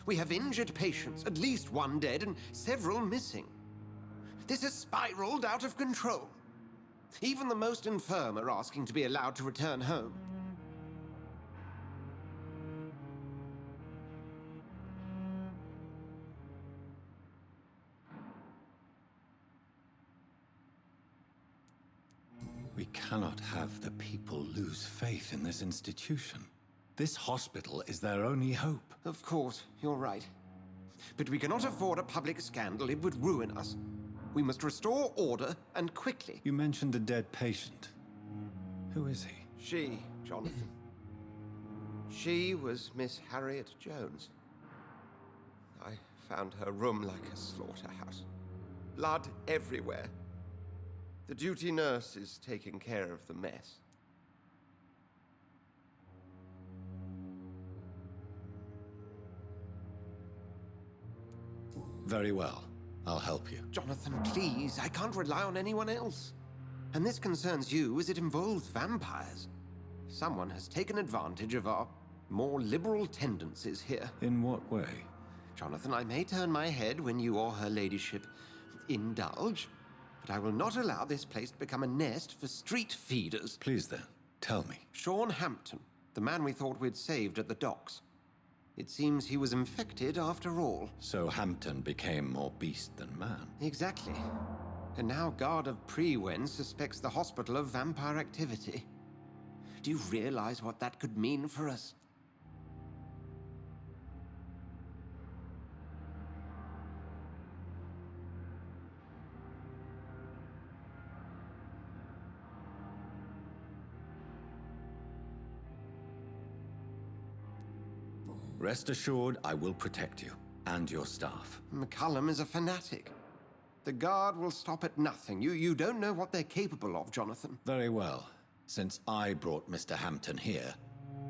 We have injured patients, at least one dead and several missing. This has spiraled out of control. Even the most infirm are asking to be allowed to return home. We cannot have the people lose faith in this institution. This hospital is their only hope. Of course, you're right. But we cannot afford a public scandal. It would ruin us. We must restore order, and quickly. You mentioned a dead patient. Who is he? She, Jonathan. She was Miss Harriet Jones. I found her room like a slaughterhouse. Blood everywhere. The duty nurse is taking care of the mess. Very well. I'll help you. Jonathan, please. I can't rely on anyone else. And this concerns you as it involves vampires. Someone has taken advantage of our more liberal tendencies here. In what way? Jonathan, I may turn my head when you or her ladyship indulge, but I will not allow this place to become a nest for street feeders. Please then, tell me. Sean Hampton, the man we thought we'd saved at the docks. It seems he was infected after all. So Hampton became more beast than man. Exactly. And now Guard of Prewen suspects the hospital of vampire activity. Do you realize what that could mean for us? Rest assured, I will protect you and your staff. McCullum is a fanatic. The Guard will stop at nothing. You don't know what they're capable of, Jonathan. Very well. Since I brought Mr. Hampton here,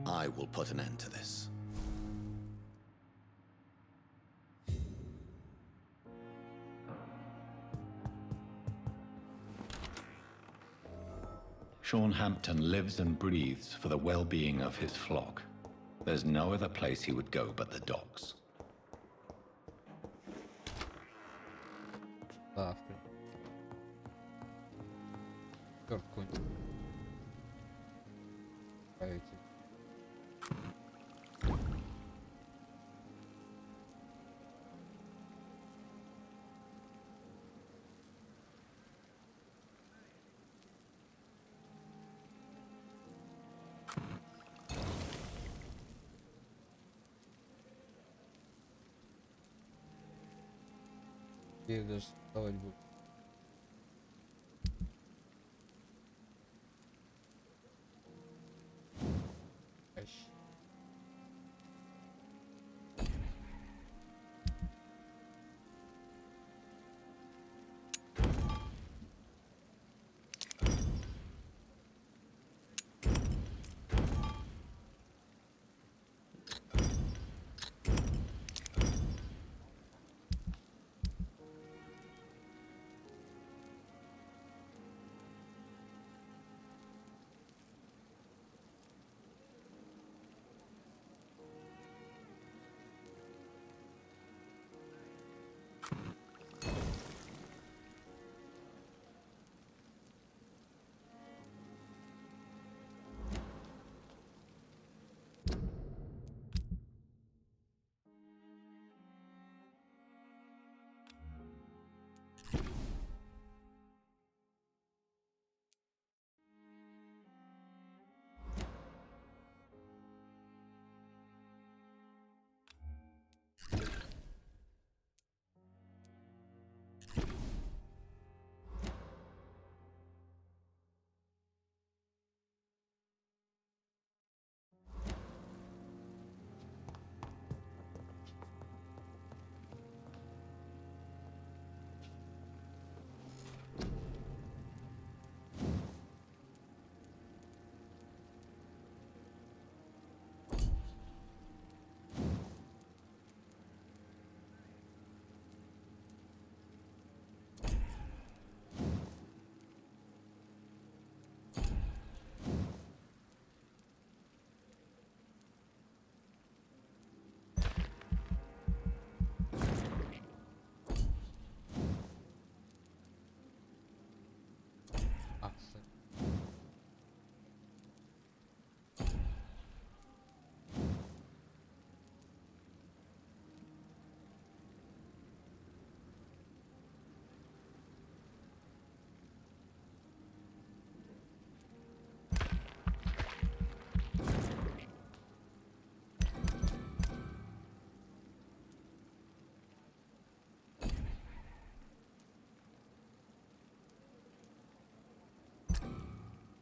I will put an end to this. Sean Hampton lives and breathes for the well-being of his flock. There's no other place he would go but the docks. After. Черт конь. Ставите. Я даже вставать буду.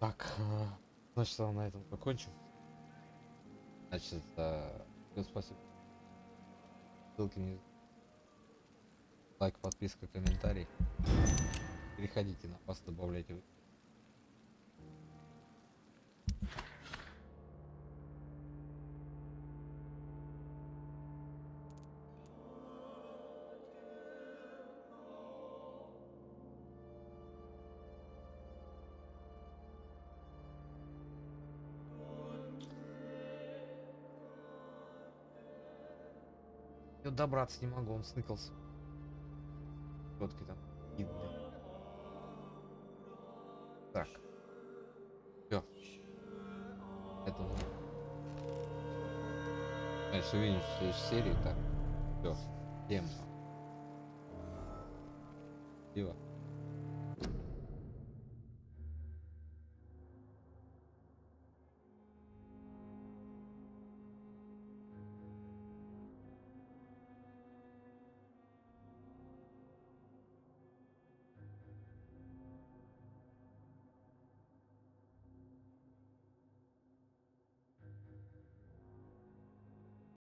Так, значит, на этом закончим. Значит, всем спасибо. Ссылки внизу. Лайк, подписка, комментарий. Переходите на пост, добавляйте. Я добраться не могу, он сныкался. Фотки там. Так. Все. Это мы. Конечно, увидимся в следующей серии. Так. Все. Всем. Спасибо.